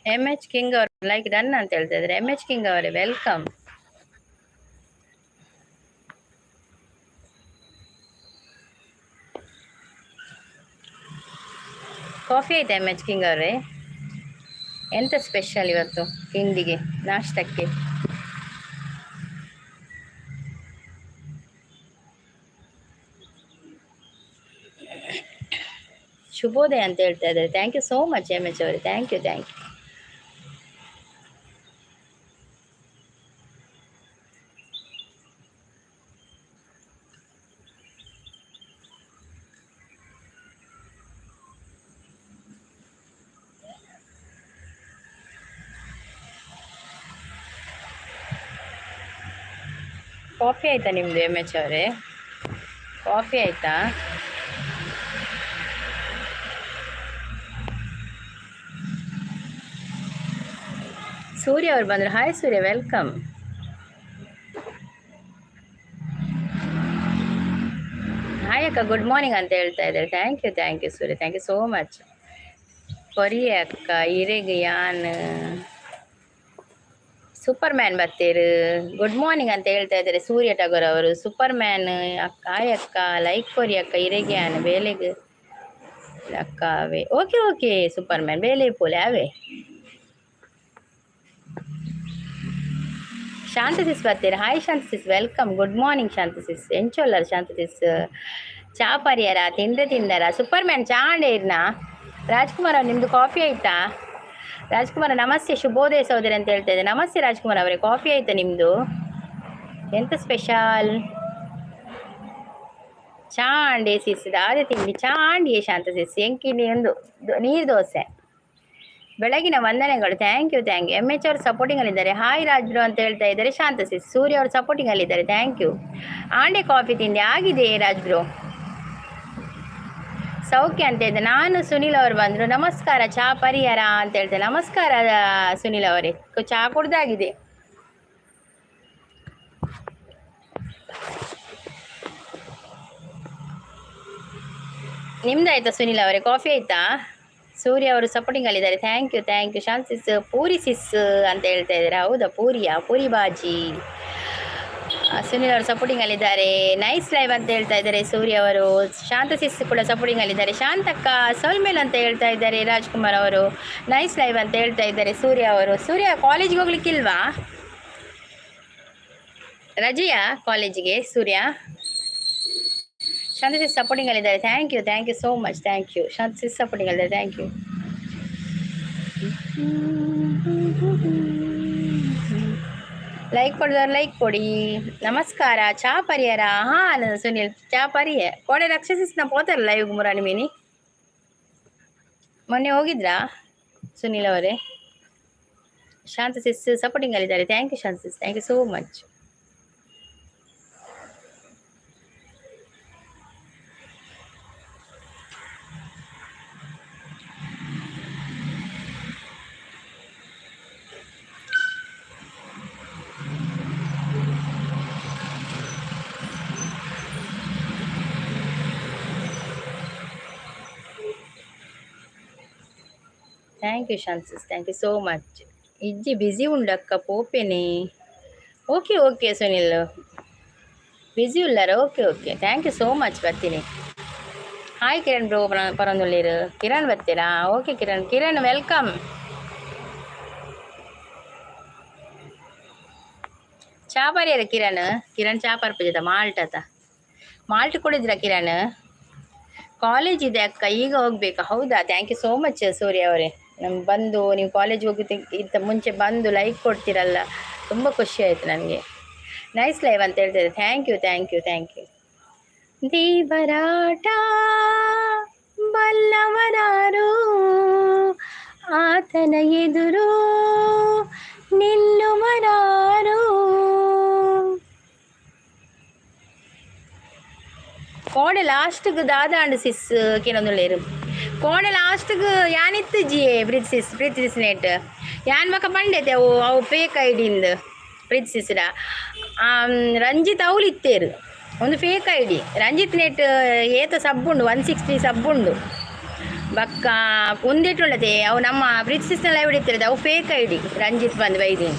M H king ಅವರು like done ಅಂತ ಹೇಳ್ತಾ ಇದ್ದಾರೆ. ಎಮ್ ಎಚ್ ಕಿಂಗ್ ಅವರೇ ವೆಲ್ಕಮ್. ಕಾಫಿ ಆಯ್ತಾ ಎಮ್ ಎಚ್ ಕಿಂಗ್ ಅವರೇ? ಎಂತ ಸ್ಪೆಷಲ್ ಇವತ್ತು ತಿಂಡಿಗೆ, ನಾಷ್ಟಕ್ಕೆ? ಶುಭೋದಯ ಅಂತ ಹೇಳ್ತಾ ಇದ್ದಾರೆ. Thank you so much M H ಅವರೇ, thank you thank you. Coffee ಆಯ್ತಾ ನಿಮ್ದು ಎಮ್ ಎಚ್ ಅವರೇ? ಕಾಫಿ ಆಯ್ತಾ? ಸೂರ್ಯ ಅವ್ರು ಬಂದ್ರು. Hi Surya, welcome. ಹಾಯ್ ಅಕ್ಕ, ಗುಡ್ ಮಾರ್ನಿಂಗ್ ಅಂತ ಹೇಳ್ತಾ ಇದ್ದಾರೆ. Thank you Surya, thank you so much. ಕೊರಿಯ ಅಕ್ಕ ಇರೆಗೆ ಯಾನ್ ಸೂಪರ್ ಮ್ಯಾನ್ ಬರ್ತೀರು. ಗುಡ್ ಮಾರ್ನಿಂಗ್ ಅಂತ ಹೇಳ್ತಾ ಇದ್ದಾರೆ ಸೂರ್ಯ ಟಗರ್ ಅವರು. ಸೂಪರ್ ಮ್ಯಾನ್ ಅಕ್ಕ, ಹಾಯ್ ಅಕ್ಕ, ಲೈಕ್ ಕೊರಿ ಅಕ್ಕ ಇರೆಗೆ ಯಾನ್ ಬೇಲೆಗೆ ಅಕ್ಕ ಅವೇ. ಓಕೆ ಓಕೆ ಸೂಪರ್ ಮ್ಯಾನ್ ಬೇಲೆ ಪೋಲೆ ಅವೇ. ಶಾಂತಸಿಸ್ ಬರ್ತೀರಾ? Hi Shanta sis, welcome. Good morning Shanta sis. ಎಂಚೊಲ್ಲರು ಶಾಂತಸಿಸ್? ಚಾ ಪರಿಯಾರ ತಿಂದಾರ? ಸೂಪರ್ ಮ್ಯಾನ್ ಚಾ ಅಂಡೇರ್ನಾ? ರಾಜ್ಕುಮಾರ್ ಅವ್ರು ನಿಮ್ಮದು ಕಾಫಿ ಆಯಿತಾ? ರಾಜ್ಕುಮಾರ್ ನಮಸ್ತೆ, ಶುಭೋದಯ ಸಹೋದರಿ ಅಂತ ಹೇಳ್ತಾ ಇದ್ದೆ. ನಮಸ್ತೆ ರಾಜ್ಕುಮಾರ್ ಅವರೇ, ಕಾಫಿ ಆಯಿತಾ ನಿಮ್ಮದು? ಎಂತ ಸ್ಪೆಷಲ್? ಚಾ ಅಂಡೆ ಸಿಸ್ ಅದೇ ತಿಂಡಿ. ಚಾ ಅಂಡಿಯೇ ಶಾಂತಸಿಸ್? ಎಂಕಿನಿ ಒಂದು ನೀರು ದೋಸೆ. ಬೆಳಗಿನ ವಂದನೆಗಳು. Thank you thank you. M H ಅವರು ಸಪೋರ್ಟಿಂಗಲ್ಲಿದ್ದಾರೆ. ಹಾಯ್ ರಾಜ್ರು ಅಂತ ಹೇಳ್ತಾ ಇದ್ದಾರೆ ಶಾಂತಸಿಸ್. ಸೂರ್ಯ ಅವರು ಸಪೋರ್ಟಿಂಗಲ್ಲಿದ್ದಾರೆ. Thank you. ಆಂಡೆ ಕಾಫಿ ತಿಂಡಿ ಆಗಿದೆ ರಾಜ್ರು? ಸೌಖ್ಯ ಅಂತ ಇದ್ದೆ. ನಾನು ಸುನಿಲ್ ಅವರು ಬಂದರು. ನಮಸ್ಕಾರ, ಚಾ ಪರಿಹಾರ ಅಂತ ಹೇಳ್ತೇನೆ. ನಮಸ್ಕಾರ ಸುನಿಲ್ ಅವರೇ, ಚಾ ಕುಡ್ದಾಗಿದೆ. ನಿಮ್ದಾಯ್ತಾ ಸುನಿಲ್ ಅವರೇ? ಕಾಫಿ ಆಯ್ತಾ? ಸೂರ್ಯ ಅವರು ಸಪೋರ್ಟಿಂಗಲ್ಲಿದ್ದಾರೆ. Thank you Shanta sis. ಪೂರಿ ಸಿಸ್ ಅಂತ ಹೇಳ್ತಾ ಇದ್ದಾರೆ. ಹೌದಾ, ಪೂರಿ ಬಾಜಿ. ಸುನಿಲ್ ಅವರು ಸಪೋರ್ಟಿಂಗಲ್ಲಿದ್ದಾರೆ. ನೈಸ್ ಲೈವ್ ಅಂತ ಹೇಳ್ತಾ ಇದ್ದಾರೆ ಸೂರ್ಯ ಅವರು. ಶಾಂತ ಸಿಸ್ ಕೂಡ ಸಪೋರ್ಟಿಂಗಲ್ಲಿದ್ದಾರೆ. ಶಾಂತಕ್ಕ ಸೋಲ್ಮೇಲ್ ಅಂತ ಹೇಳ್ತಾ ಇದ್ದಾರೆ ರಾಜ್ಕುಮಾರ್ ಅವರು. ನೈಸ್ ಲೈವ್ ಅಂತ ಹೇಳ್ತಾ ಇದ್ದಾರೆ ಸೂರ್ಯ ಅವರು. ಸೂರ್ಯ ಕಾಲೇಜಿಗೆ ಹೋಗ್ಲಿಕ್ಕಿಲ್ವಾ? ರಜೆಯಾ ಕಾಲೇಜಿಗೆ ಸೂರ್ಯ? ಶಾಂತ ಸಿಸ್ ಸಪೋರ್ಟಿಂಗಲ್ಲಿದ್ದಾರೆ. Thank you so much. Thank you Shanta sis ಸಪೋರ್ಟಿಂಗಲ್ಲಿದ್ದಾರೆ. Thank you. ಲೈಕ್ ಕೊಡಿದವ್ರು ಲೈಕ್ ಕೊಡಿ. ನಮಸ್ಕಾರ. ಚಾ ಪರಿಹಾರ? ಹಾಂ ಸುನಿಲ್, ಚಾ ಪರಿಯ ಕೋಡೆ ರಕ್ಷಸಿಸ್ನ ಪೋತಾರಲ್ಲ ಲೈವ್ ಮುರಾನಿ ಮೀನಿ. ಮೊನ್ನೆ ಹೋಗಿದ್ರಾ ಸುನಿಲ್ ಅವರೇ? ಶಾಂತ ಸಿಸ್ ಸಪೋರ್ಟಿಂಗಲ್ಲಿದ್ದಾರೆ. Thank you Shanta sis, thank you so much. Thank you Shanta sis, thank you so much. ಇಜ್ಜಿ ಬ್ಯುಸಿ ಉಂಡಕ್ಕ ಪೋಪೆನೆ. ಓಕೆ ಸುನಿಲ್, ಬ್ಯುಸಿ ಉಳ್ಳಾರ? Okay thank you so much. ಬರ್ತೀನಿ. ಹಾಯ್ ಕಿರಣ್ ಬ್ರೋ ಪರೊಂದುಳ್ಳೀರು. ಕಿರಣ್ ಬರ್ತೀರಾ? Okay Kiran welcome. ಚಾ ಪರಿಯರ ಕಿರಣ್ ಚಾ ಪರ್ಪಜದ ಮಾಲ್ಟ್ ಕೊಡಿದ್ರಾ ಕಿರಣ್? ಕಾಲೇಜ್ ಇದೆ ಅಕ್ಕ, ಈಗ ಹೋಗ್ಬೇಕಾ? ಹೌದಾ, thank you so much Surya ಅವರೇ. ನಮ್ಗೆ ಬಂದು ನೀವು ಕಾಲೇಜ್ ಹೋಗಿದ್ದ ಮುಂಚೆ ಬಂದು ಲೈಕ್ ಕೊಡ್ತೀರಲ್ಲ, ತುಂಬ ಖುಷಿ ಆಯಿತು ನನಗೆ. ನೈಸ್ ಲೈವ್ ಅಂತ ಹೇಳ್ತಿದ್ದೆ. Thank you. ದೇವರಾಟ ಬಲ್ಲವರಾರು, ಆತನ ಎದುರು ನಿಲ್ಲುವರಾರು. ಕೋಡೆ ಲಾಸ್ಟ್ಗೆ ದಾದಾಂಡು ಸಿಸ್ ಕೆಲವೊಂದುಳ್ಳೇರು. ಕೋಡೆ ಲಾಸ್ಟ್ಗೆ ಯಾನಿತ್ತು ಜಿಯೇ ಪ್ರೀತಿ ಸಿಸ್ ನೆಟ್ ಯಾನ್ ಮಕ್ಕ ಬಂಡೈತೆ ಅವು ಫೇಕ್ ಐಡಿಂದ ಪ್ರೀತಿ ಸಿಸ್ಡ. ರಂಜಿತ್ ಅವಳು ಇತ್ತೇರು ಒಂದು ಫೇಕ್ ಐಡಿ. ರಂಜಿತ್ ನೆಟ್ ಏತ ಸಬ್ಬುಂಡು 160 ಸಬ್ಬುಂಡು. ಬಕ್ಕ ಒಂದೇಟುಳ್ಳದೆ ಅವು ನಮ್ಮ ಪ್ರೀತಿಸಿಸ್ನ ಲೈವ್ ಹಿಡಿತಿರೋದು ಅವು ಫೇಕ್ ಐಡಿ ರಂಜಿತ್ ಬಂದು ಬೈದಿ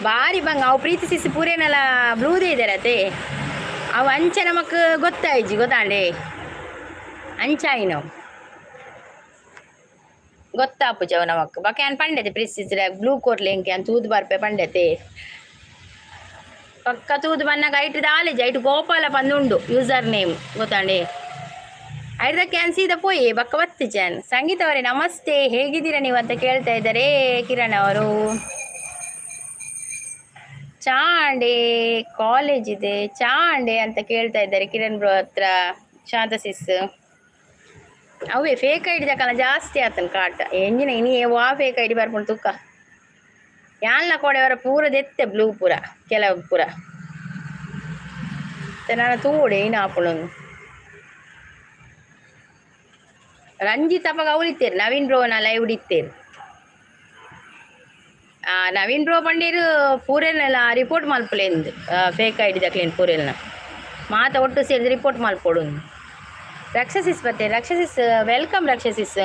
ಭಾರಿ ಬಂಗ ಅವು ಪ್ರೀತಿಸಿಸ್ ಪೂರೇನೆಲ್ಲ ಬ್ಲೂದೇ ಇದ್ದಾರತೆ ಅವು ಅಂಚ ನಮಕ್ ಗೊತ್ತಾಯ್ಜಿ ಗೊತ್ತಾಂಡೆ ಅಂಚಾಯಿ ನಾವು ಗೊತ್ತಾಪುಜ ಅವು ನಮಕ್ ಬಕ್ಕ ಏನ್ ಪಂಡತೆ ಪ್ರೀತಿಸಿಸ್ ಬ್ಲೂ ಕೋಟ್ಲೆ ಎಂಕೆ ಅಂತ ತೂದು ಬರ್ಪೆ ಪಂಡತೆ ಪಕ್ಕ ತೂದು ಬನ್ನಾಗ ಐಟ್ ದಾಲೇಜ್ ಐಟ್ ಗೋಪಾಲ ಬಂದುಂಡು ಯೂಸರ್ ನೇಮ್ ಗೊತ್ತಾಂಡೆ ಐದ ಕ್ಯಾನ್ಸಿದ ಪೋಯಿ ಬಕ್ಕ ಬತ್ತಿಜನ್ ಸಂಗೀತ ಅವರೇ ನಮಸ್ತೆ ಹೇಗಿದ್ದೀರಾ ನೀವು ಅಂತ ಕೇಳ್ತಾ ಇದ್ದಾರೆ ಕಿರಣ್ ಅವರು ಚಾಂಡೆ ಕಾಲೇಜ್ ಇದೆ ಚಾಂಡೆ ಅಂತ ಕೇಳ್ತಾ ಇದ್ದಾರೆ ಕಿರಣ್ ಬ್ರೋ ಹತ್ರ ಶಾಂತಸಿಸ್ ಅವೇ ಫೇಕ್ ಐಡಿ ತಕಲ್ಲ ಜಾಸ್ತಿ ಆತನ ಕಾಟ ಎಂಜಿನ ಇನಿ ವಾ ಫೇಕ್ ಐಡಿ ಬರ್ಕೊಂಡು ತುಕ್ಕ ಯಾಲ್ನ ಕೊಡೆವರ ಪೂರದೆತ್ತೆ ಬ್ಲೂ ಪೂರ ಕೆಲವು ಪೂರ ನಾನು ತೂಡೆ ಇನ್ನು ಹಾಪುಳೊಂದು ರಂಜಿತ್ ಅಪ್ಪಗ ಅವಳಿತ್ತೇರು ನವೀನ್ ಬ್ರೋನ ಲೈವ್ ಹಿಡಿತ್ತೇರು ನವೀನ್ ಬ್ರೋ ಬಂಡೀರು ಪೂರೆಲ್ಲ ರಿಪೋರ್ಟ್ ಮಲ್ಪಲೆಂದು ಫೇಕ್ ಐಡಿ ದಕ್ಲೇನು ಪೂರೆಲ್ನ ಮಾತ ಒಟ್ಟು ಸೇರಿದು ರಿಪೋರ್ಟ್ ಮಲ್ಪೊಡು ರಕ್ಷಸಿಸ್ ಬತ್ತೆ ರಕ್ಷಸಿಸ್ ವೆಲ್ಕಮ್ ರಕ್ಷಸಿಸ್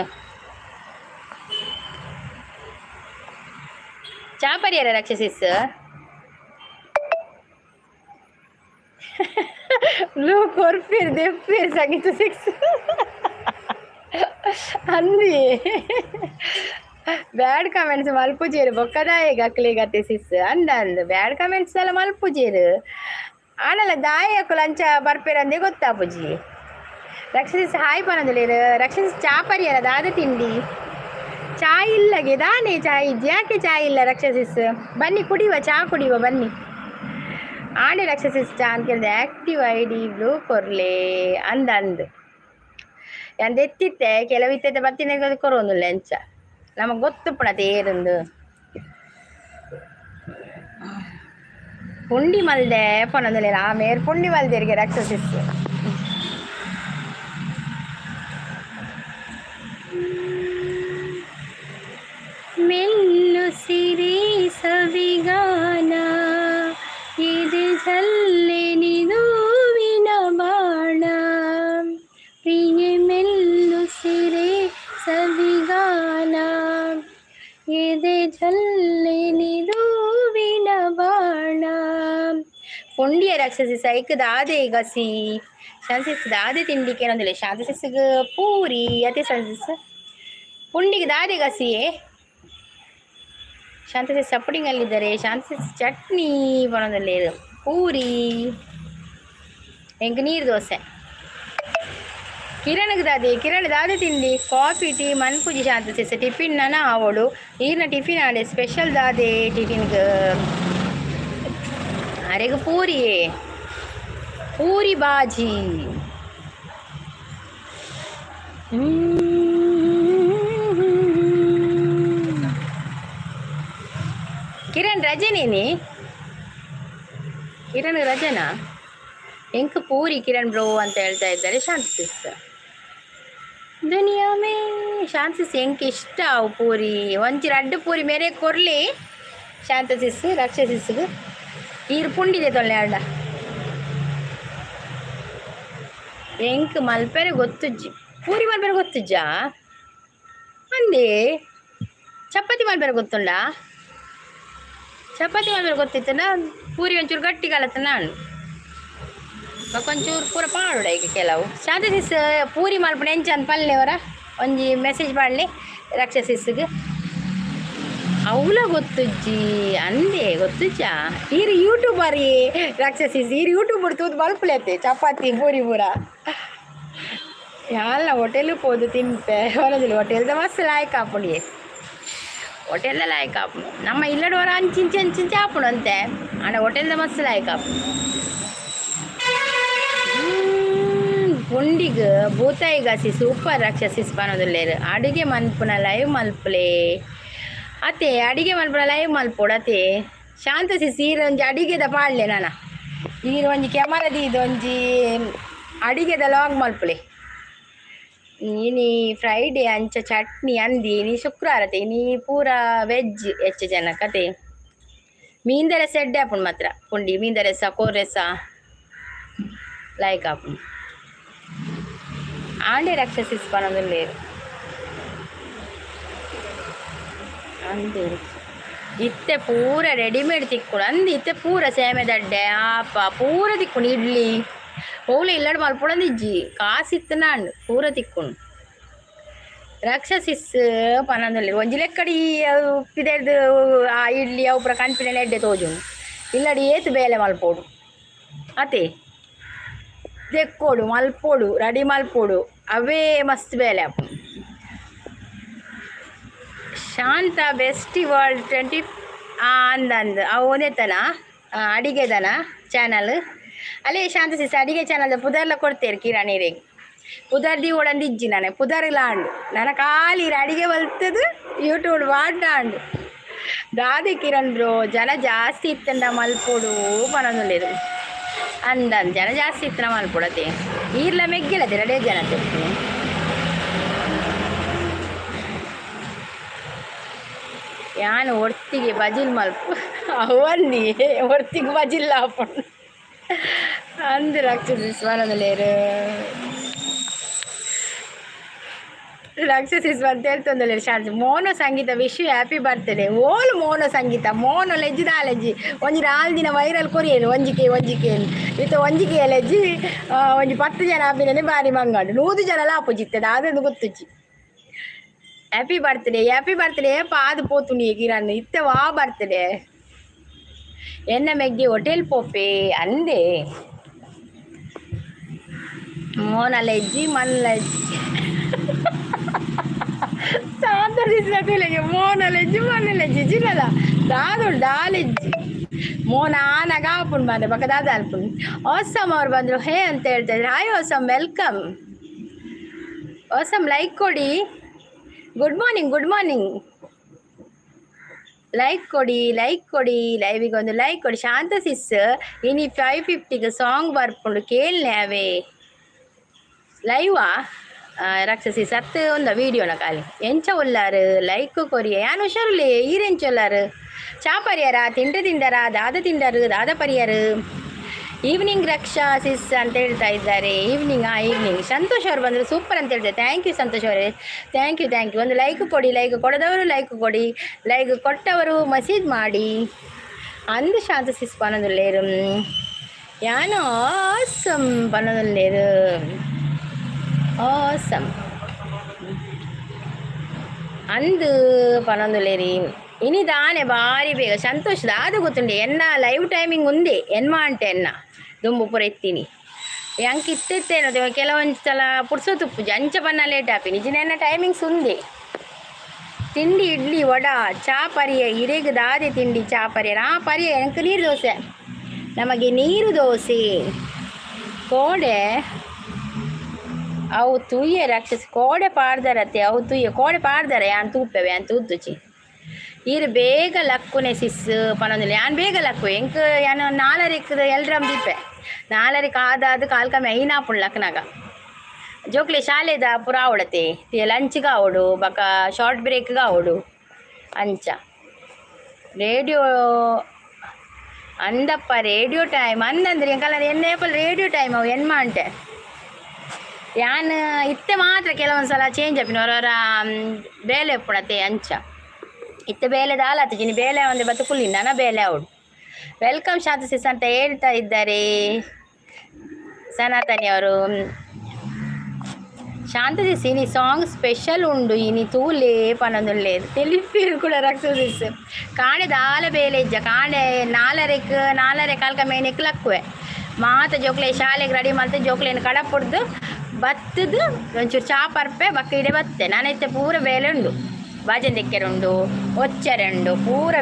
ಚಾಪರಿಯರ ರಕ್ಷಸಿಸ್ ಬ್ಲೂ ಕೊರ್ಪೀರ್ ದೆಪ್ಪೀರ್ ಸಂಗೀತ ಸಿಕ್ಸ್ ಅಂದಿ ಬ್ಯಾಡ್ ಕಮೆಂಟ್ಸ್ ಮಲ್ಪುಜೇರು ಬೊಕ್ಕದಾಯಿಗ ಅಕ್ಲಿಗತ್ತೆ ಸಿಸ್ ಅಂದ ಬ್ಯಾಡ್ ಕಮೆಂಟ್ಸ್ ಎಲ್ಲ ಮಲ್ಪುಜೇರು ಆನಲ್ಲ ದಾಯಕು ಲಂಚ ಬರ್ಪೇರಂದೆ ಗೊತ್ತಾಪುಜಿ ರಕ್ಷಸಿಸ್ ಹಾಯ್ ಪನದಲೇರು ರಕ್ಷಸಿಸ್ ಚಾಪರಿಯಲ್ಲ ದಾದ ತಿಂಡಿ ಚಾಯ್ ಇಲ್ಲಗೆ ದಾನೆ ಚಾಯ್ ಯಾಕೆ ಚಾಯ್ ಇಲ್ಲ ರಕ್ಷಸಿಸ್ ಬನ್ನಿ ಕುಡಿಯುವ ಚಾ ಕುಡಿಯುವ ಬನ್ನಿ ಆಣೆ ರಕ್ಷಸಿಸ್ ಚಾ ಅಂತ ಕೇಳಿದೆ ಆಕ್ಟಿವ್ ಐಡಿ ಬ್ಲೂ ಕೊರ್ಲೆ ಅಂದು ಎಂದೆತ್ತಿತ್ತೆ ಕೆಲವಿತ್ತೆ ಬತ್ತಿನ ಕೊರೋನು ಲೆಂಚ ನಮಗೆ ಗೊತ್ತು ಪುಣತೆ ಏರಂದು ಪುಂಡಿ ಮಲ್ದೆ ಪೊನೊಂದುಲೆ ಆಮೇಲೆ ಪುಂಡಿ ಮಲ್ದೇರಿಗೆ ರಕ್ಷಸಿಸ್ ಮೆಲ್ಲು ಸಿರಿ ಸವಿಗಾನ ಇದು ಜಲ್ಲೆ ನಿದುವಿನ ಬಾಣ ಪ್ರಿಯ ಮೆಲ್ಲು ಸಿರೆ ಸವಿಗಾನ ಎದೆ ಜಲ್ಲೆ ನಿದುವಿನ ಬಾಣ ಪುಂಡಿಯ ರಕ್ಷಸಿ ಸೈಕ್ ದಾದೆ ಗಸಿ ಶಾಂತಿಸ್ ದಾದೆ ತಿಂಡಿಕೆ ಏನಂದಿಲ್ಲ ಶಾಂತಸಿಸ್ಗೆ ಪೂರಿ ಅತಿ ಶಾಂತಿಸ್ ಪುಂಡಿಗೆ ದಾದೆ ಗಸಿಯೇ ಶಾಂತಸಿಸ್ ಸಪ್ಪಡಿಂಗಲ್ಲಿದ್ದಾರೆ ಶಾಂತಸಿಸ್ ಚಟ್ನಿ ಬರೋದಲ್ಲಿ ಪೂರಿ ಎಂಗೆ ನೀರು ದೋಸೆ ಕಿರಣ್ ದಾದೆ ತಿಂಡಿ ಕಾಫಿ ಟೀ ಮನ್ಪುಜಿ ಶಾಂತಸಿಸ್ ಟಿಫಿನ್ ನನ ಅವಳು ಈರ್ನ ಟಿಫಿನ್ ಆಡೆ ಸ್ಪೆಷಲ್ ದಾದೆ ಟಿಫಿನ್ಗೆ ಅರೆಗೆ ಪೂರಿ ಬಾಜಿ ಕಿರಣ್ ರಜನೇನಿ ಕಿರಣ್ ರಜನಾ ಎಂಕ್ ಪೂರಿ ಕಿರಣ್ ಬ್ರೋ ಅಂತ ಹೇಳ್ತಾ ಇದ್ದಾರೆ ಶಾಂತಸಿಸ್ ದುನಿಯಾ ಮೇ ಶಾಂತಸಿಸ್ ಎಂಕ್ ಇಷ್ಟ ಅವು ಪೂರಿ ಒಂಚೂರು ಅಡ್ಡು ಪೂರಿ ಮೇರೆ ಕೊರ್ಲಿ ಶಾಂತಸಿಸ್ ರಕ್ಷಸಿಸ್ಗೆ ಈರು ಪುಂಡಿದೆ ತೊಳ್ಳೆ ಅಡ್ಡ ಎಂಕ್ ಮಲ್ಪೆರೆ ಗೊತ್ತುಜ್ಜಿ ಪೂರಿ ಮಲ್ಪೆರೆ ಗೊತ್ತುಜ್ಜಾ ಅಂದೇ ಚಪಾತಿ ಮಲ್ಪೆರೆ ಗೊತ್ತುಂಡ ಚಪಾತಿ ಮಲ್ಪೆರೆ ಗೊತ್ತಿತ್ತನ ಪೂರಿ ಒಂಚೂರು ಗಟ್ಟಿ ಕಲತ್ತ ನಾನು ಒಂಚೂರು ಪೂರ ಪಾಡುಡ ಈಗ ಕೆಲವು ಶಾಂತಸಿಸ್ ಪೂರಿ ಮಲ್ಪನೆ ಎಂಚಂದ ಪಲ್ಲೆವರ ಒಂಜಿ ಮೆಸೇಜ್ ಮಾಡಲಿ ರಕ್ಷಸಿಸ್ಗೆ ಅವಳ ಗೊತ್ತುಜ್ಜಿ ಅಂದೆ ಗೊತ್ತುಜ್ಜಾ ಈರು ಯೂಟ್ಯೂಬರ್ ರಕ್ಷಸಿಸ್ ಈರು ಯೂಟ್ಯೂಬರ್ ತೂದು ಮಲ್ಪಲೆತ್ತೆ ಚಪಾತಿ ಪೂರಿ ಪೂರ ಯಾಲ ಹೋಟೆಲ್ ಹೋದು ತಿಂಪೆ ಹೊರದಿಲ್ಲ ಹೋಟೆಲ್ದ ಮಸ್ತ್ ಲಾಯ್ಕ್ ಹಾಪುಡಿ ಹೋಟೆಲ್ದ ಲಾಯ್ಕ್ ಹಾಪುಡು ನಮ್ಮ ಇಲ್ಲಡವರ ಅಂಚಿಂಚ ಹಾಪುಡು ಅಂತೆ ಆಡ ಹೋಟೆಲ್ದ ಮಸ್ತ್ ಲಾಯ್ಕ್ ಹಾಪುಡು ಪುಂಡಿಗೆ ಭೂತಾಯಿ ಗಾಸಿ ಸೂಪರ್ ರಕ್ಷಸಿಸ್ ಪನೋದಿಲ್ಲೇರು ಅಡುಗೆ ಮಲ್ಪುನ ಲೈವ್ ಮಲ್ಪಲೆ ಅತ್ತೆ ಅಡಿಗೆ ಮಲ್ಪುನ ಲೈವ್ ಮಲ್ಪೋಡು ಅತ್ತೆ ಶಾಂತಸಿಸ್ ಈರು ಒಂಜಿ ಅಡಿಗೆದ ಪಾಡ್ಲೆ ನಾನು ಈರು ಒಂಜಿ ಕ್ಯಾಮರಾದ ಇದು ಒಂಜಿ ಅಡಿಗೆದ ಲಾಗ್ ಮಲ್ಪಲೆ ನೀ ಫ್ರೈಡೇ ಅಂಚ ಚಟ್ನಿ ಅಂದಿ ನೀ ಶುಕ್ರವಾರತೆ ನೀ ಪೂರ ವೆಜ್ ಹೆಚ್ಚು ಜನ ಕತೆ ಮೀಂದ ರಸ ಎಡ್ಡೆ ಹಾಪುಂಡು ಮಾತ್ರ ಪುಂಡಿ ಮೀಂದ ರಸ ಕೋರೆಸ ಲೈಕ್ ಹಾಪುಂಡು ಆಂಡೆ ರಕ್ಷಸಿಸ್ ಪನೊಂದುಲ್ಲೇರು ಅಂದೆ ಇತ್ತೆ ಪೂರ ರೆಡಿಮೇಡ್ ತಿಕ್ಕೊಂಡು ಅಂದು ಇತ್ತೆ ಪೂರ ಸೇಮೆ ದಡ್ಡೆ ಆಪ ಪೂರ ತಿಕ್ಕೊಂಡು ಇಡ್ಲಿ ಹೋಗ್ಲಿ ಇಲ್ಲಡ್ ಮಲ್ಪೊಡಂದಿಜ್ಜಿ ಕಾಸಿತ್ತು ನಾನು ಪೂರ ತಿಕ್ಕೊಂಡು ರಕ್ಷಸಿಸ್ ಪನಂದಲ್ಲಿ ಒಂಜಿ ಲೆಕ್ಕಡಿ ಉಪ್ಪಿದೆಡ್ದು ಆ ಇಡ್ಲಿ ಅವು ಪೂರ ಕನ್ಪಿನ ಎಡ್ಡೆ ತೋಜು ಇಲ್ಲಡಿ ಏತು ಬೇಲೆ ಮಲ್ಪೋಡು ಅತೆ ತೆಕ್ಕೋಡು ಮಲ್ಪೋಡು ರೆಡಿ ಮಲ್ಪೋಡು ಅವೇ ಮಸ್ತ್ ಬೇಲೆ ಅಪ್ಪ ಶಾಂತ ಬೆಸ್ಟ್ ವರ್ಲ್ಡ್ 20 ಅಂದಂದು ಅವನೇತನ ಅಡಿಗೆದನ ಚಾನಲ್ ಅಲ್ಲೇ ಶಾಂತ ಸಿಸ್ ಅಡಿಗೆ ಚಾನಲ್ ಪುದರ್ಲ ಕೊಡ್ತೇರು ಕಿರಾಣಿರಿಗೆ ಪುದರ್ದಿ ಓಡಂದಿಜ್ಜಿ ನಾನೆ ಪುದರ್ಲಾಂಡು ನನ್ನ ಕಾಲಿ ಅಡಿಗೆ ಬಲ್ತದು ಯೂಟ್ಯೂಬ್ ವಾಡ್ಡಾಂಡು ದಾದಿ ಕಿರಣ್ ಬ್ರೋ ಜನ ಜಾಸ್ತಿ ಇತ್ತಂದ ಮಲ್ಪೋಡು ಪನೊಂದುಲ್ಲೇರು ಅಂದಂದು ಜನ ಜಾಸ್ತಿ ಇತ್ತನ ಮಲ್ಪೊಡತೆ ಈರ್ಲ ಮೆಗ್ಗಿಲದೆ ರಡೇ ಜನ ತೆತ್ತು ಯಾನು ಒರ್ತಿಗೆ ಬಜಿಲ್ ಮಲ್ಪು ಅವನ್ನಿ ಒರ್ತಿಗೆ ಬಜಿಲ್ಲ ಹಾಕೊಂಡು ಅಂದು ರಾಕ್ಷಸಿ ಸ್ವರದಲ್ಲೇರು ರಾಕ್ಷಸಿಸ್ ಅಂತ ಹೇಳ್ತಂದಲ್ಲ ಶಾಂತಿ ಮೋನೋ ಸಂಗೀತ ವಿಶ್ ಹ್ಯಾಪಿ ಬರ್ತ್ಡೇ ಓಲ್ ಮೋನೋ ಸಂಗೀತ ಮೋನೋ ಲೆಜ್ಜಿ ದಾಲೆಜ್ಜಿ ಒಂಜಿ 4 ದಿನ ವೈರಲ್ ಕೊರಿಯೇನು ಒಂಜಿಕೆ ಇತ್ತು ಒಂಜಿಕೆ ಲೆಜ್ಜಿ ಒಂಜಿ 10 ಜನ ಆಪಿನೇ ಬಾರಿ ಮಂಗಾಡು 100 ಜನ ಲಾಪುಜಿತ್ತದ ಅದೊಂದು ಗೊತ್ತುಚ್ಚಿ ಹ್ಯಾಪಿ ಬರ್ತ್ಡೇ ಪಾದು ಪೋತುನಿ ಕಿರಣ್ ಇತ್ತೆ ವಾ ಬರ್ತ್ಡೇ ಎನ್ನ ಮೆಗ್ಗೆ ಹೋಟೆಲ್ ಪೋಪೆ ಅಂದೆ ಮೋನ ಲೆಜ್ಜಿ ಮನ್ಲಜ್ಜಿ ಸಾಂತರಿಸಿಗೆ ಮೋನ ಲೆಜ್ಜಿ ಮಣ್ಣ ಲೆಜ್ಜಿ ಜಿಲ್ಲಲ್ಲ ದಾದೋಳು ದಾಲೆಜ್ಜಿ ಮೋನ ಆನಾಗ ಆಪುಂಡು ಬಂದೆ ಬಕ್ಕ ದಾದ ಅಲ್ಪುಂಡು ಓಸಮ್ ಅವ್ರು ಬಂದರು ಹೇ ಅಂತ ಹೇಳ್ತಾ ಇದ್ರು ಹಾಯ್ ಓಸಮ್ ವೆಲ್ಕಮ್ ಓಸಮ್ ಲೈಕ್ ಕೊಡಿ ಗುಡ್ ಮಾರ್ನಿಂಗ್ ಲೈಕ್ ಕೊಡಿ ಲೈವಿಗೆ ಒಂದು ಲೈಕ್ ಕೊಡಿ ಶಾಂತ ಸಿಸ್ ಇನಿ 550ಗೆ ಸಾಂಗ್ ಬರ್ಕೊಂಡು ಕೇಳ್ನೆ ಅವೇ ಲೈವಾ ರಾಕ್ಷಸಿ ಸತ್ತು ಒಂದ ವೀಡಿಯೋನ ಖಾಲಿ ಎಂಚ ಉಲ್ಲಾರು ಲೈಕ್ ಕೊರಿಯ ಯಾನು ಹುಷಾರುಲಿ ಈರೆಂಚ ಉಲ್ಲಾರು ಚಾ ಪರಿಯರ ತಿಂಡರ ದಾದ ಪರಿಯರು ಈವ್ನಿಂಗ್ ರಕ್ಷಾ ಸಿಸ್ ಅಂತ ಹೇಳ್ತಾ ಇದ್ದಾರೆ ಈವ್ನಿಂಗ್ ಸಂತೋಷ್ ಅವ್ರು ಬಂದರು ಸೂಪರ್ ಅಂತ ಹೇಳ್ತಾರೆ ಥ್ಯಾಂಕ್ ಯು ಸಂತೋಷ್ ಅವರೇ ಥ್ಯಾಂಕ್ ಯು ಒಂದು ಲೈಕ್ ಕೊಡಿ ಲೈಕ್ ಕೊಡದವರು ಲೈಕ್ ಕೊಡಿ ಲೈಕ್ ಕೊಟ್ಟವರು ಮೆಸೇಜ್ ಮಾಡಿ ಅಂದು ಶಾಂತ ಸಿಸ್ ಪನದುಲ್ಲೇರು ಯಾನೋ ಆಸಮ್ ಪನದುಲ್ಲೇರು ಆಸಮ್ ಅಂದು ಪನೊಂದುಲೇರಿ ಇನಿ ದಾನೆ ಬಾರಿ ಬೇಗ ಸಂತೋಷ ದಾದ ಗೊತ್ತುಂಡೆ ಎನ್ನ ಲೈವ್ ಟೈಮಿಂಗ್ ಉಂದೆ ಎನ್ಮಾ ಅಂಟೆ ಎನ್ನ ದುಂಬು ಪೂರ ಎತ್ತೀನಿ ಎಂಕ್ ಇತ್ತೆತ್ತೇನೋ ಕೆಲವೊಂದು ಸಲ ಪುಡ್ಸೋತುಪ್ಪು ಅಂಚ ಬನ್ನ ಲೇಟ್ ಆಪಿನಿ ನಿಜ ಟೈಮಿಂಗ್ಸ್ ಉಂದೆ ತಿಂಡಿ ಇಡ್ಲಿ ವಡ ಚಾ ಪರಿಯ ಇರೆಗ್ ದಾದೆ ತಿಂಡಿ ಚಾ ಪರಿಯ ಆ ಪರಿಯ ಎಂಕ್ ನೀರು ದೋಸೆ ನಮಗೆ ನೀರು ದೋಸೆ ಕೋಡೆ ಅವು ತುಯ್ಯ ರಾಕ್ಷಸಿ ಕೋಡೆ ಪಾಡ್ದಾರತ್ತೆ ಅವು ತುಯ್ಯ ಕೋಡೆ ಪಾಡ್ದಾರೆ ಯಾನ್ ತೂಪೆವೆ ಯಾನ್ ತೂತುಚಿ ಈರು ಬೇಗ ಲಕ್ಕುನೆ ಸಿಸ್ ಪನೊಂದಿಲ್ಲ ಯಾನ್ ಬೇಗ ಲಕ್ಕು ಎಂಕ್ ಯಾನು 4ಕ್ಕೆ ಎಲ್ರಮ್ ದೀಪೆ 4ಕ್ಕೆ ಆದಾದ ಕಾಲ್ಕಮ್ಮೆ ಐನಾಪುಣ್ ಲಕ್ನಾಗ ಜೋಕ್ಲೆ ಶಾಲೆದ ಪುರ ಆವಡತೆ ಲಂಚ್ಗೆ ಆವಡು ಬಕ ಶಾರ್ಟ್ ಬ್ರೇಕ್ಗೆ ಆವಡು ಅಂಚ ರೇಡಿಯೋ ಅಂದಪ್ಪ ರೇಡಿಯೋ ಟೈಮ್ ಅಂದಂದ್ರೆ ಎಂಕಲ್ಲ ಎನ್ನೇಪಲ್ ರೇಡಿಯೋ ಟೈಮ್ ಅವು ಎನ್ಮ ಅಂಟೆ ಯಾನ್ ಇತ್ತೆ ಮಾತ್ರ ಕೆಲವೊಂದು ಸಲ ಚೇಂಜ್ ಆಪಿನ ಅವರವರ ಬೇಲೆ ಪುಣತೆ ಅಂಚ ಇತ್ತೆ ಬೇಲೆ ದಾಲತ್ತಿನಿ ಬೇಲೆ ಒಂದು ಬತ್ತುಕುಲ್ಲಿ ನನ್ನ ಬೇಲೆ ಅವಡು ವೆಲ್ಕಮ್ ಶಾಂತ ಸಿಸ್ ಅಂತ ಹೇಳ್ತಾ ಇದ್ದಾರೆ ಸನಾತನಿ ಅವರು ಶಾಂತ ಸಿಸ್ ಇನಿ ಸಾಂಗ್ ಸ್ಪೆಷಲ್ ಉಂಡು ಇನಿ ತೂಲೇ ಪನೊಂದುಲ್ಲೇದು ತೆಲಿಫೀರು ಕೂಡ ರಕ್ಷಸಿಸ್ ಕಾಣೆ ದಾಲ ಬೇಲೆ ಇಜ್ಜ ಕಾಣೆ 4 ಕಾಲ್ಕ ಮೇನೆಕ್ ಲಕ್ಕುವೆ ಮಾತ ಜೋಕ್ಲೆ ಶಾಲೆಗೆ ರೆಡಿ ಮಾಡ್ತೆ ಜೋಕ್ಲೇನು ಕಡ ಪುಡ್ದು ಬತ್ತದು ಒಂಚೂರು ಚಾ ಪರ್ಪೆ ಬಕ್ಕ ಇಡೆ ಬತ್ತೆ ನಾನೈತೆ ಪೂರ ಬೇಲೆ ಉಂಡು ಬಾಜಂದೆಕ್ಕೆರೆ ಉಂಡು ಒಚ್ಚರೆ ಉಂಡು ಪೂರ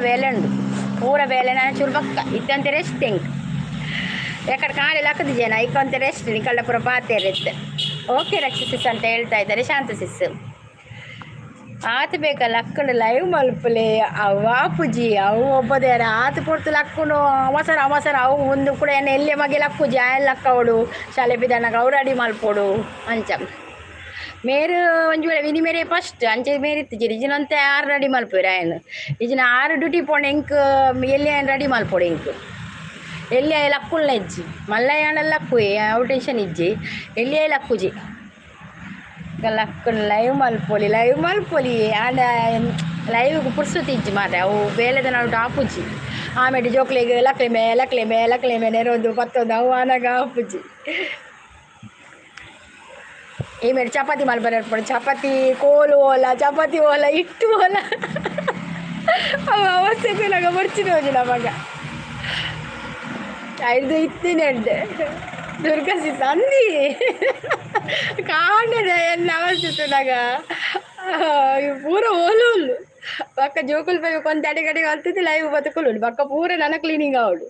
ಬೇಲೆ ನಾನು ಚೂರು ಬಕ್ಕ ಇತ್ತಂತೆ ರೆಸ್ಟ್ ಎಂಕ್ ಯಾಕಡೆ ಕಾಣೆ ಲಕ್ಕದ ಜನ ಇಕ್ಕಂತೆ ರೆಸ್ಟ್ ನಿಕಳ್ಳ ಪೂರ ಪಾತೇರಿತ್ತೆ ಓಕೆ ರಕ್ಷಸಿಸ್ ಅಂತ ಹೇಳ್ತಾ ಇದ್ದಾರೆ ಶಾಂತ ಸಿಸ್ ಆತ ಬೇಕಲ್ಲ ಅಕ್ಕಂಡು ಲೈವ್ ಮಲ್ಪಲೆ ಅವಾಪುಜಿ ಅವು ಒಬ್ಬದೇರ ಆತ ಪೊರ್ತು ಲಕ್ಕುನು ಅವಸರ ಅವು ಒಂದು ಕೂಡ ಏನು ಎಲ್ಲೇ ಮಗೆ ಲಕ್ಕುಜಿ ಆಯಲ್ ಲಕ್ಕವಡು ಶಾಲೆ ಬಿದ್ದಾನಾಗ ಅವ್ರು ಅಡಿ ಮಲ್ಪೋಡು ಅಂಚ ಮೇರು ಒಂಜು ವೇಳೆ ವಿನಿ ಮೇರೆ ಫಸ್ಟ್ ಅಂಚೆ ಮೇರಿತ್ತು ಇಜಿನಂತೆ 6 ರೆಡಿ ಮಲ್ಪೋರು ಆಯನು ಇಜಿನ 6 ಡ್ಯೂಟಿ ಪೋಣೆ ಎಂಕ್ ಎಲ್ಲಿ ಏನು ರೆಡಿ ಮಲ್ಪೋಡು ಎಂಕ್ ಎಲ್ಲಿ ಲಕ್ಕುಲ್ನ ಇಜ್ಜಿ ಮಲ್ಲಯ್ಯನ ಲಕ್ಕು ಅವು ಟೆನ್ಷನ್ ಇಜ್ಜಿ ಎಲ್ಲಿ ಲಕ್ಕುಜಿ ಲಕ್ಕುನ್ ಲೈವ್ ಮಲ್ಪೊಲಿ ಆಂಡ ಲೈವ್ಗೆ ಪುರ್ಸುತ್ತಿಜ್ಜಿ ಮಾರೆ ಅವು ಬೇಲೆದ ನಾವು ಟಾಪುಜ್ಜಿ ಆಮೇಲೆ ಜೋಕ್ಲಿಗೆ ಲಕ್ಲೆ ನೆರೊಂದು ಪತ್ತೊಂದು ಅವು ಆನಾಗ ಆಪುಜ್ಜಿ ಈ ಮೇಲೆ ಚಪಾತಿ ಮಲ್ಬರ ಚಪಾತಿ ಕೋಲು ಓಲ ಚಪಾತಿ ಓಲ ಇಟ್ಟು ಓಲ ಅವು ಅವಸ್ಥೆಗೂ ನಾಗ ಬರ್ಚಿನ ಹೋಗಿಲ್ಲ ಮಗ ಐದು ಇತ್ತೀನಿ ಅಂಡೆ ದುರ್ಗಸಿ ತಂದಿ ಕಾಣದ ಎಲ್ಲ ಅವಸ್ಥೆ ನಾಗ ಪೂರ ಓಲು ಪಕ್ಕ ಜೋಕುಲ್ ಪೈ ಕೊಂತ ಅಡೆಗಡೆಗೆ ಹಲ್ತಿದ್ದೆ ಲೈವ್ ಬದುಕುಲು ಪಕ್ಕ ಪೂರ ನನ್ನ ಕ್ಲೀನಿಂಗ್ ಅವಳು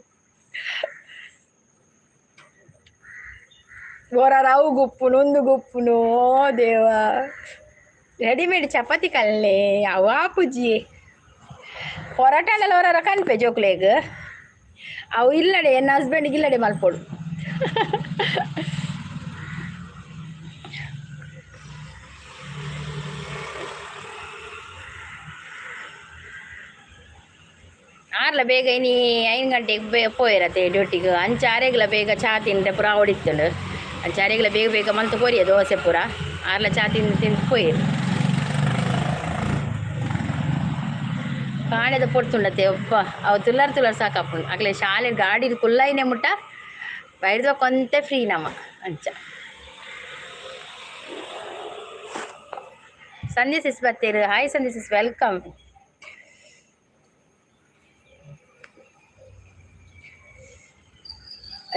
ಓರಾರ ಅವು ಗುಪ್ಪುನು ಒಂದು ಗುಪ್ಪುನು ದೇವ ರೆಡಿಮೇಡ್ ಚಪಾತಿ ಕಲ್ಲೆ ಅವ ಪುಜ್ಜಿ ಪೊರಾಟನೆಲ್ಲ ಹೊರಾರ ಕನ್ಪೆ ಜೋಕ್ಲೇಗ್ ಅವು ಇಲ್ಲಡೆ ನನ್ನ ಹಸ್ಬೆಂಡಿಗೆ ಇಲ್ಲಡೆ ಮಲ್ಪೋಡು ಆರ್ಲ ಬೇಗ ಇನಿ 5 ಗಂಟೆಗೆ ಪೋಯಿರತ್ತೆ ಡ್ಯೂಟಿಗೆ ಅಂಚಾರೆಗ್ಲ ಬೇಗ ಚಾ ತಿಂದ್ರೆ ಪುರ ಹೊಡಿತುಂಡು ಅಂಚಾರೆಗ್ಲ ಬೇಗ ಬೇಗ ಮಲ್ತು ಕೊರಿಯ ದೋಸೆ ಪುರ ಆರ್ಲ ಚಾ ತಿಂದು ಪೋಯಿರು ಕಾಣೆದ ಪೊಡ್ತುಂಡತ್ತೆ ಒಪ್ಪ ಅವು ತುಲ್ಲರ್ ಸಾಕಪ್ಪುಂಡು ಅಗ್ಲೆ ಶಾಲೆ ಗಾಡಿ ಕುಲ್ಲೈನೆ ಮುಟ್ಟ ಬೈಡ್ದ ಕೊಂತೆ ಫ್ರೀ ನಮ್ಮ ಅಂಚ ಸಂಧ್ಯಾ ಸಿಸ್ ಬರ್ತೀರು ಹಾಯ್ ಸಂಧ್ಯಾ ಸಿಸ್ ವೆಲ್ಕಮ್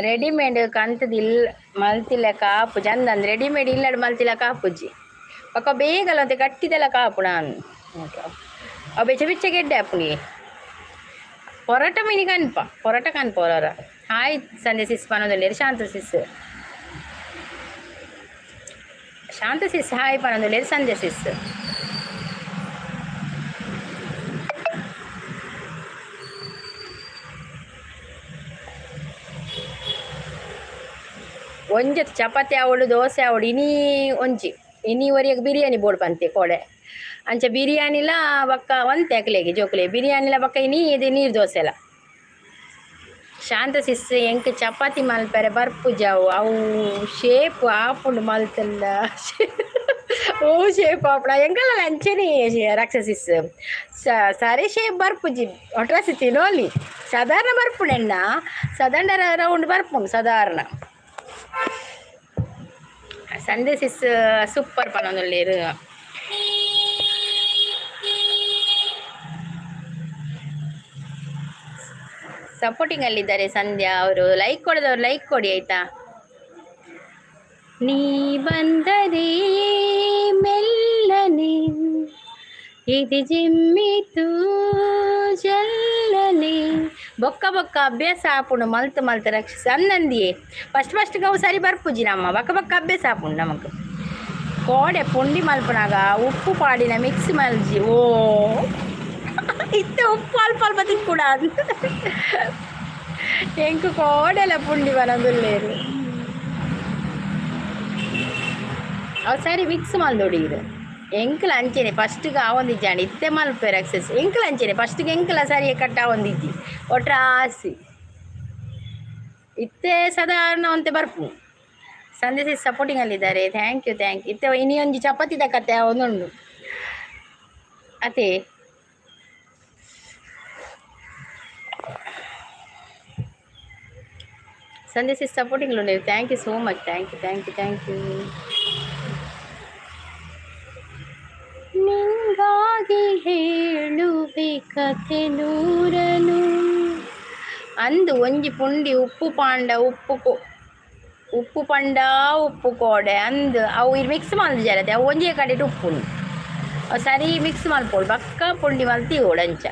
ರೆಡಿಮೇಡ್ ಕಂತದಿಲ್ಲ ಮಲ್ತಿಲ್ಲ ಕಾಪು ಚಂದ ಅಂದ್ ರೆಡಿಮೇಡ್ ಇಲ್ಲಡ್ ಮಲ್ತಿಲ್ಲ ಕಾಪುಜ್ಜಿ ಪಕ್ಕ ಬೇಗಲ್ಲ ಅಂತ ಕಟ್ಟಿದೆಲ್ಲ ಕಾಪು ನಾನು ಅವು ಬೆಚ್ಚ ಗೆಡ್ಡೆ ಅಪ್ಪುನಿ ಪೊರೋಟ ಮೀನಿ ಕನ್ಪ ಪೊರೋಟ ಕನ್ಪ ಅವರ ಹಾಯ್ ಸಂಧ್ಯಾ ಸಿಸ್ ಪನೊಂದುಲ್ಲೇರು ಶಾಂತ ಸಿಸ್ ಹಾಯ್ ಪನೊಂದುಲ್ಲೇರು ಸಂಧ್ಯಾ ಸಿಸ್ ಒಂಜತ್ತು ಚಪಾತಿ ಅವಳು ದೋಸೆ ಅವಳು ಇನ್ನೀವರೆಗೆ ಬಿರಿಯಾನಿ ಬೋರ್ಡ್ ಬಂತೆ ಕೋಡೆ ಅಂಚ ಬಿರಿಯಾನಿಲ ಬಕ್ಕ ಒಂತೆ ಅಕ್ಲೆಗೆ ಜೋಕ್ಲೆ ಬಿರಿಯಾನಿಲ ಬಕ್ಕ ಇದು ನೀರು ದೋಸೆ ಎಲ್ಲ ಶಾಂತ ಸಿಸ್ ಎಂಕ್ ಚಪಾತಿ ಮಲ್ಪರೆ ಬರ್ಪು ಜಾವು ಅವು ಶೇಪ್ ಆಪುಂಡು ಮಲ್ತಲ್ಲ ಓ ಶೇಪ್ ಆಪುಣ ಎಂಕಲ್ಲ ಅಂಚನೆ ರಾಕ್ಷಸಿಸ್ ಸರಿ ಶೇಪ್ ಬರ್ಪುಜಿ ಒಟ್ರಾಸಿ ತಿನ್ನೋಲಿ ಸಾಧಾರಣ ಬರ್ಪುಣೆಣ್ಣ ಸಾಧಾರಣ ರೌಂಡ್ ಬರ್ಪುಂಡು ಸಾಧಾರಣ ಸಂಧ್ಯಾ ಸಿಸ್ ಸೂಪರ್ ಪನೊಂದುಲ್ಲೇರು ಸಪೋರ್ಟಿಂಗ್ ಅಲ್ಲಿದ್ದಾರೆ ಸಂಧ್ಯಾ ಅವರು ಲೈಕ್ ಕೊಡದವ್ರು ಲೈಕ್ ಕೊಡಿ ಆಯ್ತಾ ನೀ ಬಂದರೆ ಮೆಲ್ಲನೆ ಇದು ಜಿಮ್ಮಿತು ಜಲ್ಲನೆ ಬೊಕ್ಕ ಅಭ್ಯಾಸ ಆಪುಂಡು ಮಲ್ತು ರಕ್ಷಿಸ ಅನ್ನಂದಿಯೇ ಫಸ್ಟ್ ಅವು ಸರಿ ಬರ್ಪುಜಿ ನಮ್ಮ ಬಕ್ಕ ಅಭ್ಯಾಸ ಆಪುಂಡು ನಮಕ್ ಕೋಡೆ ಪುಂಡಿ ಮಲ್ಪನಾಗ ಉಪ್ಪು ಪಾಡಿನ ಮಿಕ್ಸ್ ಮಲ್ಜಿ ಓ ಇತ್ತೆ ಉಪ್ಪು ಅಲ್ಪ ತಿಕ್ಕೂಡ ಎಂಕು ಕೋಡೆಲ್ಲ ಪುಂಡಿ ಬನದುಲ್ಲೇರು ಅವು ಸರಿ ಮಿಕ್ಸ್ ಮಲ್ದೊಡಿರು ಎಂಕಲ ಅಂಚೆನೆ ಫಸ್ಟ್ಗೆ ಆವೊಂದಿಜ್ಜಾಂಡಿ ಇತ್ತೆ ಮಲ್ಪೆ ರಕ್ಸಸ್ ಎಂಕಲ ಅಂಚೆನೆ ಫಸ್ಟ್ಗೆ ಎಂಕಲ ಸರಿಯೇ ಕಟ್ಟ ಆವೊಂದಿಜ್ಜಿ ಒಟ್ರಾಸಿ ಇತ್ತೆ ಸಾಧಾರಣ ಒಂತೆ ಬರ್ಪು ಸಂಧ್ಯಾ ಸಿಸ್ ಸಪೋರ್ಟಿಂಗ್ ಅಲ್ಲಿದ್ದಾರೆ ಥ್ಯಾಂಕ್ ಯು ಇತ್ತೆ ಇನ್ನೊಂದು ಚಪಾತಿ ಕತೆ ಒಂದುಂಡು ಅದೇ ಸಂಧ್ಯಾ ಸಿಸ್ ಸಪೋರ್ಟಿಂಗ್ ಉಂಡು thank you so much thank you ನಿಂಗಾಗಿ ಹೇಳುವೆ ಕಥೆ ನೂರನು ಅಂದು ಒಂಜಿ ಪುಂಡಿ ಉಪ್ಪು ಪಂಡ ಉಪ್ಪು ಕೋಡೆ ಅಂದು ಅವು ಮಿಕ್ಸ್ ಮಲ್ದು ಜರತೆ ಅವು ಒಂಜೇ ಕಡೆ ಉಪ್ಪುಂಡು ಅವು ಸರಿ ಮಿಕ್ಸ್ ಮಲ್ಪೋಡು ಬಕ್ಕ ಪುಂಡಿ ಮಲ್ತಿ ಓಡಂಚ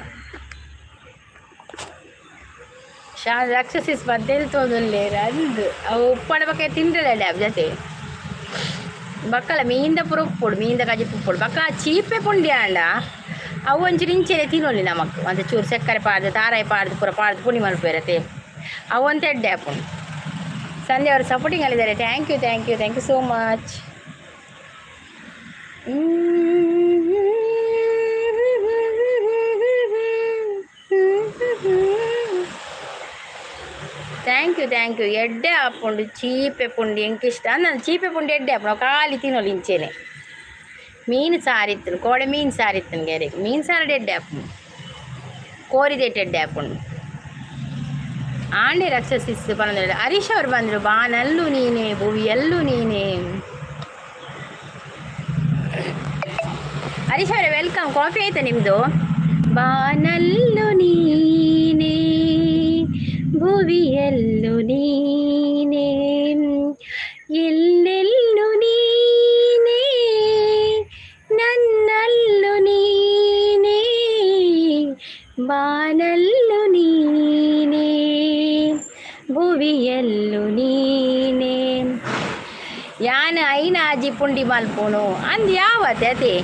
ರಾಕ್ಷಸಿಸ್ ಬದ್ದೆಲ್ ತೋದುಲ್ಲೇರು ಅಂದು ಅವು ಉಪ್ಪಣ ಬಕ್ಕ ತಿಂಡ್ರಲ್ಲ ಜೊತೆ ಬಕ್ಕಲ ಮೀಂದ ಪುರ ಉಪ್ಪುಡು ಮೀಂದ ಕಜಿ ಉಪ್ಪುಡು ಬಕ್ಕ ಚೀಪೆ ಪುಂಡಿ ಆಂಡ ಅವು ಒಂಚೂರು ಇಂಚೆನೆ ತಿನ್ನೋಲಿ ನಮಕ್ ಒಂದು ಚೂರು ಸಕ್ಕರೆ ಪಾಡ್ದು ತಾರಾಯಿ ಪಾಡ್ದು ಪುರ ಪಾಡ್ದು ಪುಂಡಿ ಮಲ್ಪೇರತೆ ಅವು ಅಂತ ಎಡ್ಡೆ ಹಾಪುಂಡು ಸಂಧ್ಯಾ ಅವರು ಸಪೋರ್ಟಿಂಗ್ ಅಲ್ಲಿದ್ದಾರೆ thank you so much thank you ಎಡ್ಡೆ ಹಾಪುಂಡು ಚೀಪೆ ಪುಂಡಿ ಎಂಕಿಷ್ಟ ನಾನು ಚೀಪೆ ಪುಂಡಿ ಎಡ್ಡೆ ಹಾಪುಂಡು ಖಾಲಿ ತಿನ್ನೋಲಿ ಇಂಚೆನೆ ಮೀನು ಸಾರಿತ್ತು ಕೋಡೆ ಮೀನು ಸಾರಿತ್ತು ಗೆರೆಗೆ ಮೀನು ಸಾರು ಡೆಡ್ಡೆ ಹಾಪು ಕೋರಿದೆಟ್ಟೆಡ್ಡೆ ಹಾಪುಂಡು ಆಂಡೆ ರಕ್ಷಸಿಸ್ ಬಂದ ಹರೀಶ್ ಅವ್ರು ಬಂದರು ಬಾನಲ್ಲೂ ನೀನೇ ಭುವಿಯಲ್ಲೂ ನೀನೇ ಹರೀಶ್ ಅವರೇ ವೆಲ್ಕಮ್ ಕಾಫಿ ಆಯ್ತಾ ನಿಮ್ಮದು ಬಾನಲ್ಲೂ ನೀನೇ ಭುವಿಯಲ್ಲೂ ನೀನೇ ಎಲ್ಲೆಲ್ಲೂ ನೀನೇ ನನ್ನಲ್ಲೂ ನೀನೇ ಬಾನಲ್ಲೂ ನೀನೇ ಭುವಿಯಲ್ಲೂ ನೀನೇ ಯಾನ ಐನ ಆಜಿ ಪುಂಡಿ ಮಲ್ಪುನು ಅಂದ್ ಯಾವತ್ತೆ ಅತಿ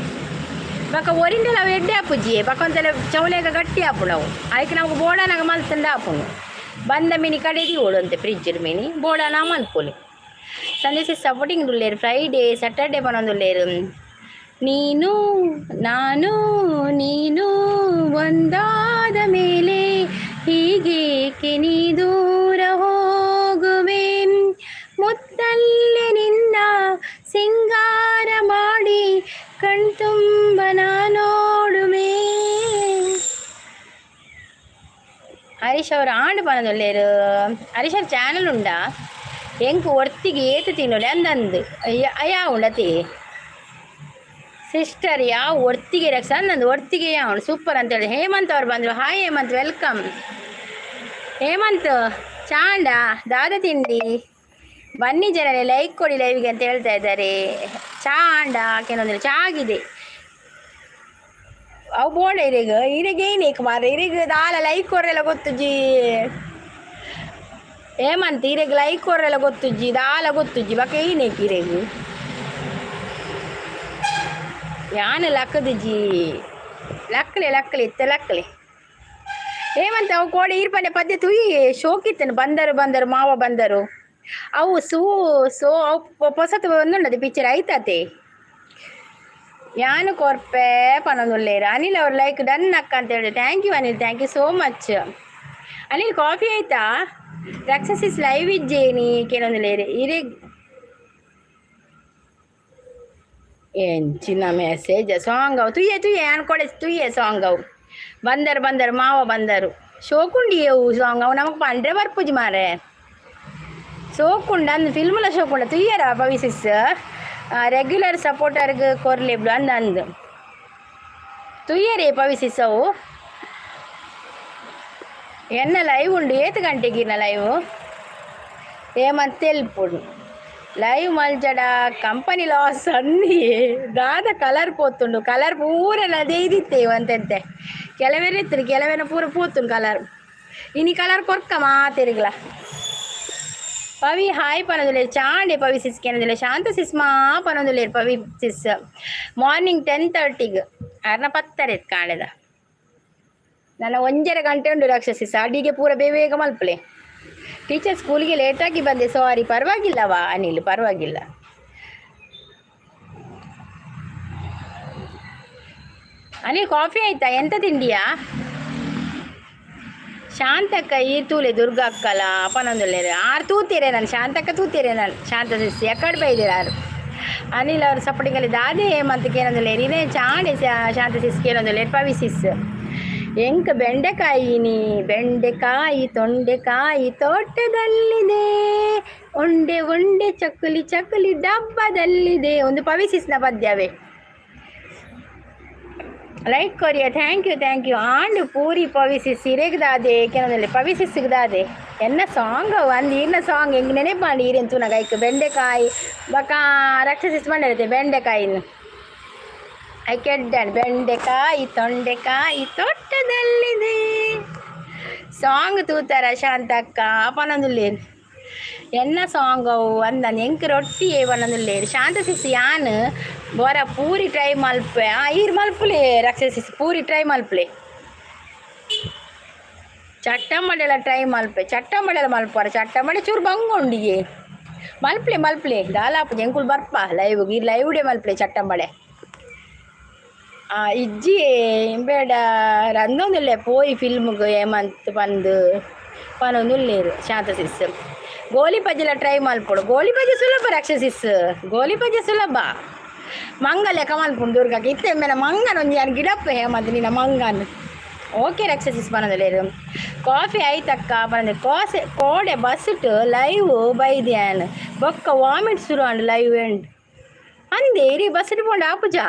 ಬಕ ಒರಿಂದಲ ಅವು ಎಡ್ಡೆ ಹಾಪುಜಿ ಬಕೊಂತಲ ಚೌಲೆಗ ಗಟ್ಟಿ ಹಾಪು ನಾವು ಅದಕ್ಕೆ ನಮ್ಗೆ ಬೋಡನಾಗ ಮಲ್ತಂದು ಹಾಪುನು ಬಂದ ಮೀನಿ ಕಡೆದಿ ಓಡುವಂತೆ ಫ್ರಿಜ್ಜರ್ ಮೀನಿ ಬೋಡನ ಮಲ್ಪುಲಿ ಸಂದೇಶ ಸಪೋರ್ಟಿಂಗ್ ಉಳ್ಳೇರು ಫ್ರೈಡೇ ಸ್ಯಾಟರ್ಡೇ ಬನ್ನೊಂದುಲ್ಲೇರು ನೀನು ನಾನು ನೀನು ಒಂದಾದ ಮೇಲೆ ಹೀಗೇಕೆ ನೀ ದೂರ ಹೋಗುವೆ ಮುತ್ತಲ್ಲೇ ನಿನ್ನ ಸಿಂಗಾರ ಮಾಡಿ ಕಣ್ತುಂಬ ನೋಡುವೆ ಹರೀಶ್ ಅವರು ಆಂಡು ಪನದೊಲ್ಲೇರು ಹರೀಶ್ ಅವ್ರ ಚಾನಲ್ ಉಂಡಾ ಎಂಕು ಒರ್ತಿಗೆ ಏತು ತಿನ್ನೋಲೆ ಅಂದಂದು ಯಾ ಉಂಡತಿ ಸಿಸ್ಟರ್ ಯಾವ ಒರ್ತಿಗೆ ರಕ್ಷ ಅಂದಂದು ಒರ್ತಿಗೆ ಯಾವ ಸೂಪರ್ ಅಂತೇಳಿ ಹೇಮಂತ್ ಅವ್ರು ಬಂದರು ಹಾಯ್ ಹೇಮಂತ್ ವೆಲ್ಕಮ್ ಹೇಮಂತ್ ಚಾಂಡ ದಾದ ತಿಂಡಿ ಬನ್ನಿ ಜನರೇ ಲೈಕ್ ಕೊಡಿ ಲೈವ್ಗೆ ಅಂತ ಹೇಳ್ತಾ ಇದ್ದಾರೆ ಚಾಂಡ ಕೆಲವೊಂದಿಲ್ಲ ಚಾಗಿದೆ ಅವು ಬೋಡ ಇರೆಗೆ ಏನೇಕ್ ಮಾರ ಇರೆಗೆ ದಾಲ ಲೈಕ್ ಕೊರ್ರೆಲ್ಲ ಗೊತ್ತುಜ್ಜಿ ಹೇಮಂತ್ ಇರೆಗೆ ಲೈಕ್ ಕೊರ್ರೆಲ್ಲ ಗೊತ್ತುಜ್ಜಿ ದಾಲ ಗೊತ್ತುಜ್ಜಿ ಬಕ ಏನೇಕ್ ಇರೆಗು ಯಾನ ಲಕ್ಕದುಜ್ಜಿ ಲಕ್ಕಲೆ ಇತ್ತ ಲಕ್ಕಲೆ ಹೇಮಂತ್ ಅವು ಕೋಡೆ ಈರ್ಪನೆ ಪದ್ಯ ತುಯಿ ಶೋಕಿತ್ತನು ಬಂದರು ಮಾವ ಬಂದರು ಅವು ಅವು ಹೊಸತು ಒಂದುಂಡದು ಪಿಕ್ಚರ್ ಆಯ್ತತೆ ಯಾನು ಕೊರ್ಪೆ ಪನೊಂದುಲ್ಲೇರು ಅನಿಲ್ ಅವ್ರು ಲೈಕ್ ಡನ್ ಅಕ್ಕ ಅಂತ ಹೇಳಿದೆ thank you Anil thank you so much Anil coffee ಆಯ್ತಾ ರಕ್ಷಸಿಸ್ ಲೈವ್ ಇಜ್ಜೇನಿ ಕೆಲವೊಂದುಲ್ಲೇರು ಇರೇ ಎಂಚಿನ ಮೆಸೇಜ್ ಸಾಂಗ್ ಅವು ತುಯ್ಯೆ ಅನ್ಕೊಡೆ ತುಯ್ಯೆ ಸಾಂಗ್ ಅವು ಬಂದರು ಮಾವ ಬಂದರು ಶೋಕುಂಡಿ ಅವು ಸಾಂಗ್ ಅವು ನಮಗೆ ಪಂಡ್ರೆ ಬರ್ಪುಜಿ ಮಾರೆ ಶೋಕುಂಡ ಅಂದು ಫಿಲ್ಮ್ಲ ಶೋಕುಂಡ ತುಯ್ಯರ ಪವಿಸಿಸ್ ರೆಗ್ಯುಲರ್ ಸಪೋರ್ಟರ್ಗೆ ಕೊರ್ಲೆಬ್ಲು ಅಂದು ತುಯ್ಯರೇ ಪವಿಸಿಸ್ ಅವು ಎನ್ನ ಲೈವ್ ಉಂಡು ಏತು ಗಂಟೆಗಿನ ಲೈವ್ ಏಮಂತ ತೆಲ್ಪುಡು ಲೈವ್ ಮಲ್ಜಡ ಕಂಪನಿ ಲಾಸ್ ಅನ್ನಿ ದಾದ ಕಲರ್ ಪೋತುಂಡು ಕಲರ್ ಪೂರೆಲ್ಲ ದೇಯ್ದಿತ್ತೇವು ಅಂತಂತೆ ಕೆಲವೇರಿತ್ತು ಕೆಲವೇನ ಪೂರ ಪೋತುಂಡು ಕಲರ್ ಇನಿ ಕಲರ್ ಕೊರ್ಕ ಮಾತಿರ್ಗಲ ಪವಿ ಹಾಯ್ ಪನೊಂದುಲ್ಲೇರು ಚಾಂಡೆ ಪವಿ ಸಿಸ್ಗೆ ಏನಂದಿಲ್ಲ ಶಾಂತ ಸಿಸ್ಮಾ ಪನೊಂದುಲ್ಲೇರು ಪವಿ ಸಿಸ್ ಮಾರ್ನಿಂಗ್ 10:30 ಅರ್ನ 10 ಕಾಣೆದ ನನ್ನ 1.5 ಗಂಟೆ ಉಂಡು ರಾಕ್ಷಸಿಸ್ ಅಡಿಗೆ ಪೂರ ಬೇಗ ಮಲ್ಪಲೆ ಟೀಚರ್ ಸ್ಕೂಲಿಗೆ ಲೇಟಾಗಿ ಬಂದೆ ಸಾರಿ ಪರವಾಗಿಲ್ಲವಾ ಅನಿಲ್ ಪರವಾಗಿಲ್ಲ ಅನಿಲ್ ಕಾಫಿ ಆಯ್ತಾ ಎಂತ ತಿಂಡಿಯಾ ಶಾಂತಕ್ಕ ಈ ತೂಲೆ ದುರ್ಗಾ ಅಕ್ಕಲ ಪನೊಂದುಲ್ಲೇರು ಆರು ತೂತೀರೆ ನಾನು ಶಾಂತಕ್ಕ ತೂತೀರೆ ನಾನು ಶಾಂತ ಸಿಸ್ ಎಕಡೆ ಬೈದಿರ ಆರು ಅನಿಲ್ ಅವ್ರ ಸಪೋರ್ಟಿಂಗಲ್ಲಿ ದಾದೆ ಹೇಮಂತ್ ಕೇಳೊಂದುಲ್ಲೇರು ಇದೇ ಚಾಂಡೆ ಶಾಂತ ಸಿಸ್ ಕೇಳೊಂದುಲ್ಲೇರು ಪವಿ ಸಿಸ್ ಎಂಕ ಬೆಂಡೆಕಾಯಿ ತೊಂಡೆಕಾಯಿ ತೋಟದಲ್ಲಿದೆ ಒಂಡೆ ಚಕ್ಕಲಿ ಡಬ್ಬದಲ್ಲಿದೆ ಒಂದು ಪವಿಸಿಸ್ನ ಪದ್ಯವೇ ಲೈಕ್ ಕೊರಿಯ ಥ್ಯಾಂಕ್ ಯು ಆಂಡು ಪೂರಿ ಪವಿಸಿಸ್ ಇರೆಗ್ದಾದೆ ಕೆಲವೊಂದಲ್ಲಿ ಪವಿಸಿಸ್ಗದಾದೆ ಎನ್ನ ಸಾಂಗ್ ಒಂದು ಈರ್ನ ಸಾಂಗ್ ಹೆಂಗೆ ನೆನಪು ಮಾಡಿ ಈರೆಂತು ನಗೈಕ್ ಬೆಂಡೆಕಾಯಿ ಬಕ ರಕ್ಷಸಿಸ್ ಮಾಡಿರುತ್ತೆ ಬೆಂಡೆಕಾಯಿನ ಐ ಕೆಡ್ಡಾണ് ಬೆಂಡೆಕಾಯಿ ತೊಂಡೆಕಾಯಿ ತೋಟದಲ್ಲಿದೆ ಸಾಂಗ್ ತೂತಾರ ಶಾಂತಕ್ಕ ಪನೊಂದುಲ್ಲೇರು ಎನ್ನ ಸಾಂಗ್ ಅವು ಅಂದನ್ ಎಂಕ್ ರೊಟ್ಟಿ ಪನೊಂದುಲ್ಲೇರು ಶಾಂತ ಸಿಸ್ ಯಾನ್ ಬೋರ ಪೂರಿ ಟ್ರೈ ಮಲ್ಪೆ ಈರ್ ಮಲ್ಪುಲೆ ರಕ್ಷಸಿಸ್ ಪೂರಿ ಟ್ರೈ ಮಲ್ಪಲೆ ಚಟ್ಟಂಬಡೆಲ್ಲ ಟ್ರೈ ಮಲ್ಪೆ ಚಟ್ಟಂಬಡೆಲ್ಲ ಮಲ್ಪಾರ ಚಟ್ಟಂಬಡೆ ಚೂರು ಬಂಗೊಂಡಿಗೆ ಮಲ್ಪಲೆ ದಾಲಾಪು ಎಂಕುಲ್ ಬರ್ಪ ಲೈವ್ಗೆ ಈ ಲೈವ್ಡೆ ಮಲ್ಪಲೆ ಚಟ್ಟಂಬಡೆ ಇಜ್ಜಿ ಬೇಡ ರಂದೊಂದುಲ್ಲೆ ಪೋಯಿ ಫಿಲ್ಮ್ಗೆ ಹೇಮಂತ್ ಬಂದು ಪನೊಂದುಲ್ಲೇರು ಶಾಂತ ಸಿಸ್ ಗೋಲಿ ಪಜ್ಜೆಲ್ಲ ಟ್ರೈ ಮಲ್ಪೊಡು ಗೋಲಿ ಪಜ್ಜೆ ಸುಲಭ ರಾಕ್ಷಸಿಸ್ ಗೋಲಿ ಪಜ್ಜೆ ಸುಲಭ ಮಂಗಲೆ ಕಮಲ್ ಪುಂಡು ದುರ್ಗಕ್ಕೆ ಇತ್ತೆ ಮೇಲೆ ಮಂಗನ ಒಂದು ಯಾರು ಗಿಡಪ್ಪ ಹೇಮಂತ ನಿನ್ನ ಮಂಗನ್ ಓಕೆ ರಕ್ಷಸಿಸ್ ಬನ್ನದಲ್ಲೇರು ಕಾಫಿ ಆಯ್ತಕ್ಕ ಬಂದೆ ಕೋಡೆ ಬಸ್ಸುಟ್ಟು ಲೈವ್ ಬೈದ್ಯಾನ್ ಬೊಕ್ಕ ವಾಮಿಟ್ ಶುರು ಅಂಡ್ ಲೈವ್ ಎಂಡ್ ಅಂದೆ ಇರಿ ಬಸ್ಸುಟ್ಟು ಪೋಂಡು ಆಪುಜಾ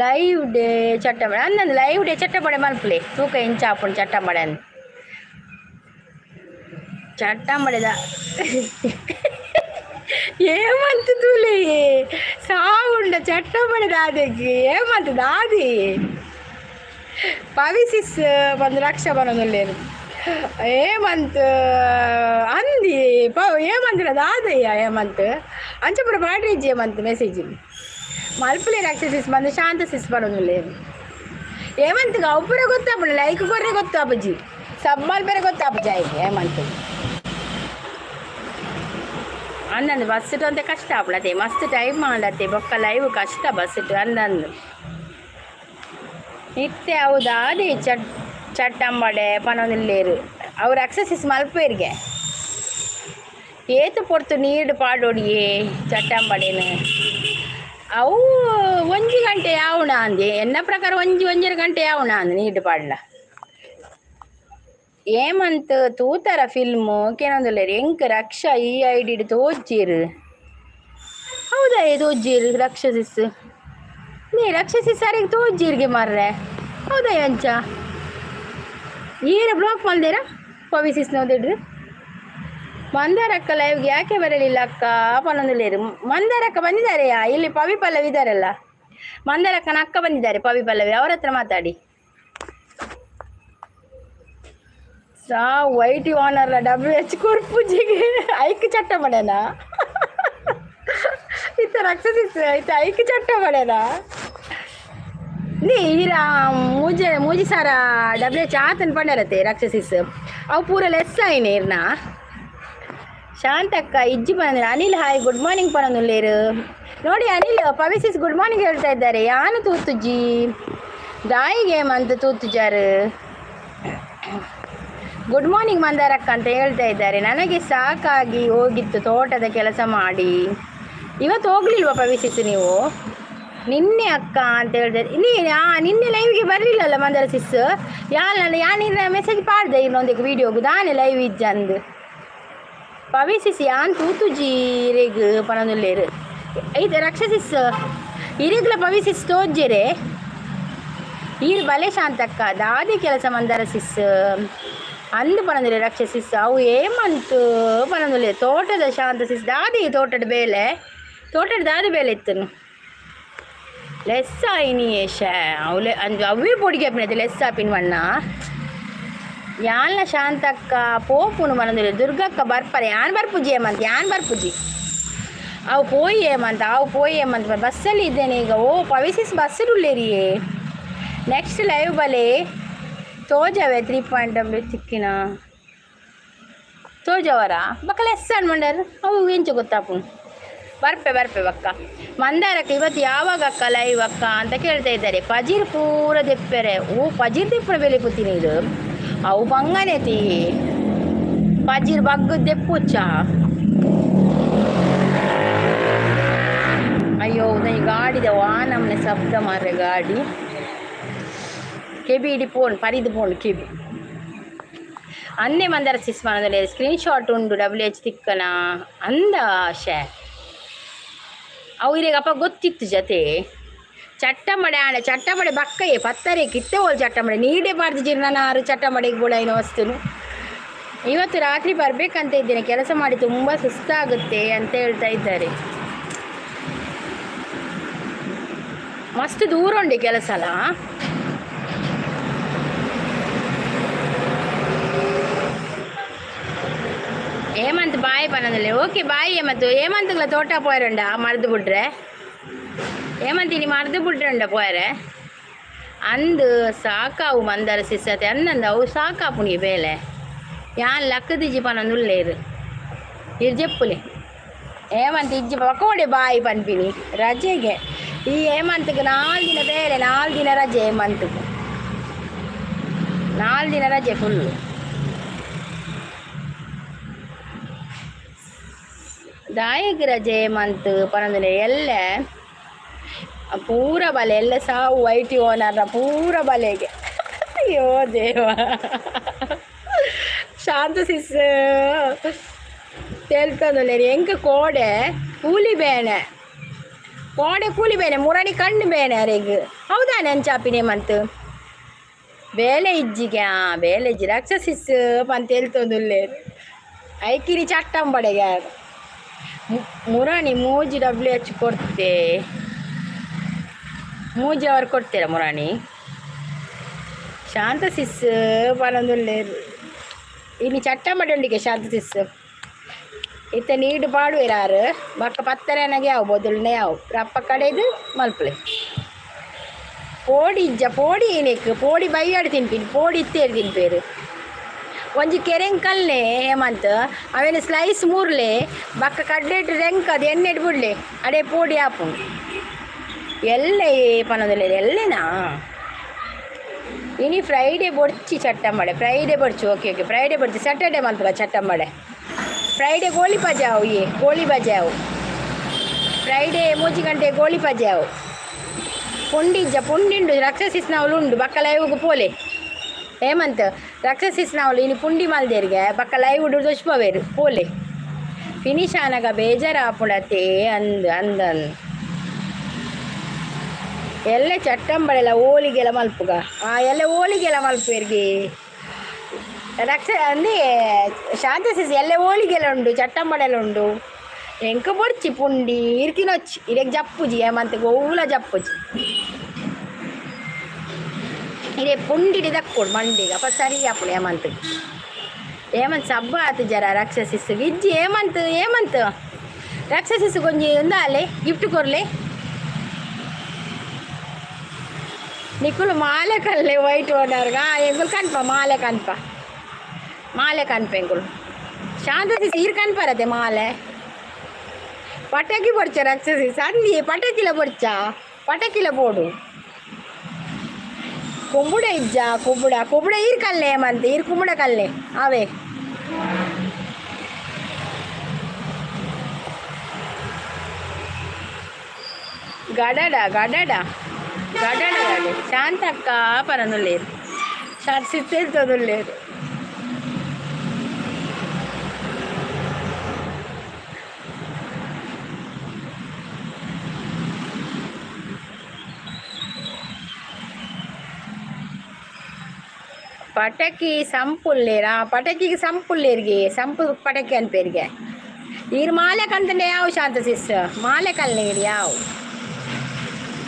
ಲೈವ್ ಡೇ ಚಟ್ಟಂಬಡೆ ಅಂದಂದು ಲೈವ್ ಡೇ ಚಟ್ಟಂಬಡೆ ಮಲ್ಪಲೆ ತೂಕ ಇಂಚ ಹಾಪುಂಡು ಚಟ್ಟಂಬಡೆ ಅಂದ್ ಚಟ್ಟಂಬಡೆದ ఏమంత తూలే సాగుండ చట్టబడి దాదికి ఏమంత దాది పవిసిస్ ಒಂದು ಲಕ್ಷ ಬರೋದು లేరు ఏమంత అంది ఏమంత దాదయ్య ఏమంత అంచప్పుడు పాటించి ఏమంత మెసేజ్ మల్పులే రక్షసిస్ ಬಂದು ಶಾಂತಸಿಸ್ ಬರೋದು లేరు ఏమంతగా ಒಬ್ಬರೇ ಗೊತ್ತಾಪಣ ಲೈಕ್ ಕೊರ್ರೆ ಗೊತ್ತಾಪಜಿ ಸಬ್ಬಲ್ ಬೇರೆ ಗೊತ್ತಾಪಜಿ ಆಯ್ತು ఏమంತ ಅಂದಂದು ಬಸ್ಸಿಟ್ಟು ಅಂತ ಕಷ್ಟ ಆಗ್ಲತ್ತೆ ಮಸ್ತ್ ಟೈಮ್ ಮಾಡತ್ತೆ ಬೊಕ್ಕ ಲೈವ್ ಕಷ್ಟ ಬಸ್ಸಿಟ್ಟು ಅಂದಂದು ಇತ್ತೆ ಹೌದಾ ಅದೇ ಚಟ್ಟಂಬಡೆ ಪನೊಂದಿಲ್ಲೇರು ಅವ್ರು ಎಕ್ಸಸೈಸ್ ಮಲ್ಪೇರಿಗೆ ಏತು ಪೊರ್ತು ನೀಡು ಪಾಡೋಡಿಯೇ ಚಟ್ಟಂಬಡೆನು ಅವು 1 ಗಂಟೆ ಯಾವಣ ಅಂದೆ ಎನ್ನ ಪ್ರಕಾರ 1 ಗಂಟೆ ಯಾವಣ ಅಂದು ನೀಡು ಪಾಡ್ಲ ఏమంత తూతర ఫిల్ము కేనందులేరు ఎంక రక్ష ఈ ఐడి తోజ్జీరు ಹೌದಾ ತೋಜ್ಜೀರು ರಕ್ಷಸಿಸ್ ನೀ ರಕ್ಷಸಿಸ್ ಸರಿಗೆ ತೋಜ್ಜೀರ್ಗೆ ಮಾರ್ರೆ ಹೌದಾ ಅಂಚ ಏನ ಬ್ಲಾಕ್ ಮಾಡ್ದೇರಾ ಪವಿಸಿಸ್ ನೋಡಿಡ್ರಿ ಮಂದಾರಕ್ಕ ಲೈವ್ಗೆ ಯಾಕೆ ಬರಲಿಲ್ಲ ಅಕ್ಕ ಪನ್ನೊಂದುಲೇರು ಮಂದಾರಕ್ಕ ಬಂದಿದ್ದಾರೆಯಾ ಇಲ್ಲಿ ಪವಿ ಪಲ್ಲವಿ ಇದ್ದಾರಲ್ಲ ಮಂದಾರಕ್ಕನ ಅಕ್ಕ ಬಂದಿದ್ದಾರೆ ಪವಿ ಪಲ್ಲವಿ ಅವ್ರ ಹತ್ರ ಮಾತಾಡಿ ಸಾ ವೈಟ್ ಓನರ್ಲ WH ಕುರ್ಪುಜಿಗೆ ಐಕ್ ಚಟ್ಟ ಮಾಡ್ಯಾನ ಇತ್ತ ರಕ್ಷಸಿಸ್ ಇತ್ತ ಐಕ್ ಚಟ್ಟ ಮಾಡ್ಯಾನ ನೀ ಈರ ಮೂಜಿ ಸಾರ WH ಆತನ ಪಂಡರತ್ತೆ ರಕ್ಷಸಿಸ್ ಅವು ಪೂರ ಲೆಸ್ ಆಯ್ನೆ ಇರ್ನ ಶಾಂತಕ್ಕ ಇಜ್ಜಿ ಬಂದ್ರೆ ಅನಿಲ್ ಹಾಯ್ ಗುಡ್ ಮಾರ್ನಿಂಗ್ ಪನೊಂದುಲ್ಲೇರು ನೋಡಿ ಅನಿಲ್ ಪವಿಸಿಸ್ ಗುಡ್ ಮಾರ್ನಿಂಗ್ ಹೇಳ್ತಾ ಇದ್ದಾರೆ ಯಾನು ತೂತುಜ್ಜಿ ದಾಯಿಗೆ ಮಂತ ತೂತುಜಾರು ಗುಡ್ ಮಾರ್ನಿಂಗ್ ಮಂದಾರಕ್ಕ ಅಂತ ಹೇಳ್ತಾ ಇದ್ದಾರೆ ನನಗೆ ಸಾಕಾಗಿ ಹೋಗಿತ್ತು ತೋಟದ ಕೆಲಸ ಮಾಡಿ ಇವತ್ತು ಹೋಗ್ಲಿಲ್ವಾ ಪವಿಸಿಸ್ ನೀವು ನಿನ್ನೆ ಅಕ್ಕ ಅಂತ ಹೇಳ್ತಾರೆ ನಿನ್ನೆ ಲೈವ್ಗೆ ಬರಲಿಲ್ಲಲ್ಲ ಮಂದಾರ ಸಿಸ್ ಯಾನಿನ್ನ ಮೆಸೇಜ್ ಪಾಡ್ದೆ ಇನ್ನೊಂದಕ್ಕೆ ವೀಡಿಯೋಗು ದಾನೆ ಲೈವ್ ಇಜ್ಜಂದು ಪವಿಸಿಸ್ ಯಾನ್ ತೂತುಜೀರೆಗ್ ಪನೊಂದುಲ್ಲೇರು ಐತೆ ರಕ್ಷಸಿಸ್ ಇರಿಗ್ಲ ಪವಿಸಿಸ್ ತೋಜ್ಜೆರೆ ಈರು ಬಲೆ ಶಾಂತಕ್ಕ ದಾದಿ ಕೆಲಸ ಮಂದಾರ ಸಿಸ್ ಅಂದು ಪನೊಂದುಲೆ ರಕ್ಷಸಿಸ್ ಅವು ಏಮಂತು ಪನೊಂದುಲೆ ತೋಟದ ಶಾಂತಸಿಸ್ ದಾದಿ ತೋಟದ ದಾದಿ ಬೇಲೆ ಇತ್ತನು ಲೆಸ್ ಆಯ್ನಿಯೇಶ ಅವಳೆ ಅವೇ ಪೊಡಿಗೆ ಅಪ್ಪಿನೈತೆ ಲೆಸ್ ಆಪಿನ ಮಣ್ಣ ಯಾನ್ಲ ಶಾಂತಕ್ಕ ಪೋಪುನು ಮನೊಂದುಲೆ ದುರ್ಗಕ್ಕ ಬರ್ಪರೆ ಯಾನ್ ಬರ್ಪುಜಿ ಅವು ಪೋಯಿ ಏಮಂತ ಬಸ್ಸಲ್ಲಿ ಇದ್ದೇನೆ ಈಗ ಓ ಪವಿಸಿಸ್ ಬಸ್ಸಲ್ಲುಳ್ಳೇರಿಯೇ ನೆಕ್ಸ್ಟ್ ಲೈವ್ ಬಲೆ ತೋಜವೆ 3.w ತಿಕ್ಕಿನ ತೋಜವರ ಬಕ್ಕ ಲೆಸ್ ಅನ್ಮಂಡರ್ ಅವು ಎಂಚು ಗೊತ್ತಾಪು ಬರ್ಪೆ ಬಕ್ಕ ಮಂದಾರಕ್ಕ ಇವತ್ತು ಯಾವಾಗ ಅಕ್ಕ ಲೈವ್ ಅಕ್ಕ ಅಂತ ಕೇಳ್ತಾ ಇದ್ದಾರೆ ಪಜೀರ್ ಪೂರ ದೆಪ್ಪೆರೆ ಪಜೀರ್ ದೆಪ್ಪನ ಬೆಲೆ ಕೂತೀನಿ ಇದು ಅವು ಬಂಗನೆ ತೀ ಪಜೀರ್ ಬಗ್ಗದ ದೆಪ್ಪುಚ್ಚ ಅಯ್ಯೋ ಈ ಗಾಡಿದ ನಮ್ಮನೆ ಶಬ್ದ ಮಾರ್ರೆ ಗಾಡಿ ಕೆಬಿ ಇಡಿ ಪೋನ್ ಪರಿದು ಪೋನ್ ಕೆಬಿ ಅನ್ನೆ ಮಂದಾರ ಸಿಸ್ ಮನದಲ್ಲಿ ಸ್ಕ್ರೀನ್ಶಾಟ್ ಉಂಡು WH ತಿಕ್ಕನ ಅಂದ ಶೇ ಅವ್ರಿಗೆ ಅಪ್ಪ ಗೊತ್ತಿತ್ತು ಜತೆ ಚಟ್ಟಮಡೆ ಬಕ್ಕಯ್ಯ ಪತ್ತರೆ ಕಿತ್ತೆ ಹೋಲ್ ಚಟ್ಟಮಡೆ ನೀಡೇ ಬಾರ್ದು ಜಿರ್ನಾರು ಚಟ್ಟಮಡೆಗೆ ಬೋಳೈನ ವಸ್ತುನು ಇವತ್ತು ರಾತ್ರಿ ಬರಬೇಕಂತ ಇದ್ದೇನೆ ಕೆಲಸ ಮಾಡಿ ತುಂಬ ಸುಸ್ತಾಗುತ್ತೆ ಅಂತ ಹೇಳ್ತಾ ಇದ್ದಾರೆ ಮಸ್ತ್ ದೂರ ಉಂಡೆ ಕೆಲಸ ಅಲ್ಲ ಏಮಂತ ಬಾಯ್ ಪನ್ನದಲ್ಲಿ ಓಕೆ ಬಾಯ್ ಏಮಂತಗಳ ತೋಟ ಪೋಯರುಂಡ ಮರ್ದು ಬಿಟ್ರೆ ಏಮಂತೀನಿ ಮರ್ದು ಬಿಟ್ರೆ ಪೋಯರೆ ಅಂದು ಸಾಕಾವು ಮಂದಾರ ಸಿಸ್ಸತೆ ಅಂದಂದು ಅವು ಸಾಕಾಪುನಿ ಬೇಲೆ ಯಾನ್ ಲಕ್ಕದಿಜ್ಜಿ ಪನ್ನೊಂದುಲ್ಲೇರು ಇರ್ಜೆಪ್ಪುಲಿ ಏಮಂತ ಇಜ್ಜಿ ಪಕ್ಕೋಡೆ ಬಾಯಿ ಪನ್ಪಿನಿ ರಜೆಗೆ ಈ ಹೇಮಂತಕ್ಕೆ 4 ದಿನ ಬೇರೆ 4 ದಿನ ರಜೆ ಹೇಮಂತಕ್ಕೆ 4 ದಿನ ರಜೆ ಫುಲ್ಲು ದಾಯಕ ರಜೆ ಮಂತ್ ಪನೊಂದುಲ್ಲೆ ಎಲ್ಲ ಪೂರ ಬಲೆ ಎಲ್ಲ ಸಾವು ವೈಟಿ ಓನರ್ನ ಪೂರ ಬಲೆಗೆ. ಅಯ್ಯೋ ದೇವ. ಶಾಂತ ಸಿಸ್ ತೇಲ್ತಂದುಲ್ಲೇರಿ ಎಂಕ ಕೋಡೆ ಕೂಲಿ ಬೇನೆ ಕೋಡೆ ಕೂಲಿ ಬೇನೆ ಮುರಣಿ ಕಣ್ಣು ಬೇನೆ ಅರೆಗ್ ಹೌದಾ ನೆಂಚಾಪಿನೇ ಮಂತ್ ಬೇಲೆ ಇಜ್ಜಿಗೆ ಬೇಲೆ ಇಜ್ಜಿ ರಕ್ಷಸಿಸ್ ಪಂತ ಹೇಳ್ತಂದುಲ್ಲೇರಿ ಐಕಿರಿ ಚಟ್ಟಂಬಡೆಗೆ ಮುರಾಣಿ ಮೂಜಿ WH ಕೊಡ್ತೆ ಮೂಜಿ ಅವ್ರು ಕೊಡ್ತೀರಾ ಮುರಾಣಿ ಶಾಂತ ಸಿಸ್ ಪನೊಂದುಲ್ಲೇರು ಇನ್ನು ಚಟ್ಟಂಬಡೆ ಉಂಡಿಗೆ ಶಾಂತ ಸಿಸ್ ಇತ್ತ ನೀಡು ಪಾಡುವೆರಾರು ಬಕ್ಕ ಪತ್ತರನಾಗೆ ಯಾವ ಬೊದಲನೆ ಯಾವ ರಪ್ಪ ಕಡೆದು ಮಲ್ಪಲೆ ಪೋಡಿ ಇಜ್ಜ ಪೋಡಿ ಏನಕ್ಕೆ ಪೋಡಿ ಬೈಯಾಡು ತಿನ್ಪಿನಿ ಪೋಡಿ ಇತ್ತೇರು ತಿನ್ಪೇರು ಒಂಜಿ ಕೆರೆಂಗ್ ಕಲ್ಲೆ ಹೇಮಂತ್ ಅವೇನು ಸ್ಲೈಸ್ ಮೂರ್ಲೆ ಬಕ್ಕ ಕಡ್ಲೆಟ್ ರೆಂಕ್ ಅದು ಎಣ್ಣೆ ಬಿಡ್ಲೆ ಅಡೆ ಪೋಡಿ ಆಪು ಎಲ್ಲೇ ಪನೋದಿಲ್ಲ ಎಲ್ಲೇನಾ ಇನಿ ಫ್ರೈಡೇ ಬೊಡ್ಚಿ ಚಟ್ಟಂಬಡೆ ಫ್ರೈಡೇ ಬೊಡ್ಚು ಓಕೆ ಓಕೆ ಫ್ರೈಡೇ ಬೊಡ್ಚಿ ಸ್ಯಾಟರ್ಡೇ ಮಂತ್ಗ ಚಟ್ಟಂಬಡೆ ಫ್ರೈಡೇ ಗೋಳಿ ಪಜಾವು ಈ ಗೋಳಿ ಬಜಾವು ಫ್ರೈಡೇ 3 ಗಂಟೆ ಗೋಳಿ ಪಜಾವು ಪುಂಡಿಜ್ಜ ಪುಂಡಿಂಡು ರಕ್ಷಸಿಸ್ನವಳು ಉಂಡು ಬಕ್ಕ ಲೈವ್ಗೆ ಪೋಲೆ ಹೇಮಂತ್ ರಕ್ಷಸಿಸ್ನವಳು ಇನ್ನು ಪುಂಡಿ ಮಲ್ದೇರಿಗೆ ಬಕ್ಕ ಲೈವ್ ಉಡು ದೊಚ್ಪವೇರು ಪೋಲೆ ಫಿನಿಶ್ ಆನಾಗ ಬೇಜಾರು ಆಪುಡತೆ ಅಂದನ್ ಎಲ್ಲ ಚಟ್ಟಂಬಳೆಲ್ಲ ಓಲಿಗೆಲ್ಲ ಮಲ್ಪುಗ ಎಲ್ಲ ಓಲಿಗೆಲ್ಲ ಮಲ್ಪೇರಿಗೆ ರಕ್ಷ ಅಂದೇ ಶಾಂತ ಸಿಸ್ ಎಲ್ಲ ಓಲಿಗೆಲ್ಲ ಉಂಡು ಚಟ್ಟಂಬಳೆಲ್ಲ ಉಂಡು ಎಂಕ ಬೊಡ್ಚಿ ಪುಂಡಿ ಇರ್ಕಿನೊಚ್ಚಿ ಇರೆಗ್ ಜಪ್ಪುಜಿ ಹೇಮಂತ್ ಗೋಲ ಜಪ್ಪುಜಿ ಇರೇ ಪುಂಡಿಡಿ ದಕ್ಕೊಡು ಮಂಡಿಗೆ ಅಪ್ಪ ಸರಿ ಆಪುಡು ಹೇಮಂತ್ ಸಬ್ಬ ಆತು ಜರ ರಕ್ಷಸಿಸ್ ಇಜ್ಜಿ ಹೇಮಂತ್ ರಕ್ಷಸಿಸ್ ಕೊಂಜಿ ಒಂದಾಲೆ ಗಿಫ್ಟ್ ಕೊರ್ಲೆ ನಿಕ್ಕುಲು ಮಾಲೆ ಕಲ್ಲೆ ವೈಟ್ ಓನರ್ಗ ಎಂಗುಲು ಕನ್ಪ ಮಾಲೆ ಕನ್ಪ ಎಂಗುಲು ಶಾಂತ ಸಿಸ್ ಈರ್ ಕನ್ಪರತೆ ಮಾಲೆ ಪಟಾಕಿ ಬೊಡ್ಚ ರಕ್ಷಸಿಸ್ ಅಂದಿ ಪಟಾಕಿಲ ಬೊಡ್ಚ ಪಟಾಕಿಲ ಬೋಡು ಕುಂಬುಡ ಇಜ್ಜ ಕುಂಬುಡ ಈರ್ ಕಲ್ಲೆ ಹೇಮಂತ್ ಈರ್ ಕುಂಬುಡ ಕಲ್ಲೆ ಅವೇ ಗಡಡ ಶಾಂತಕ್ಕ ಪರನುಲ್ಲೇರು ಶಾರ್ಸಿತ್ತೇಳ್ತದುಲ್ಲೇರು ಪಟಾಕಿ ಸಂಪುಲ್ಲೇರಾ ಪಟಾಕಿಗೆ ಸಂಪುಲ್ಲೇರಿಗೆ ಸಂಪು ಪಟಾಕಿ ಅನ್ಪೇರಿಗೆ ಈರು ಮಾಲೆ ಕಂತಂಡೆ ಯಾವ ಶಾಂತ ಸಿಸ್ ಮಾಲೆ ಕಲ್ಲೇರಿ ಯಾವ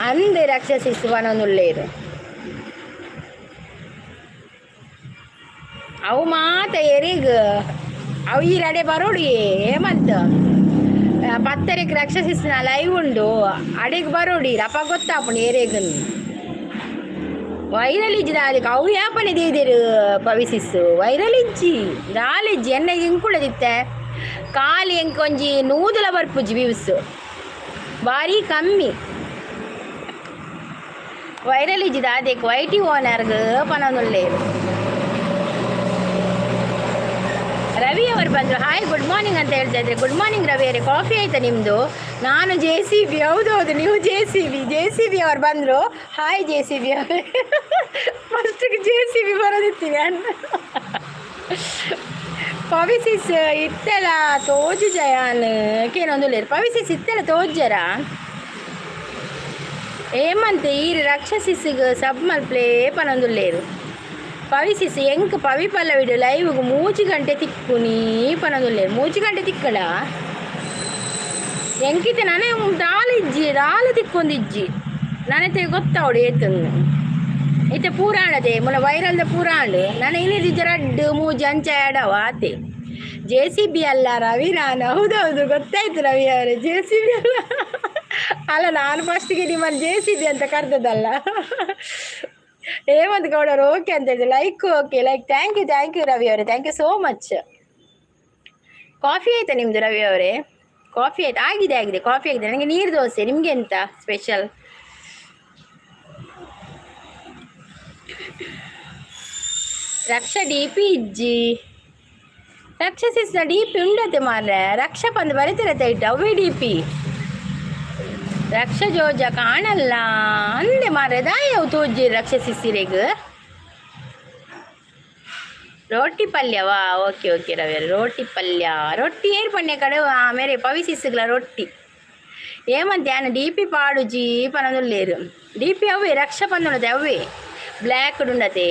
ಅಂದೆ ರಕ್ಷಸಿಸ್ ಪನೊಂದುಲ್ಲೇರು ಅವು ಮಾತ ಎರಿಗ್ ಅವು ಈ ರಡೆ ಬರೋಡಿ ಹೇಮಂತ್ ಪತ್ತರಿಗೆ ರಕ್ಷಸಿಸ್ನ ಲೈವ್ ಉಂಡು ಅಡೆಗೆ ಬರೋಡಿ ರಪ್ಪ ಗೊತ್ತಾಪುಂಡು ಎರೆಗನ್ ವೈರಲ್ ಇಜ್ಜಿದ ಅದಕ್ಕೆ ಅವು ಯಾಪನೆ ದೇದಿರು ಪವಿಸಿಸ್ಸು ವೈರಲ್ ಇಜ್ಜಿ ದಾಲಿಜ್ಜಿ ಎಣ್ಣೆಗೆ ಇಂಕುಳದಿತ್ತೆ ಕಾಲಿ ಎಂಕೊಂಜಿ ನೂದುಲ ಬರ್ಪುಜ್ಜಿ ವ್ಯೂಸ್ ಭಾರಿ ಕಮ್ಮಿ ವೈರಲ್ ಇಜ್ಜಿದ ಅದಕ್ಕೆ ವೈಟಿ ಓನರ್ಗ ಪನೊಂದುಲ್ಲೇರು ರವಿ ಅವರು ಬಂದರು ಹಾಯ್ ಗುಡ್ ಮಾರ್ನಿಂಗ್ ಅಂತ ಹೇಳ್ತಾ ಇದ್ರೆ ಗುಡ್ ಮಾರ್ನಿಂಗ್ ರವಿ ಅವರೇ ಕಾಫಿ ಆಯ್ತಾ ನಿಮ್ಮದು ನಾನು JCB ಹೌದೌದು ನೀವು JCB ಅವ್ರು ಬಂದರು ಹಾಯ್ JCB ಅವರೇ ಫಸ್ಟಿಗೆ JCB ಬರೋದಿತ್ತೀವಿ ಅಣ್ಣ ಪವಿಸಿಸ್ ಇತ್ತೆಲ್ಲ ತೋಜು ಜಯಾನ್ ಕೇನೊಂದುಲ್ಲೇರು ಪವಿಸಿಸ್ ಇತ್ತೆಲ್ಲ ತೋಜರ ಏಮಂತೆ ಈರು ರಕ್ಷಸಿಸ್ಗೆ ಸಬ್ ಮಲ್ಪ್ಲೇ ಪನೊಂದುಲ್ಲೇರು ಪವಿಸಿಸ್ ಎಂಕ್ ಪವಿ ಪಲ್ಲವಿಡು ಲೈವ್ಗೆ 3 ಗಂಟೆ ತಿಕ್ಕುನಿ ಪನೊಂದುಲ್ಲೇರು 3 ಗಂಟೆ ತಿಕ್ಕಡ ಎಂಕಿತೆ ನಾನೇ ದಾಲು ತಿಕ್ಕೊಂದಿಜ್ಜಿ ನನತೆ ಗೊತ್ತಾವಡು ಏತಂದು ಇತ್ತೆ ಪೂರಾಣದೆ ಮೊನ್ನೆ ವೈರಲ್ದ ಪೂರಾಂಡು ನಾನು ಇನ್ನಿದ್ದ ರಡ್ಡು 3 ಅಂಚ ಎಡವ ಆತೆ JCB ಅಲ್ಲ ರವಿ ನಾನು ಹೌದೌದು ಗೊತ್ತಾಯ್ತು ರವಿ ಅವರೇ JCB ಅಲ್ಲ ನಾನು ಫಸ್ಟಿಗೆ ನಿಮ್ಮನ್ನು JCB ಅಂತ ಕರೆದದ್ದಲ್ಲ ಹೇಮಂತ್ ಗೌಡರು ಓಕೆ ಅಂತ ಹೇಳಿದೆ like okay like thank you Ravi ಅವರೇ thank you so much coffee ಆಯ್ತಾ ನಿಮ್ಮದು ರವಿ ಅವರೇ ಕಾಫಿ ಆಯ್ತು ಆಗಿದೆ ಕಾಫಿ ಆಗಿದೆ ನನಗೆ ನೀರು ದೋಸೆ ನಿಮಗೆ ಎಂತ ಸ್ಪೆಷಲ್ ರಕ್ಷಾ DP ಇಜ್ಜಿ ರಕ್ಷಸಿಸ್ನ ಡಿ ಪಿ ಉಂಡತೆ ಮಾರ್ರೆ ರಕ್ಷಾ ಪಂದ್ ಬರೀತಿರತ್ತೆ ಇಟ್ಟು ಅವೇ ಡಿ ಪಿ ರಕ್ಷ ಜೋಜ ಕಾಣಲ್ಲ ಅಂದೆ ಮಾರ್ರೆ ದಾಯವು ತೋಜಿ ರಕ್ಷಸಿಸಿರೇಗ ರೋಟಿ ಪಲ್ಯವಾ ಓಕೆ ಓಕೆ ರವಿ ರೋಟಿ ಪಲ್ಯ ರೊಟ್ಟಿ ಏರ್ ಪಣ್ಯ ಕಡೆ ಮೇರೆ ಪವಿಸಿಸ್ಗಳ ರೊಟ್ಟಿ ఏమంతే ఆయన డీపీ పాడు జీ పనదులు లేరు డీపీ అవే రక్ష పందులది అవే బ్లాక్ ఉండతే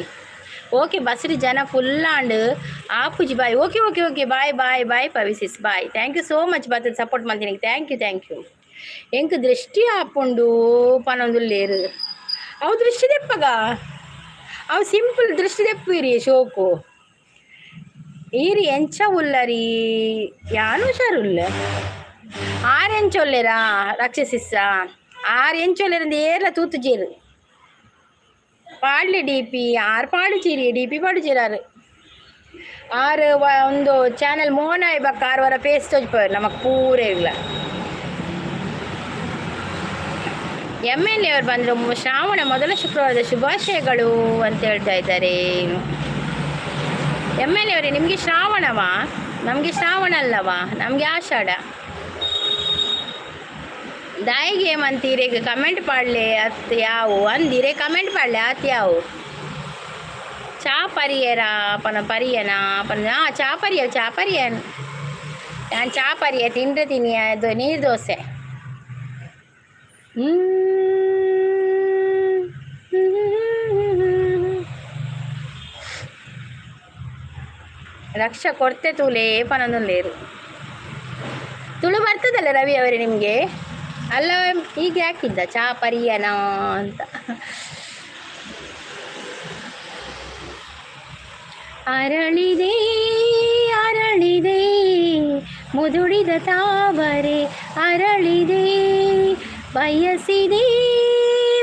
ఓకే బస్సుడి జన ఫుల్ అండ్ ఆపుజి bye okay okay okay bye bye bye Pavi sis bye thank you so much బత్ సపోర్ట్ మంచి నీకు థ్యాంక్ యూ ఇంక దృష్టి ఆపుండు పనదులు లేరు అవు దృష్టి తెప్పగా ಅವು ಸಿಂಪಲ್ ದೃಷ್ಟಿ ತೆಪ್ಪಿರಿ ಶೋಕು ಈರಿ ಎಂಚ ಉಲ್ಲರಿ ಯಾನು ಹುಷಾರುಲ್ಲ 6 ಇಂಚ್ ಒಲ್ಲೆರಾ ರಕ್ಷಸಿಸ್ಸ 6 ಇಂಚ್ ಒಲ್ಲೆರಂದು ಏರ್ಲ ತೂತು ಜೀರು ಪಾಡ್ಲಿ ಡಿ ಪಿ 6 ಪಾಡು ಚೀರಿ ಡಿ ಪಿ ಪಾಡು ಚೀರಾರು 6 ಒಂದು ಚಾನಲ್ ಮೋನ ಇಬ್ಬಕ್ಕ 6 ವರ ಪೇಸ್ಟ್ ತೋಜ್ಪೋರು ನಮಗೆ ಪೂರ ಇಲ್ಲ MN ಅವರು ಬಂದರು ಶ್ರಾವಣ ಮೊದಲ ಶುಕ್ರವಾರದ ಶುಭಾಶಯಗಳು ಅಂತ ಹೇಳ್ತಾ ಇದ್ದಾರೆ MN ಅವರೇ ನಿಮಗೆ ಶ್ರಾವಣವಾ ನಮಗೆ ಶ್ರಾವಣ ಅಲ್ಲವಾ ನಮಗೆ ಆಷಾಢ ದಾಯಿಗೆ ಏಮಂತೀರಿ ಕಮೆಂಟ್ ಪಾಡ್ಲೆ ಅತ್ ಯಾವು ಅಂದಿರೆ ಕಮೆಂಟ್ ಪಾಡ್ಲೆ ಅತ್ ಯಾವು ಚಾ ಪರಿಯರಾ ಪನ ಪರಿಯನ ಪನ ಚಾ ಪರಿಯನ್ ನಾನು ಚಾ ಪರಿಯ ತಿಂತೀನಿ ಅದು ನೀರು ದೋಸೆ ರಕ್ಷ ಕೊಡ್ತೆ ತೂಲೇ ಪನೊಂದು ಲೇರು ತುಳು ಬರ್ತದಲ್ಲ ರವಿ ಅವರೇ ನಿಮಗೆ ಅಲ್ಲ ಈಗ ಹಾಕಿದ್ದ ಚಾ ಪರಿಯನ ಅಂತ ಅರಳಿದೆ ಅರಳಿದೆ ಮುದುಡಿದ ತಾವರೆ ಅರಳಿದೆ ಬಯಸಿದೆ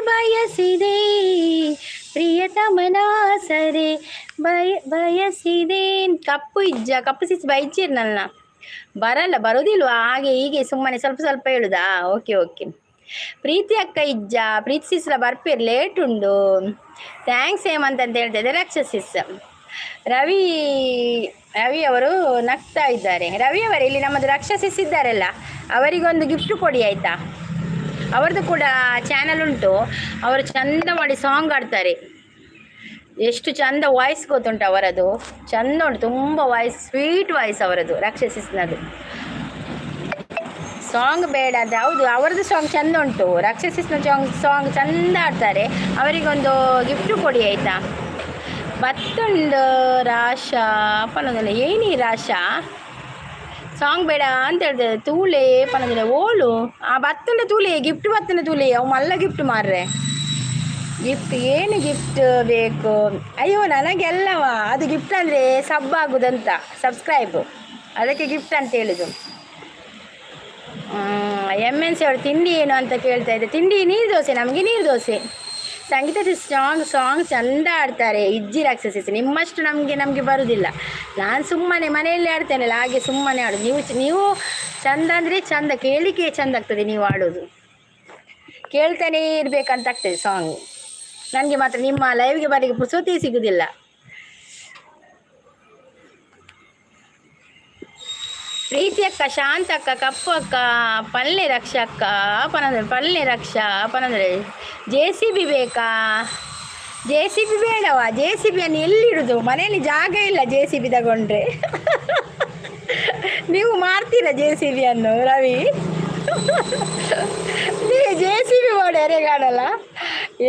ಬಯಸಿದೆ ಪ್ರಿಯತಮನ ಸರೆ ಬಯಸಿದೆ ಕಪ್ಪು ಕಪ್ಪು ಸಿಚ್ಚಿ ಬೈಚಿರ್ನಲ್ಲ ಬರೋದಿಲ್ವಾ ಹಾಗೆ ಹೀಗೆ ಸುಮ್ಮನೆ ಸ್ವಲ್ಪ ಸ್ವಲ್ಪ ಹೇಳುದಾ ಓಕೆ ಪ್ರೀತಿ ಅಕ್ಕ ಪ್ರೀತಿ ಸಿಸ್ಲ ಬರ್ಪೇರು ಲೇಟ್ ಉಂಡು ಥ್ಯಾಂಕ್ಸ್ ಹೇಮಂತ್ ಅಂತ ಹೇಳ್ತಿದ್ದೆ ರಕ್ಷಸಿಸ್ ರವಿ ಅವರು ನಗ್ತಾ ಇದ್ದಾರೆ ರವಿ ಅವರು ಇಲ್ಲಿ ನಮ್ಮದು ರಕ್ಷಸಿಸ್ ಇದ್ದಾರಲ್ಲ ಅವರಿಗೊಂದು ಗಿಫ್ಟ್ ಕೊಡಿ ಆಯಿತಾ ಅವ್ರದ್ದು ಕೂಡ ಚಾನಲ್ ಉಂಟು ಅವರು ಚಂದ ಮಾಡಿ ಸಾಂಗ್ ಆಡ್ತಾರೆ ಎಷ್ಟು ಚಂದ ವಾಯ್ಸ್ ಗೊತ್ತುಂಟು ಅವರದು ಚಂದ ಉಂಟು ತುಂಬ ವಾಯ್ಸ್ ಸ್ವೀಟ್ ವಾಯ್ಸ್ ಅವರದು ರಕ್ಷಸಿಸ್ನದು ಸಾಂಗ್ ಬೇಡ ಅಂತ ಹೌದು ಅವರದ್ದು ಸಾಂಗ್ ಚಂದ ಉಂಟು ರಕ್ಷಸಿಸ್ನ ಸಾಂಗ್ ಚಂದ ಆಡ್ತಾರೆ ಅವರಿಗೊಂದು ಗಿಫ್ಟ್ ಕೊಡಿ ಆಯಿತಾ ಬತ್ತುಂಡು ರಾಶಾ ಪನ್ನೋದಿಲ್ಲ ಏನಿ ರಾಶಾ ಸಾಂಗ್ ಬೇಡ ಅಂತ ಹೇಳ್ದೆ ತೂಲೆ ಪನ್ನೋದಿಲ್ಲ ಓಳು ಆ ಬತ್ತುಂಡ ತೂಲೆ ಗಿಫ್ಟ್ ಬತ್ತುಂಡ ತೂಲೆ ಅವು ಮಲ್ಲ ಗಿಫ್ಟ್ ಮಾರ್ರೆ ಗಿಫ್ಟ್ ಏನು ಗಿಫ್ಟ್ ಬೇಕು ಅಯ್ಯೋ ನನಗೆಲ್ಲವ ಅದು ಗಿಫ್ಟ್ ಅಂದರೆ ಸಬ್ ಆಗೋದಂತ ಸಬ್ಸ್ಕ್ರೈಬು ಅದಕ್ಕೆ ಗಿಫ್ಟ್ ಅಂತ ಹೇಳೋದು MNC ಅವರು ತಿಂಡಿ ಏನು ಅಂತ ಕೇಳ್ತಾ ಇದ್ದೆ ತಿಂಡಿ ನೀರು ದೋಸೆ ನಮಗೆ ನೀರು ದೋಸೆ ಸಂಗೀತ ಸಾಂಗ್ ಚಂದ ಆಡ್ತಾರೆ ಇಜ್ಜಿ ರಾಕ್ಷಸಿಸ್ ನಿಮ್ಮಷ್ಟು ನಮಗೆ ಬರೋದಿಲ್ಲ ನಾನು ಸುಮ್ಮನೆ ಮನೆಯಲ್ಲಿ ಆಡ್ತೇನಲ್ಲ ಹಾಗೆ ಸುಮ್ಮನೆ ಆಡೋದು ನೀವು ಚಂದ ಅಂದರೆ ಚಂದ ಕೇಳಿಕೆ ಚಂದ ಆಗ್ತದೆ ನೀವು ಆಡೋದು ಕೇಳ್ತಾನೇ ಇರಬೇಕಂತ ಆಗ್ತದೆ ಸಾಂಗ್ ನನಗೆ ಮಾತ್ರ ನಿಮ್ಮ ಲೈವ್ಗೆ ಬರಲಿಕ್ಕೆ ಪುರ್ಸೊತ್ತೇ ಸಿಗೋದಿಲ್ಲ ಪ್ರೀತಿ ಅಕ್ಕ ಶಾಂತ ಅಕ್ಕ ಕಪ್ಪು ಅಕ್ಕ ಪಲ್ಲೆ ರಕ್ಷ ಅಕ್ಕ ಪನಂದ್ರೆ ಪಲ್ಲೆ ರಕ್ಷ ಪನಂದ್ರೆ JCB ಬೇಕಾ JCB ಬೇಡವಾ JCBಯನ್ನು ಎಲ್ಲಿಡುದು ಮನೆಯಲ್ಲಿ ಜಾಗ ಇಲ್ಲ JCB ತಗೊಂಡ್ರೆ ನೀವು ಮಾಡ್ತೀರಾ JCBಯನ್ನು ರವಿ JCB ಮಾಡಿ ಎರೆಗಾಡಲ್ಲ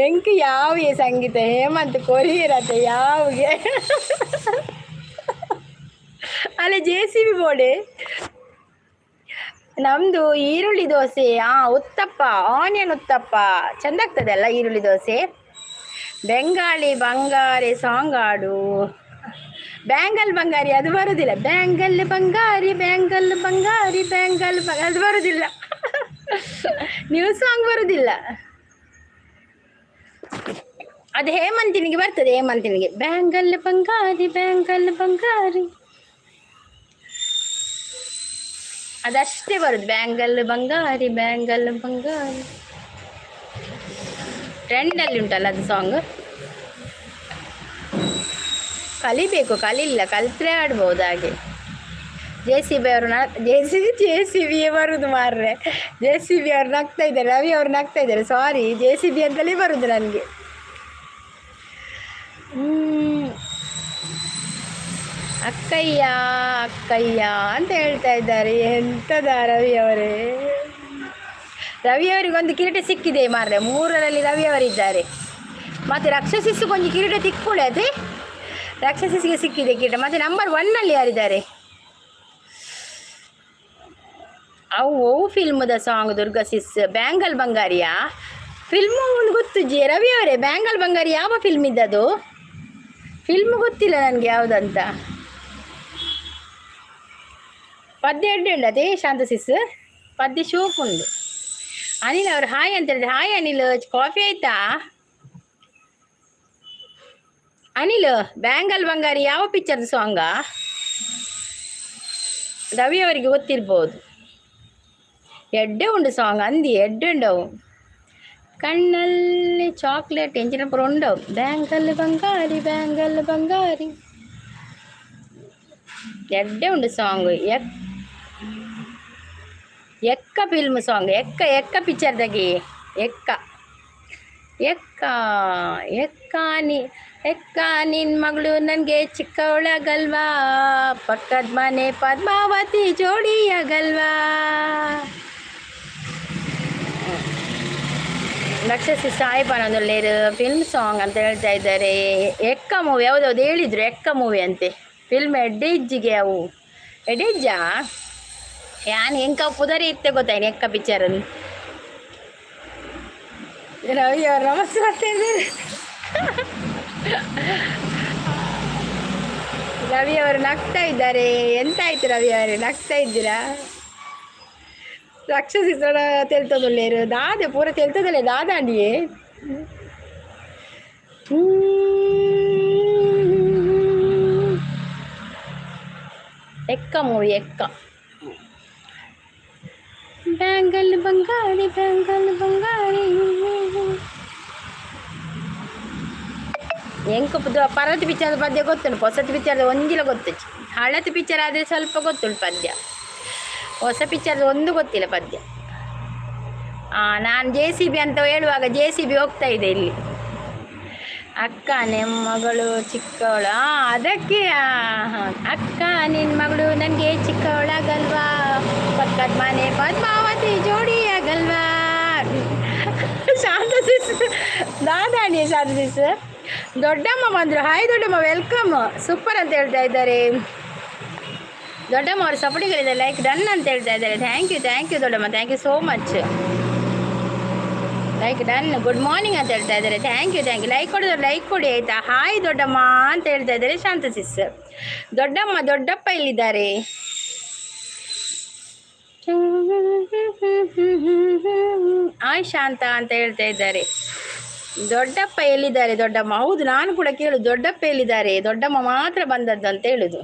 ಎಂಕ್ ಯಾವಿಗೆ ಸಂಗೀತ ಹೇಮಂತ್ ಕೊರಿಯರತ್ತೆ ಯಾವಿಗೆ ಅಲ್ಲ JCB ಬೋಡೆ ನಮ್ಮದು ಈರುಳ್ಳಿ ದೋಸೆ ಉತ್ತಪ್ಪ ಆನಿಯನ್ ಉತ್ತಪ್ಪ ಚೆಂದ ಆಗ್ತದೆ ಅಲ್ಲ ಈರುಳ್ಳಿ ದೋಸೆ ಬೆಂಗಾಳಿ ಬಂಗಾರಿ ಸಾಂಗ್ ಆಡು ಬ್ಯಾಂಗಲ್ ಬಂಗಾರಿ ಅದು ಬರೋದಿಲ್ಲ ಬ್ಯಾಂಗಲ್ ಬಂಗಾರಿ ಅದು ಬರೋದಿಲ್ಲ ನ್ಯೂ ಸಾಂಗ್ ಬರೋದಿಲ್ಲ ಅದು ಹೇಮಂತಿನಿಗೆ ಬರ್ತದೆ ಹೇಮಂತಿನಿಗೆ ಬ್ಯಾಂಗಲ್ ಬಂಗಾರಿ ಅದಷ್ಟೇ ಬರುದು ಬ್ಯಾಂಗಲ್ ಬಂಗಾರಿ ಟ್ರೆಂಡಲ್ಲಿ ಉಂಟಲ್ಲ ಅದು ಸಾಂಗ್ ಕಲಿಬೇಕು ಕಲಿಲ್ಲ ಕಲಿತ್ರೆ ಆಡ್ಬೋದು ಹಾಗೆ ಜೆ ಸಿ ಬಿ ಅವರು ಜೆ ಸಿ ಬಿ ಬರುದು ಮಾರ್ರೆ. ಜೆ ಸಿ ಬಿ ಅವ್ರು ನಗ್ತಾ ಇದ್ದಾರೆ, ರವಿ ಅವ್ರು ನಗ್ತಾ ಇದ್ದಾರೆ. ಸಾರಿ, ಜೆ ಸಿ ಬಿ ಅಂತಲೇ ಬರುದು ನನಗೆ. ಅಕ್ಕಯ್ಯ ಅಕ್ಕಯ್ಯ ಅಂತ ಹೇಳ್ತಾ ಇದ್ದಾರೆ. ಎಂಥದ ರವಿಯವರೇ, ರವಿಯವರಿಗೊಂದು ಕಿರೀಟ ಸಿಕ್ಕಿದೆ ಮಾರ್ರೆ. 3ರಲ್ಲಿ ರವಿಯವರಿದ್ದಾರೆ. ಮತ್ತು ರಾಕ್ಷಸಿಸ್ಗೊಂದು ಕಿರೀಟ ತಿಕ್ಕೊಳ್ಳಿ. ಅದೇ ರಾಕ್ಷಸಿಗೆ ಸಿಕ್ಕಿದೆ ಕಿರೀಟ. ಮತ್ತು ನಂಬರ್ 1ನಲ್ಲಿ ಯಾರಿದ್ದಾರೆ? ಅವು ಫಿಲ್ಮದ ಸಾಂಗ್ ದುರ್ಗಸಿಸ್ ಬ್ಯಾಂಗಲ್ ಬಂಗಾರಿಯಾ ಫಿಲ್ಮು ಒಂದು ಗೊತ್ತು ರವಿ ಅವರೇ. ಬ್ಯಾಂಗಲ್ ಬಂಗಾರಿ ಯಾವ ಫಿಲ್ಮ್ ಇದ್ದದು? ಫಿಲ್ಮ್ ಗೊತ್ತಿಲ್ಲ ನನಗೆ ಯಾವುದಂತ. ಪದ್ಯ ಎಡ್ಡೆ ಅದೇ ಶಾಂತಸಿಸ್ ಪದ್ಯ ಶೋಕ್ ಉಂಡು. ಅನಿಲ್ ಅವರು ಹಾಯ್ ಅಂತ ಹೇಳಿದ್ರೆ. ಹಾಯ್ ಅನಿಲ್, ಕಾಫಿ ಆಯ್ತಾ? ಅನಿಲ್, ಬ್ಯಾಂಗಲ್ ಬಂಗಾರಿ ಯಾವ ಪಿಕ್ಚರ್ದು ಸಾಂಗಾ? ರವಿ ಅವರಿಗೆ ಗೊತ್ತಿರ್ಬೋದು. ಎಡ್ಡೆ ಉಂಡು ಸಾಂಗ್ ಅಂದಿ, ಎಡ್ಡೆ ಉಂಡವು. ಕಣ್ಣಲ್ಲಿ ಚಾಕ್ಲೇಟ್ ಎಂಚಿನ ಪುರ ಉಂಡವು. ಬ್ಯಾಂಗಲ್ ಬಂಗಾರಿ ಬ್ಯಾಂಗಲ್ ಬಂಗಾರಿ ಎಡ್ಡೆ ಉಂಡು ಸಾಂಗ್. ಎಕ್ಕ ಫಿಲ್ಮ್ ಸಾಂಗ್. ಎಕ್ಕ ಪಿಕ್ಚರ್ದಾಗೆ ಎಕ್ಕ ಎಕ್ಕ ಎಕ್ಕ ಎಕ್ಕ ನಿನ್ನ ಮಗಳು ನನಗೆ ಚಿಕ್ಕವಳಗಲ್ವಾ, ಪಕ್ಕದ ಮನೆ ಪದ್ಮಾವತಿ ಜೋಡಿಯಾಗಲ್ವಾ. ರಾಕ್ಷಸಿ ಸಾಯಿಬಾನೊಂದೊಳ್ಳೆಯ ಫಿಲ್ಮ್ ಸಾಂಗ್ ಅಂತ ಹೇಳ್ತಾ ಇದ್ದಾರೆ. ಎಕ್ಕ ಮೂವಿ ಯಾವುದಾವ್ದು ಹೇಳಿದರು, ಎಕ್ಕ ಮೂವಿ ಅಂತೆ ಫಿಲ್ಮ್. ಎಡ್ಡೆಜ್ಜಿಗೆ ಅವು ಎಡ್ಡೆಜ್ಜಾ ಯಾನ್ ಎಂಕ ಪುದರಿ ಇತ್ತೆ ಗೊತ್ತಾಯ್ತು ಎಕ್ಕ ಪಿಕ್ಚರನ್ನು. ರವಿ ಅವರು ನಮಸ್ತೆ ಮಾಡ್ತಾ ಇದ್ದಾರೆ. ರವಿ ಅವರು ನಗ್ತಾ ಇದ್ದಾರೆ. ಎಂತಾಯ್ತು ರವಿ ಅವರೇ, ನಗ್ತಾ ಇದ್ದೀರಾ? ರಾಕ್ಷಸಿ ಸೊಡ ತೆಲ್ತದಲ್ಲೇರು ದಾದೆ ಪೂರ ತೆಲ್ತದಲ್ಲೇ ದಾದಾಂಡಿಯೇ. ಎಕ್ಕ ಮೂವಿ ಎಕ್ಕ. ಬ್ಯಾಂಗಲ್ ಬಂಗಾರಿ ಬ್ಯಾಂಗಲ್ ಬಂಗಾರಿ ಎಂಕ ಪರತಿ ಪಿಕ್ಚರ್ ಪದ್ಯ ಗೊತ್ತುಂಟು. ಹೊಸತಿ ಪಿಕ್ಚರ್ದ ಒಂದಿಲ್ಲ ಗೊತ್ತು. ಹಳತಿ ಪಿಕ್ಚರ್ ಆದರೆ ಸ್ವಲ್ಪ ಗೊತ್ತುಂಟು ಪದ್ಯ. ಹೊಸ ಪಿಕ್ಚರ್ದು ಒಂದು ಗೊತ್ತಿಲ್ಲ ಪದ್ಯ. ನಾನು ಜೆ ಸಿ ಬಿ ಅಂತ ಹೇಳುವಾಗ ಜೆ ಸಿ ಬಿ ಹೋಗ್ತಾ ಇದೆ ಇಲ್ಲಿ. ಅಕ್ಕ ನಿಮ್ಮ ಮಗಳು ಚಿಕ್ಕವಳ ಅದಕ್ಕೆ ಅಕ್ಕ ನಿನ್ನ ಮಗಳು ನನಗೆ ಚಿಕ್ಕವಳಾಗಲ್ವಾ, ಪಕ್ಕದ ಮನೆ ಪದ್ಮಾವತಿ ಜೋಡಿಯಾಗಲ್ವಾ. ಶಾಂತಸಿಸ್ ದಾದಾಣಿಯ ಶಾಂತಸಿಸ್. ದೊಡ್ಡಮ್ಮ ಬಂದರು. ಹಾಯ್ ದೊಡ್ಡಮ್ಮ, ವೆಲ್ಕಮ್. ಸೂಪರ್ ಅಂತ ಹೇಳ್ತಾ ಇದ್ದಾರೆ. ದೊಡ್ಡಮ್ಮ ಅವರು ಸಪೋರ್ಟಿಗಳಿದ್ದಾರೆ. ಲೈಕ್ ಡನ್ ಅಂತ ಹೇಳ್ತಾ ಇದ್ದಾರೆ. ಥ್ಯಾಂಕ್ ಯು ದೊಡ್ಡಮ್ಮ, thank you so much. Like done. Good morning ಅಂತ ಹೇಳ್ತಾ ಇದ್ದಾರೆ. ಥ್ಯಾಂಕ್ ಯು ಲೈಕ್ ಕೊಡಿದ್ರೆ ಲೈಕ್ ಕೊಡಿ ಆಯಿತಾ. ಹಾಯ್ ದೊಡ್ಡಮ್ಮ ಅಂತ ಹೇಳ್ತಾ ಇದ್ದಾರೆ ಶಾಂತಸಿಸ್. ದೊಡ್ಡಮ್ಮ ದೊಡ್ಡಪ್ಪ ಇಲ್ಲಿದ್ದಾರೆ. ಹಾಯ್ ಶಾಂತ ಅಂತ ಹೇಳ್ತಾ ಇದ್ದಾರೆ. ದೊಡ್ಡಪ್ಪ ಎಲ್ಲಿದ್ದಾರೆ? ದೊಡ್ಡಮ್ಮ ಹೌದು, ನಾನು ಕೂಡ ಕೇಳು ದೊಡ್ಡಪ್ಪ ಎಲ್ಲಿದ್ದಾರೆ. ದೊಡ್ಡಮ್ಮ ಮಾತ್ರ ಬಂದದ್ದು ಅಂತ ಹೇಳುದು.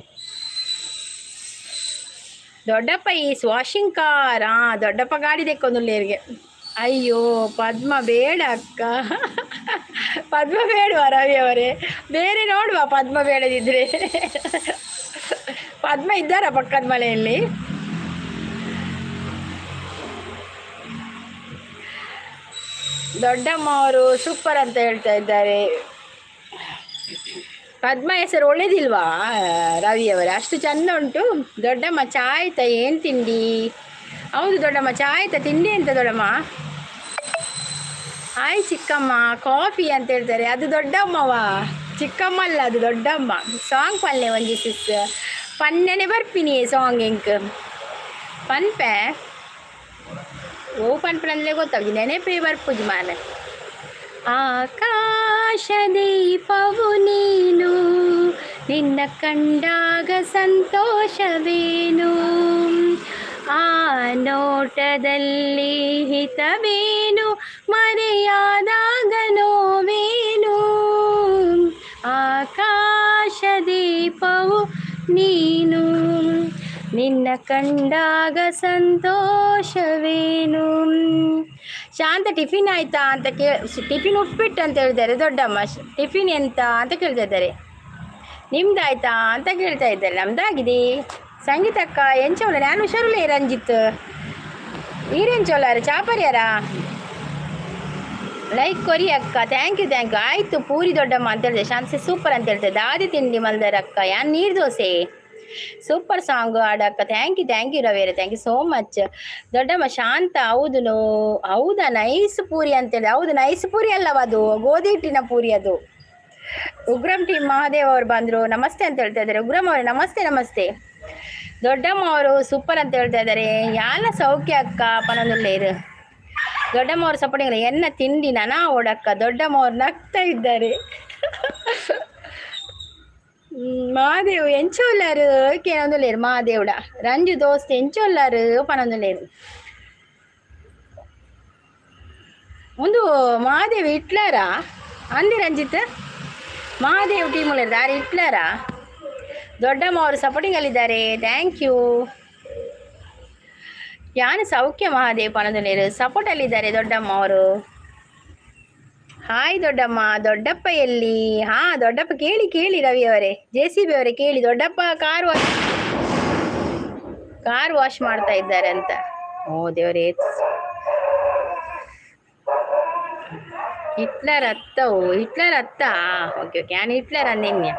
ದೊಡ್ಡಪ್ಪ ಈಸ್ ವಾಷಿಂಗ್ ಕಾರ್. ದೊಡ್ಡಪ್ಪ ಗಾಡಿ ತೆಕ್ಕೊಂದುಲ್ಲೇರಿಗೆ. ಅಯ್ಯೋ ಪದ್ಮ ಬೇಡ ಅಕ್ಕ, ಪದ್ಮ ಬೇಡವಾ ರವಿ ಅವರೇ? ಬೇರೆ ನೋಡುವ ಪದ್ಮ ಬೇಡದಿದ್ರೆ. ಪದ್ಮ ಇದ್ದಾರ ಪಕ್ಕದ ಮನೆಯಲ್ಲಿ? ದೊಡ್ಡಮ್ಮ ಅವರು ಸೂಪರ್ ಅಂತ ಹೇಳ್ತಾ ಇದ್ದಾರೆ. ಪದ್ಮ ಹೆಸರು ಒಳ್ಳೇದಿಲ್ವಾ ರವಿಯವರೇ? ಅಷ್ಟು ಚಂದ ಉಂಟು. ದೊಡ್ಡಮ್ಮ ಚಾ ಆಯ್ತಾ? ಏನು ತಿಂಡಿ? ಹೌದು ದೊಡ್ಡಮ್ಮ, ಚಾ ಆಯ್ತಾ? ತಿಂಡಿ ಅಂತ ದೊಡ್ಡಮ್ಮ. ಹಾಯ್ ಚಿಕ್ಕಮ್ಮ, ಕಾಫಿ ಅಂತ ಹೇಳ್ತಾರೆ. ಅದು ದೊಡ್ಡಮ್ಮವಾ, ಚಿಕ್ಕಮ್ಮ ಅಲ್ಲ, ಅದು ದೊಡ್ಡಮ್ಮ. ಸಾಂಗ್ ಪಲ್ಲೆ ಒಂಜಿ ಸಿಸ್ ಪನ್ನೆನೆ ಬರ್ಪಿನಿ ಸಾಂಗ್ ಎಂಕ್ ಪನ್ಪೆ ಓ ಪನ್ಪನಂದ್ರೆ ಗೊತ್ತಾಗಿ ನೆನೆಪೇ ಬರ್ಪುಜಿ ಮಾನೆ. ಆಕಾಶ ದೀಪವು ನೀನು, ನಿನ್ನ ಕಂಡಾಗ ಸಂತೋಷವೇನು, ಆ ನೋಟದಲ್ಲಿ ಹಿತವೇನು, ಮರೆಯಾದಾಗ ನೋವೇನು. ಆಕಾಶ ದೀಪವು ನೀನು, ನಿನ್ನ ಕಂಡಾಗ ಸಂತೋಷವೇನು. ಶಾಂತ ಟಿಫಿನ್ ಆಯಿತಾ ಅಂತ ಟಿಫಿನ್ ಉಪ್ಪಿಟ್ಟು ಅಂತ ಹೇಳಿದ್ದಾರೆ ದೊಡ್ಡಮ್ಮ. ಟಿಫಿನ್ ಎಂತ ಅಂತ ಕೇಳ್ತಾ ಇದ್ದಾರೆ. ನಿಮ್ದಾಯ್ತಾ ಅಂತ ಕೇಳ್ತಾ ಇದ್ದಾರೆ. ನಮ್ದಾಗಿದೆ. ಸಂಗೀತಕ್ಕ ಎಂಚವಲ್ಲ ನಾನು ಹುಷಾರಲ್ಲ ರಂಜಿತ್ ಈರೆಂಚೋಲಾರು ಚಾಪರ್ಯಾರ ಲೈಕ್ ಕೊರಿ ಅಕ್ಕ ಥ್ಯಾಂಕ್ ಯು ಆಯಿತು ಪೂರಿ ದೊಡ್ಡಮ್ಮ ಅಂತ ಹೇಳಿದೆ ಶಾಂತಿ ಸೂಪರ್ ಅಂತ ಹೇಳ್ತೇವೆ ದಾದಿ ತಿಂಡಿ ಮಲ್ದಾರ ಅಕ್ಕ ಯಾನ್ ನೀರು ದೋಸೆ ಸೂಪರ್ ಸಾಂಗ್ ಆಡಕ್ಕ ಥ್ಯಾಂಕ್ ಯು ರವೇರೆ ಥ್ಯಾಂಕ್ ಯು ಸೋ ಮಚ್ ದೊಡ್ಡಮ್ಮ ಶಾಂತ ಹೌದಾ ನೈಸ್ ಪೂರಿ ಅಂತೇಳಿ ಹೌದು ನೈಸ್ ಪೂರಿ ಅಲ್ಲವ ಅದು ಗೋಧಿ ಹಿಟ್ಟಿನ ಪೂರಿ ಅದು ಉಗ್ರಂ ಟೀಮ್ ಮಹಾದೇವ್ ಅವರು ಬಂದರು ನಮಸ್ತೆ ಅಂತ ಹೇಳ್ತಾ ಇದ್ದಾರೆ ಉಗ್ರಂ ಅವರು ನಮಸ್ತೆ ದೊಡ್ಡಮ್ಮ ಅವರು ಸೂಪರ್ ಅಂತ ಹೇಳ್ತಾ ಇದ್ದಾರೆ ಯಾನ ಸೌಖ್ಯ ಅಕ್ಕ ಪನೊಂದುಳ್ಳೇರು ದೊಡ್ಡಮ್ಮ ಅವ್ರ ಸಪೋರ್ಟಿಂಗ್ ಎನ್ನ ತಿಂಡಿ ನನ ಓಡಕ್ಕ ದೊಡ್ಡಮ್ಮ ಅವ್ರು ನಗ್ತಾ ಇದ್ದಾರೆ ಮಹಾದೇವ್ ಎಂಚೋಲ್ಲಾರು ಕೇಳೊಂದುಲ್ಲೇರು ಮಹಾದೇವ್ಡ ರಂಜು ದೋಸ್ತ್ ಎಂಚೋಲ್ಲಾರು ಪನೊಂದುಲ್ಲೇರು ಒಂದು ಮಹಾದೇವ್ ಇಟ್ಲಾರಾ ಅಂದಿ ರಂಜಿತ್ ಮಹಾದೇವ್ ಟೀಮಲ್ಲಿ ದಾರಿ ಇಟ್ಲಾರಾ ದೊಡ್ಡಮ್ಮ ಅವರು ಸಪೋರ್ಟಿಂಗಲ್ಲಿದ್ದಾರೆ ಥ್ಯಾಂಕ್ ಯು ಯಾನು ಸೌಖ್ಯ ಮಹಾದೇವ್ ಪನದನೇರು ಸಪೋರ್ಟಲ್ಲಿದ್ದಾರೆ ದೊಡ್ಡಮ್ಮ ಅವರು ಹಾಯ್ ದೊಡ್ಡಮ್ಮ ದೊಡ್ಡಪ್ಪ ಎಲ್ಲಿ ದೊಡ್ಡಪ್ಪ ಕೇಳಿ ರವಿ ಅವರೇ JCB ಅವರೇ ಕೇಳಿ ದೊಡ್ಡಪ್ಪ ಕಾರ್ ವಾಶ್ ಮಾಡ್ತಾ ಇದ್ದಾರೆ ಅಂತ ಓ ದೇವರೇ ಹಿಟ್ಲರ್ ಅತ್ತ ಓಕೆ ನಾನು ಹಿಟ್ಲರ್ ಅಂದಿನ್ಯ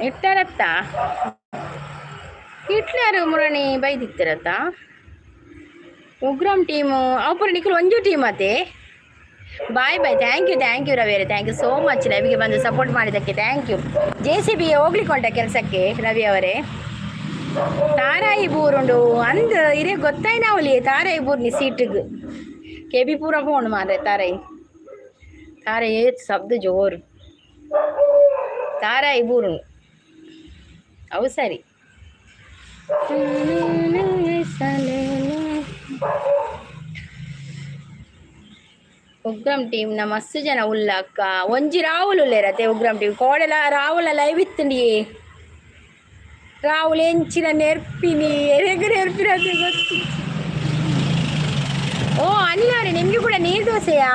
ಹಿಟ್ಲರ್ ಹಿಟ್ಲರ್ ಮುರಣಿ ಬೈದಿತ್ತಿರತ್ತ ಉಗ್ರಂ ಟೀಮು ಅವು ನಿಖಿಲ್ ಒಂಜು ಟೀಮ್ ಅತ್ತೆ ಬಾಯ್ ಥ್ಯಾಂಕ್ ಯು ರವಿ ಅವರೇ ಥ್ಯಾಂಕ್ ಯು ಸೋ ಮಚ್ ರವಿಗೆ ಬಂದು ಸಪೋರ್ಟ್ ಮಾಡಿದ್ದಕ್ಕೆ ಥ್ಯಾಂಕ್ ಯು JCB ಹೋಗ್ಲಿಕ್ಕೆ ಕೆಲಸಕ್ಕೆ ರವಿ ಅವರೇ ತಾರಾಯಿ ಬೂರುಂಡು ಅಂದ್ ಇರೇ ಗೊತ್ತಾಯ್ನ ಅವಲಿ ತಾರಾಯಿ ಬೂರ್ನಿ ಸೀಟಿಗೆ KB ಪೂರ ಫೋನ್ ಮಾರ್ರೆ ತಾರಾಯಿ ಶಬ್ದ ಜೋರು ತಾರಾಯಿ ಬೂರುಂಡು ಅವು ಸರಿ ಉಗ್ರಂ ಟೀಮ್ ನ ಮಸ್ತ್ ಜನ ಉಲ್ಲ ಅಕ್ಕ ಒಂಜಿ ರಾಹುಲ್ ಉಲ್ಲೇರತ್ತೆ ಉಗ್ರಂ ಟೀಮ್ ಕೋಡೆಲ ರಾಹುಲ ಲೈವ್ ಇತ್ತಂಡಿ ರಾಹುಲ್ ಎಂಚಿನ ನೆರ್ಪಿನಿ ನೆರ್ಪಿರತ್ತೆ ಗೊತ್ತು ಓ ಅನಿಲ್ ಅವರೇ ನಿಮಗೆ ಕೂಡ ನೀರು ದೋಸೆಯಾ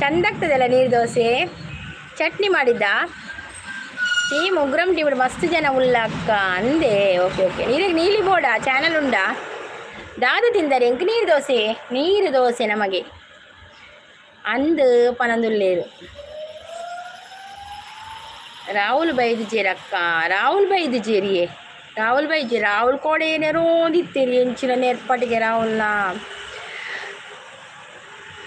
ಚಂದ ಆಗ್ತದಲ್ಲ ನೀರು ದೋಸೆ ಚಟ್ನಿ ಮಾಡಿದ್ದ ಟೀಮ್ ಉಗ್ರಂ ಟೀಮ್ ಮಸ್ತ್ ಜನ ಉಲ್ಲ ಅಕ್ಕ ಅಂದೆ ಓಕೆ ನೀಲಿ ಬೋರ್ಡ ಚಾನಲ್ ಉಂಡಾ ದಾದು ತಿಂದರೆ ಎಂಕ್ ನೀರು ದೋಸೆ ನಮಗೆ ಅಂದು ಪನಂದುಲ್ಲೇರು ರಾಹುಲ್ ಬೈದಿಜೇರಿ ಅಕ್ಕ ರಾಹುಲ್ ಬೈದಿಜೇರಿಯೇ ರಾಹುಲ್ ಕೋಡೆ ನೆರೋದಿತ್ತೀರಿ ಎಂಚಿನ ನೆರ್ಪಟಿಗೆ ರಾಹುಲ್ನ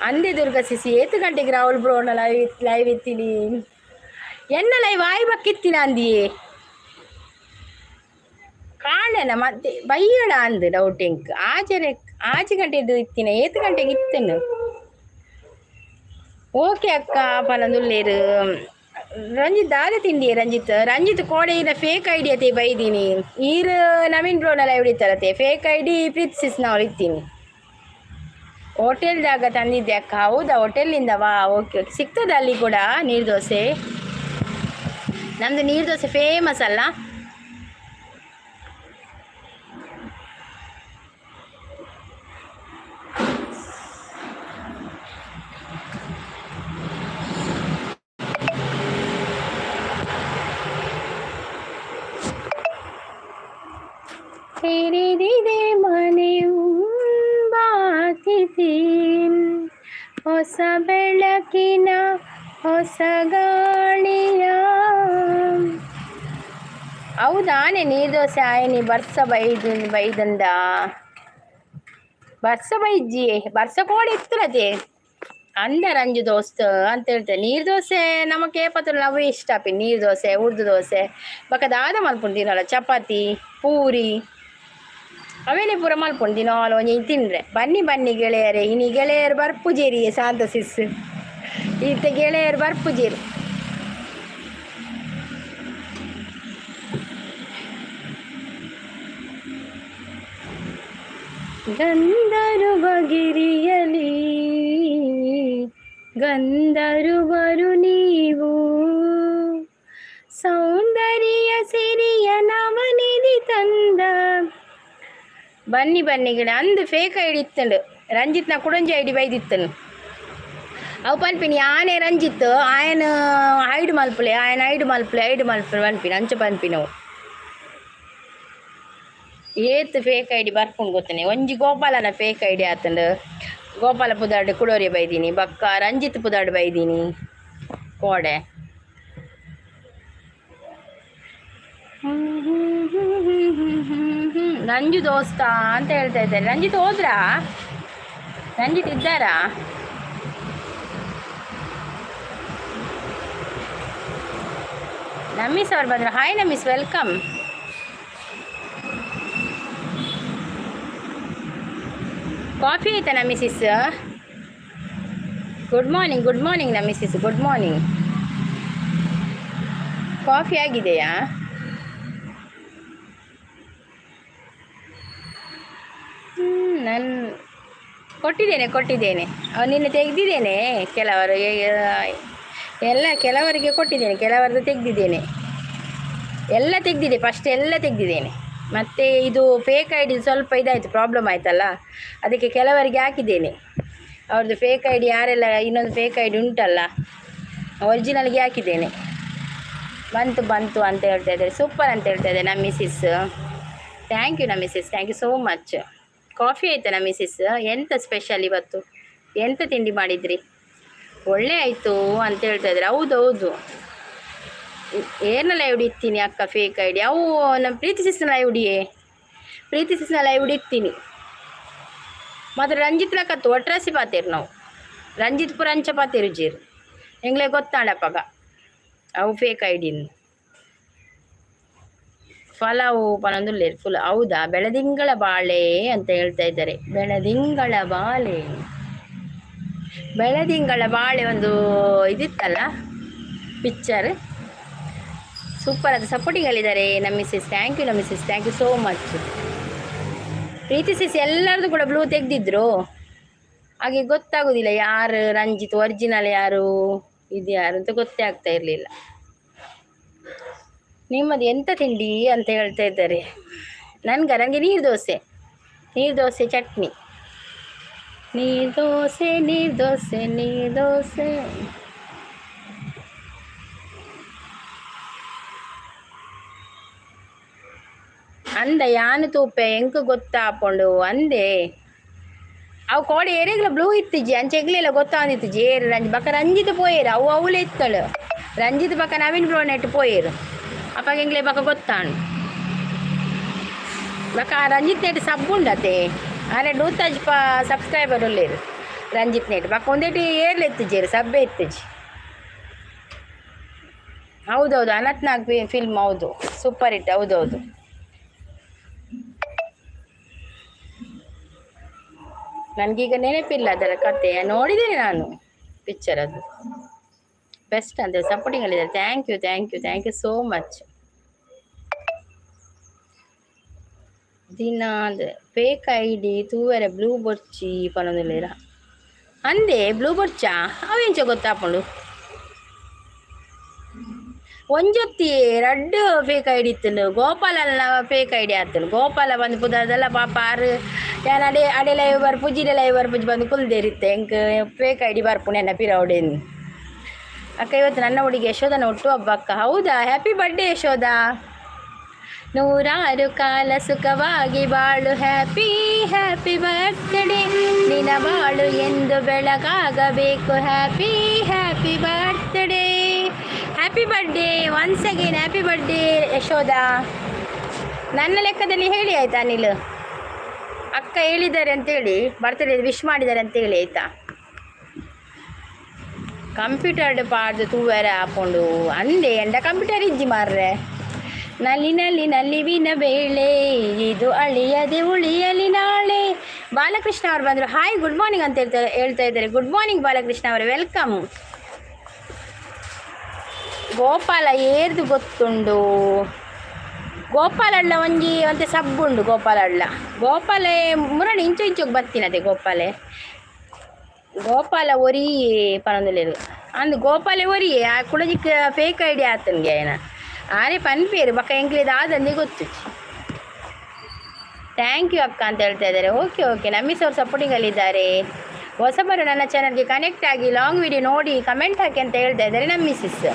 ಅಂದೆ ದುರ್ಗ ಸಿಸಿ 8 ಗಂಟೆಗೆ ರಾಹುಲ್ ಬ್ರೋನ ಲೈವ್ ಇತ್ತೀನಿ ಎನ್ನ ಲೈವ್ ಆಯ್ ಬಕ್ಕಿತ್ತಿನ ಅಂದಿಯೇ ಕಾಣನ ಮತ್ತೆ ಬೈಯಡ ಅಂದು ಡೌಟಿಂಗ್ ಆಚೆ ಗಂಟೆದು ಇತ್ತಿನ 8 ಗಂಟೆಗೆ ಇತ್ತೇನು ಓಕೆ ಅಕ್ಕ ಪನದುಲ್ಲೇರು ರಂಜಿತ್ ದಾದ ತಿಂಡಿ ರಂಜಿತ್ ಕೋಡೆಯಿನ ಫೇಕ್ ಐಡಿ ಅತ್ತೆ ಬೈದೀನಿ ಈರು ನವೀನ್ ಬ್ರೋನ ಲೈವ್ ಹಿಡಿತಾರತ್ತೆ ಫೇಕ್ ಐಡಿ ಪ್ರೀತಿಸಿಸ್ನವ್ರು ಇತ್ತೀನಿ ಹೋಟೆಲ್ದಾಗ ತಂದಿದ್ದೆ ಅಕ್ಕ ಹೌದಾ ಹೋಟೆಲಿಂದ ವಾ ಓಕೆ ಸಿಗ್ತದೆ ಅಲ್ಲಿ ಕೂಡ ನೀರು ದೋಸೆ ನಮ್ಮದು ನೀರು ದೋಸೆ ಫೇಮಸ್ ಅಲ್ಲ ತೆರೆದಿದೆ ಮನೆಯು ಬಾತಿಸಿ ಹೊಸ ಬೆಳಕಿನ ಹೊಸ ಗಾಳಿಯ ಹೌದಾನೆ ನೀರು ದೋಸೆ ಆಯನಿ ಬೈದಂದ ಬರ್ಸ ಬೈಜ್ಜಿ ಬರ್ಸ ಕೋಡಿ ಇತ್ತರತೆ ಅಂದ ರಂಜು ದೋಸ್ತ್ ಅಂತ ಹೇಳ್ತೇವೆ ನೀರು ದೋಸೆ ನಮಗೆ ಪತ್ರ ನಾವು ಇಷ್ಟ ಆಪಿ ನೀರು ದೋಸೆ ಉರ್ದು ದೋಸೆ ಬಕ್ಕದಾದ ಮಲ್ಪುಂಡು ತಿನ್ನಲ್ಲ ಚಪಾತಿ ಪೂರಿ ಅವೇನೆ ಪೂರ ಮಲ್ಪುಂಡು ದಿನಾಲು ಒಂಜಿ ತಿನ್ರೆ ಬನ್ನಿ ಗೆಳೆಯರೇ ಇನಿ ಗೆಳೆಯರು ಬರ್ಪುಜೇರಿ ಶಾಂತ ಸಿಸ್ ಈತ ಗೆಳೆಯರು ಬರ್ಪುಜೇರಿ ಗಂಧರ್ವಗಿರಿಯಲಿ ಗಂಧರ್ವರು ನೀವು ಸೌಂದರ್ಯ ಸಿರಿಯ ನವನಿಧಿ ತಂದ ಬನ್ನಿ ಗಿಡ ಅಂದು ಫೇಕ್ ಐಡಿ ಇತ್ತಂಡು ರಂಜಿತ್ನ ಕುಡಂಜಿ ಐಡಿ ಬೈದಿತ್ತನು ಅವು ಪನ್ಪಿನಿ ಆನೆ ರಂಜಿತ್ ಆಯನ ಐಡು ಮಲ್ಪುಲೆ ಪನ್ಪಿನಿ ಅಂಚ ಪನ್ಪಿನವು ಏತ್ ಫೇಕ್ ಐ ಡಿ ಬರ್ಕೊಂಡು ಗೊತ್ತೇನೆ ಒಂಜಿ ಗೋಪಾಲನ ಫೇಕ್ ಐ ಡಿ ಆತಂಡು ಗೋಪಾಲ ಪುದಾಡ್ ಕುಡೋರಿ ಬೈದೀನಿ ಬಕ್ಕ ರಂಜಿತ್ ಪುದಾಡ್ ಬೈದೀನಿ ಕೋಡೆ ನಂಜು ದೋಸ್ತ ಅಂತ ಹೇಳ್ತಾ ಇದ್ದಾರೆ. ರಂಜಿತ್ ಹೋದ್ರಾ? ರಂಜಿತ್ ಇದ್ದಾರಾ? ನಮ್ಮಿಸ್ ಅವ್ರು ಬಂದರು. Hi ನಮ್ಮಿಸ್, welcome. ಕಾಫಿ ಆಯ್ತಾ Nammi sis? Good morning Nammi sis, good morning. Coffee ಆಗಿದೆಯಾ? ನಾನು ಕೊಟ್ಟಿದ್ದೇನೆ. ನಿನ್ನೆ ತೆಗೆದಿದ್ದೇನೆ. ಕೆಲವರಿಗೆ ಕೊಟ್ಟಿದ್ದೇನೆ, ಕೆಲವರದ್ದು ತೆಗೆದಿದ್ದೇನೆ. ಎಲ್ಲ ತೆಗೆದಿದೆ, ಫಸ್ಟ್ ಎಲ್ಲ ತೆಗೆದಿದ್ದೇನೆ. ಮತ್ತು ಇದು ಫೇಕ್ ಐ ಡಿ ಸ್ವಲ್ಪ ಇದಾಯಿತು, ಪ್ರಾಬ್ಲಮ್ ಆಯ್ತಲ್ಲ, ಅದಕ್ಕೆ ಕೆಲವರಿಗೆ ಹಾಕಿದ್ದೇನೆ. ಅವ್ರದ್ದು ಫೇಕ್ ಐ ಡಿ ಯಾರೆಲ್ಲ ಇನ್ನೊಂದು ಫೇಕ್ ಐ ಡಿ ಉಂಟಲ್ಲ, ಒರಿಜಿನಲ್ಗೆ ಹಾಕಿದ್ದೇನೆ. ಬಂತು ಅಂತ ಹೇಳ್ತಾ ಇದ್ದಾರೆ. ಸೂಪರ್ ಅಂತ ಹೇಳ್ತಾ ಇದ್ದಾರೆ ನಮ್ಮ ಮಿಸ್ಸಿಸ್. ಥ್ಯಾಂಕ್ ಯು ನಮ್ಮ missus, thank you so much. Coffee ಆಯಿತಾ ನಮ್ಮ ಮಿಸ್ಸಿಸ್? ಎಂತ ಸ್ಪೆಷಲ್ ಇವತ್ತು? ಎಂತ ತಿಂಡಿ ಮಾಡಿದ್ರಿ? ಒಳ್ಳೆ ಆಯಿತು ಅಂತ ಹೇಳ್ತಾ ಇದ್ದಾರೆ. ಹೌದು ಏನೆಲ್ಲ ಲೈವ್ ಇಡ್ತೀನಿ ಅಕ್ಕ ಫೇಕ್ ಐ ಡಿ. ಅವು ನಮ್ಮ ಪ್ರೀತಿ ಸಿಸ್ನ ಲೈವ್ ಇಡ್ತೀನಿ. ಮತ್ತು ರಂಜಿತ್ ಲಕ್ಕತ್ತು ಒಟ್ರಾಸಿ ಪಾತೇರು ನಾವು ರಂಜಿತ್ ಪುರ ಅಂಚ ಪಾತೇರು ಜೀರು ಎಂಗ್ಲೇ ಗೊತ್ತಾಡಪ್ಪಗ ಅವು ಫೇಕ್ ಐ ಡಿನ ಫಲಾವು ಪನೊಂದುಲ್ಲೇರು ಫುಲ್. ಹೌದಾ? ಬೆಳದಿಂಗಳ ಬಾಳೆ ಅಂತ ಹೇಳ್ತಾ ಇದ್ದಾರೆ. ಬೆಳದಿಂಗಳ ಬಾಳೆ ಒಂದು ಇದಿತ್ತಲ್ಲ ಪಿಕ್ಚರ್, ಸೂಪರ್. ಅದು ಸಪೋರ್ಟಿಂಗ್ ಅಲ್ಲಿದ್ದಾರೆ ನಮ್ಮ ಮಿಸ್ಸಸ್. ಥ್ಯಾಂಕ್ ಯು ನಮ್ಮ missus, thank you so much. ಪ್ರೀತಿ ಸಿಸ್ ಎಲ್ಲರದು ಕೂಡ ಬ್ಲೂ ತೆಗೆದಿದ್ರು, ಹಾಗೆ ಗೊತ್ತಾಗೋದಿಲ್ಲ ಯಾರು ರಂಜಿತ್ ಒರಿಜಿನಲ್ ಯಾರು ಇದು ಯಾರು ಅಂತ ಗೊತ್ತೇ ಆಗ್ತಾ ಇರಲಿಲ್ಲ. ನಿಮ್ಮದು ಎಂತ ತಿಂಡಿ ಅಂತ ಹೇಳ್ತಾ ಇದ್ದಾರೆ. ನನಗೆ ನೀರು ದೋಸೆ ಚಟ್ನಿ. ನೀರು ದೋಸೆ ಅಂದ ಯಾನು ತೂಪೆ ಎಂಕ ಗೊತ್ತಾಪೊಂಡು ಅಂದೆ ಅವು ಕೋಡೆ ಏರೆಗ್ಲ ಬ್ಲೂ ಇತ್ತಿಜ್ಜಿ ಅಂಚೆಗ್ಲೆಲ್ಲ ಗೊತ್ತಾಂದಿತ್ತು ಜೇರು ರಂಜಿ ಬಕ್ಕ ರಂಜಿತ್ ಪೋಯೇರು ಅವಳೆ ಇತ್ತಳು ರಂಜಿತ್ ಬಕ್ಕ ನವೀನ್ ಬ್ರೋ ನೆಟ್ಟು ಪೋಯೇರು ಅಪ್ಪಾಗ ಎಂಗ್ಲೆ ಬಕ್ಕ ಗೊತ್ತಾಂಡು ಬಕ್ಕ ರಂಜಿತ್ ನೆಟ್ಟು ಸಬ್ ಉಂಡತೆ ಆರೆ 100 ಸಬ್ಸ್ಕ್ರೈಬರ್ ಉಳ್ಳೇರು ರಂಜಿತ್ ನೆಟ್ಟು ಬಕ್ಕ ಒಂದೇಟಿ ಏರ್ಲು ಎತ್ತಿಜ್ಜೇರು ಸಬ್ಬೆ ಎತ್ತಿಜ್ಜಿ. ಹೌದೌದು ಅನಂತ್ನಾಗ್ ಫಿಲ್ಮ್, ಹೌದು ಸೂಪರ್ ಹಿಟ್. ಹೌದೌದು ನನಗೀಗ ನೆನಪಿಲ್ಲ ಅದರ ಕತೆ, ನೋಡಿದ್ದೇನೆ ನಾನು ಪಿಕ್ಚರ್. ಅದು ಬೆಸ್ಟ್ ಅಂತ ಸಪೋರ್ಟಿಂಗ್ ಅಲ್ಲಿದ್ದಾರೆ. Thank you so much. ದಿನ ಫೇಕ್ ಐ ಡಿ ತೂವರೆ ಬ್ಲೂ ಬೊರ್ಚಿ ಪನೊಂದುಲ್ಲೇರ ಅಂದೆ ಬ್ಲೂ ಬೊರ್ಚಾ ಅವೆಂಚ ಗೊತ್ತಾಪುಂಡು ಒಂಜೊತ್ತಿ ರಡ್ಡು ಫೇಕ್ ಐ ಡಿ ಇತ್ತಲು ಗೋಪಾಲಲ್ಲ ಫೇಕ್ ಐ ಡಿ ಆತನು ಗೋಪಾಲ ಬಂದು ಪುದದಲ್ಲ ಪಾಪ ಆರು ಯಾನು ಅಡೆ ಲೈವ್ ಬರ್ಪುಜಿ ಬಂದು ಕುಲ್ದೇರಿತ್ತೆ ಎಂಕ್ ಫೇಕ್ ಐ ಡಿ ಬರ್ಪು ನೆನಪಿರ ಅವಡೇನು ಅಕ್ಕ. ಇವತ್ತು ನನ್ನ ಹುಡುಗಿ ಯಶೋಧನ ಹುಟ್ಟು ಹಬ್ಬ ಅಕ್ಕ. ಹೌದಾ? Happy birthday Yashoda. 100 ಕಾಲ ಸುಖವಾಗಿ ಬಾಳು, ಹ್ಯಾಪಿ ಬರ್ತ್ಡೇ, ನಿನ್ನ ಬಾಳು ಎಂದು ಬೆಳಗಾಗಬೇಕು, happy birthday. Happy birthday once again, happy birthday Yashoda. ನನ್ನ ಲೆಕ್ಕದಲ್ಲಿ ಹೇಳಿ ಆಯ್ತಾ ಅನಿಲ್ ಅಕ್ಕ ಹೇಳಿದ್ದಾರೆ ಅಂತೇಳಿ, ಬರ್ತ್ಡೇ ವಿಶ್ ಮಾಡಿದ್ದಾರೆ ಅಂತೇಳಿ ಆಯಿತಾ. ಕಂಪ್ಯೂಟರ್ಡ್ ಪಾಡ್ದು ತೂವರೆ ಹಾಕೊಂಡು ಅಂದೆ ಎಂಡ ಕಂಪ್ಯೂಟರ್ ಇಜ್ಜಿ ಮಾರ್ರೆ. ನಲಿವಿನ ಬೇಳೆ ಇದು ಅಳಿಯದೆ ಉಳಿಯಲಿ ನಾಳೆ. ಬಾಲಕೃಷ್ಣ ಅವರು ಬಂದರು. ಹಾಯ್ ಗುಡ್ ಮಾರ್ನಿಂಗ್ ಅಂತ ಹೇಳ್ತಾ ಇದ್ದಾರೆ. ಗುಡ್ ಮಾರ್ನಿಂಗ್ ಬಾಲಕೃಷ್ಣ ಅವರೇ, ವೆಲ್ಕಮ್. ಗೋಪಾಲ ಏರ್ದು ಗೊತ್ತುಂಡು. ಗೋಪಾಲಳ್ಳ ಒಂಜಿ ಅಂತೆ ಸಬ್ಬುಂಡು ಗೋಪಾಲೆ ಮುರಣಿ ಇಂಚೋಗಿ ಬರ್ತೀನತೆ ಗೋಪಾಲ ಒರಿ ಪನೊಂದುಲ್ಲೇರು ಅಂದು ಗೋಪಾಲೆ ಒರಿ ಆ ಕುಳಜಿಕ್ ಫೇಕ್ ಐ ಡಿ ಆತನ್ಗೆ ಏನ ಆರೆ ಪನ್ಪೇರು ಬಕ್ಕ ಎಂಕ್ಲೇದು ಆದಂದೆ ಗೊತ್ತು. ಥ್ಯಾಂಕ್ ಯು ಅಕ್ಕ ಅಂತ ಹೇಳ್ತಾ ಇದ್ದಾರೆ. ಓಕೆ ನಮ್ಮಿಸ್ ಅವ್ರು ಸಪೋರ್ಟಿಂಗಲ್ಲಿದ್ದಾರೆ. ಹೊಸಬರು ನನ್ನ ಚಾನಲ್ಗೆ ಕನೆಕ್ಟ್ ಆಗಿ ಲಾಂಗ್ ವಿಡಿಯೋ ನೋಡಿ ಕಮೆಂಟ್ ಹಾಕಿ ಅಂತ ಹೇಳ್ತಾ ಇದ್ದಾರೆ ನಮ್ಮ ಮಿಸ್ಸಸ್.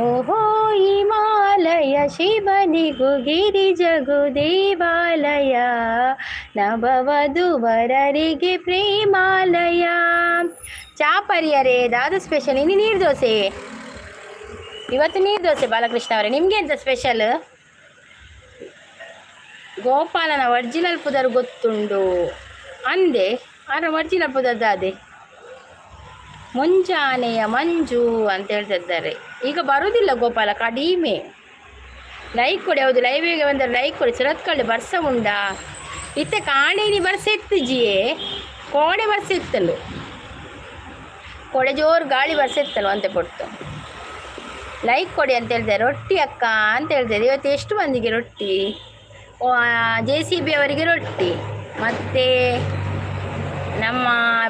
ಓಹೋ ಹಿಮಾಲಯ ಶಿವನಿಗೂ ಗಿರಿಜಗು ದೇವಾಲಯ ನವವಧುವರರಿಗೆ ಪ್ರೇಮಾಲಯ. ಚಾಪರಿಯರೇ ದಾದು ಸ್ಪೆಷಲ್. ಇನ್ನು ನೀರು ದೋಸೆ, ಇವತ್ತು ನೀರು ದೋಸೆ ಬಾಲಕೃಷ್ಣ ಅವರೇ. ನಿಮಗೆ ಎಂತ ಸ್ಪೆಷಲ್? ಗೋಪಾಲನ ಒರ್ಜಿನಲ್ ಪುದರ್ ಗೊತ್ತುಂಡು ಅಂದೆ. ಒರ್ಜಿನಲ್ ಪುದರ್ದಾದೆ ಮುಂಜಾನೆಯ ಮಂಜು ಅಂತ ಹೇಳ್ತಿದ್ದಾರೆ. ಈಗ ಬರುವುದಿಲ್ಲ ಗೋಪಾಲ, ಕಡಿಮೆ. ಲೈಕ್ ಕೊಡಿ. ಹೌದು, ಲೈವಿಗೆ ಬಂದರೆ ಲೈಕ್ ಕೊಡಿ. ಸುರತ್ಕಳ್ಳಿ ಬರ್ಸ ಉಂಡಾ ಇತ್ತೆ ಕಾಣೇನಿ ಬರ್ಸ ಎತ್ತು ಜಿಯೇ ಕೋಡೆ ಬರ್ಸ ಎತ್ತಲು ಕೊಡೆ ಜೋರು ಗಾಳಿ ಬರ್ಸ ಎತ್ತಲು ಅಂತ ಕೊಡ್ತು. ಲೈಕ್ ಕೊಡಿ ಅಂತ ಹೇಳಿದೆ. ರೊಟ್ಟಿ ಅಕ್ಕ ಅಂತ ಹೇಳ್ತಿದ್ದೆ. ಇವತ್ತು ಎಷ್ಟು ಮಂದಿಗೆ ರೊಟ್ಟಿ? JCB ಅವರಿಗೆ ರೊಟ್ಟಿ, ಮತ್ತು ನಮ್ಮ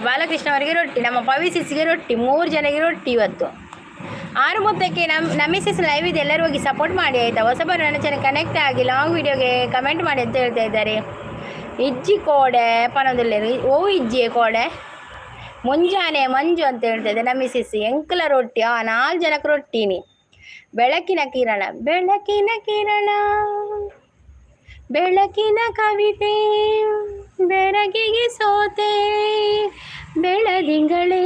ಬಾಲಕೃಷ್ಣ ಅವರಿಗೆ ರೊಟ್ಟಿ, ನಮ್ಮ ಪವಿಸಿಸ್ಗೆ ರೊಟ್ಟಿ, 3 ಜನಕ್ಕೆ ರೊಟ್ಟಿ ಇವತ್ತು. 6:30ಕ್ಕೆ ನಮ್ಮ ಮಿಸಸ್ ಲೈವ್ ಇದೆ. ಎಲ್ಲರೂ ಹೋಗಿ ಸಪೋರ್ಟ್ ಮಾಡಿ ಆಯಿತಾ. ಹೊಸಬರು ನನ್ನ ಚಾನಲ್ ಕನೆಕ್ಟ್ ಆಗಿ ಲಾಂಗ್ ವಿಡಿಯೋಗೆ ಕಮೆಂಟ್ ಮಾಡಿ ಅಂತ ಹೇಳ್ತಾ ಇದ್ದಾರೆ. ಇಜ್ಜಿ ಕೋಡೆ ಪನದಲ್ಲಿ ಓ ಇಜ್ಜಿಯೇ ಕೋಡೆ ಮುಂಜಾನೆ ಮಂಜು ಅಂತ ಹೇಳ್ತಾ ಇದ್ದೆ ನಮ್ಮ ಮಿಸಸ್. ಎಂಕಲ ರೊಟ್ಟಿ, 4 ಜನಕ್ಕೆ ರೊಟ್ಟಿನಿ. ಬೆಳಕಿನ ಕಿರಣ, ಬೆಳಕಿನ ಕಿರಣ, ಬೆಳಕಿನ ಕವಿತೆ, ಬೆರಗಿಗೆ ಸೋತೆ ಬೆಳದಿಂಗಳೇ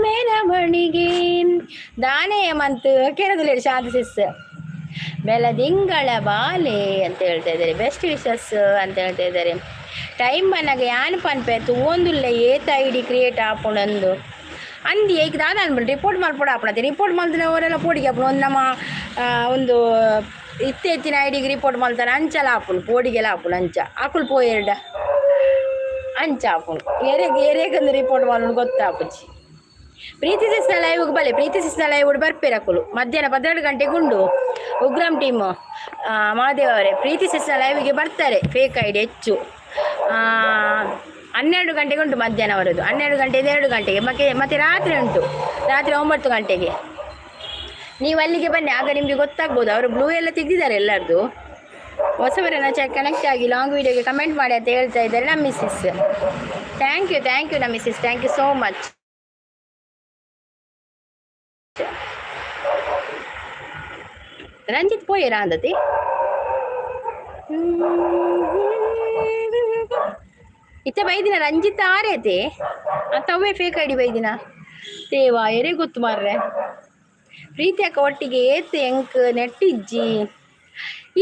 ಮೆರವಣಿಗೆ. ದಾನೆಯ ಮಂತು ಕೇರದಲ್ಲಿ ಶಾಂತಿ ಸಿಸ್ ಬೆಳದಿಂಗಳ ಬಾಲೆ ಅಂತ ಹೇಳ್ತಾ ಇದ್ದಾರೆ. ಬೆಸ್ಟ್ ವಿಶಸ್ ಅಂತ ಹೇಳ್ತಾ ಇದ್ದಾರೆ. ಟೈಮ್ ಬನ್ನಾಗ ಯಾನ್ ಪನ್ಪೆ ತೂಂದುಲ್ಲ ಏತ ID ಕ್ರಿಯೇಟ್ ಆಪುಣಂದು ಅಂದು ಈಗ ದಾದ ಅನ್ಬಿಟ್ಟು ರಿಪೋರ್ಟ್ ಮಾಡ್ಕೊಡ ಆಪಣತೆ. ರಿಪೋರ್ಟ್ ಮಾಡ್ದವರೆಲ್ಲ ಪೋಡಿಗೆ ಆಪಣ ಒಂದು ನಮ್ಮ ಒಂದು ಇತ್ತೆತ್ತಿನ ಐಡಿಗೆ ರಿಪೋರ್ಟ್ ಮಾಡ್ತಾರೆ. ಅಂಚಲ ಆಪುಣು ಪೋಡಿಗೆಲ್ಲ ಆಪುಣು ಅಂಚ ಆಕುಳು ಪೋಯೆರಡ ಅಂಚ ಆಪುಣು ಎರೆಗಂದು ರಿಪೋರ್ಟ್ ಮಾಡೋಣ ಗೊತ್ತಾಪುಜಿ. ಪ್ರೀತಿ ಸಿಸ್ನ ಲೈವ್ಗೆ ಬಲೆ. ಪ್ರೀತಿ ಸಿಸ್ನ ಲೈವ್ ಬರ್ಪೇರಕುಲು ಮಧ್ಯಾಹ್ನ 12 ಗಂಟೆಗೆ ಉಂಡು. ಉಗ್ರಂ ಟೀಮು ಮಹಾದೇವ್ ಅವರೇ ಪ್ರೀತಿ ಸಿಸ್ನ ಲೈವಿಗೆ ಬರ್ತಾರೆ. ಫೇಕ್ ID ಹೆಚ್ಚು 12 ಗಂಟೆಗೆ ಉಂಟು ಮಧ್ಯಾಹ್ನ ಅವರದು. 12 ಗಂಟೆಯಿಂದ 2 ಗಂಟೆಗೆ ಮತ್ತೆ ರಾತ್ರಿ ಉಂಟು, ರಾತ್ರಿ 9 ಗಂಟೆಗೆ. ನೀವು ಅಲ್ಲಿಗೆ ಬನ್ನಿ, ಆಗ ನಿಮಗೆ ಗೊತ್ತಾಗ್ಬೋದು. ಅವರು ಬ್ಲೂ ಎಲ್ಲ ತೆಗೆದಿದ್ದಾರೆ ಎಲ್ಲರದು. ಹೊಸಬರನ್ನ ಕನೆಕ್ಟ್ ಆಗಿ ಲಾಂಗ್ ವಿಡಿಯೋಗೆ ಕಮೆಂಟ್ ಮಾಡಿ ಅಂತ ಹೇಳ್ತಾ ಇದ್ದಾರೆ ನಮ್ಮ ಮಿಸ್ಸಸ್. ಥ್ಯಾಂಕ್ ಯು ನಮ್ಮ missus, thank you so much. Ranjit ಪೋಯರಾ ಅಂದತಿ ಇತ್ತೆ ಬೈದಿನ ರಂಜಿತ್ ಆರೇತೆ ತವೇ ಫೇಕ್ ID ಬೈದಿನ ದೇವಾ ಎರೆ ಗೊತ್ತು ಮಾರ್ರೆ. ಪ್ರೀತಿ ಅಕ್ಕ ಒಟ್ಟಿಗೆ ಏತ್ ಎಂಕ್ ನೆಟ್ಟಿಜ್ಜಿ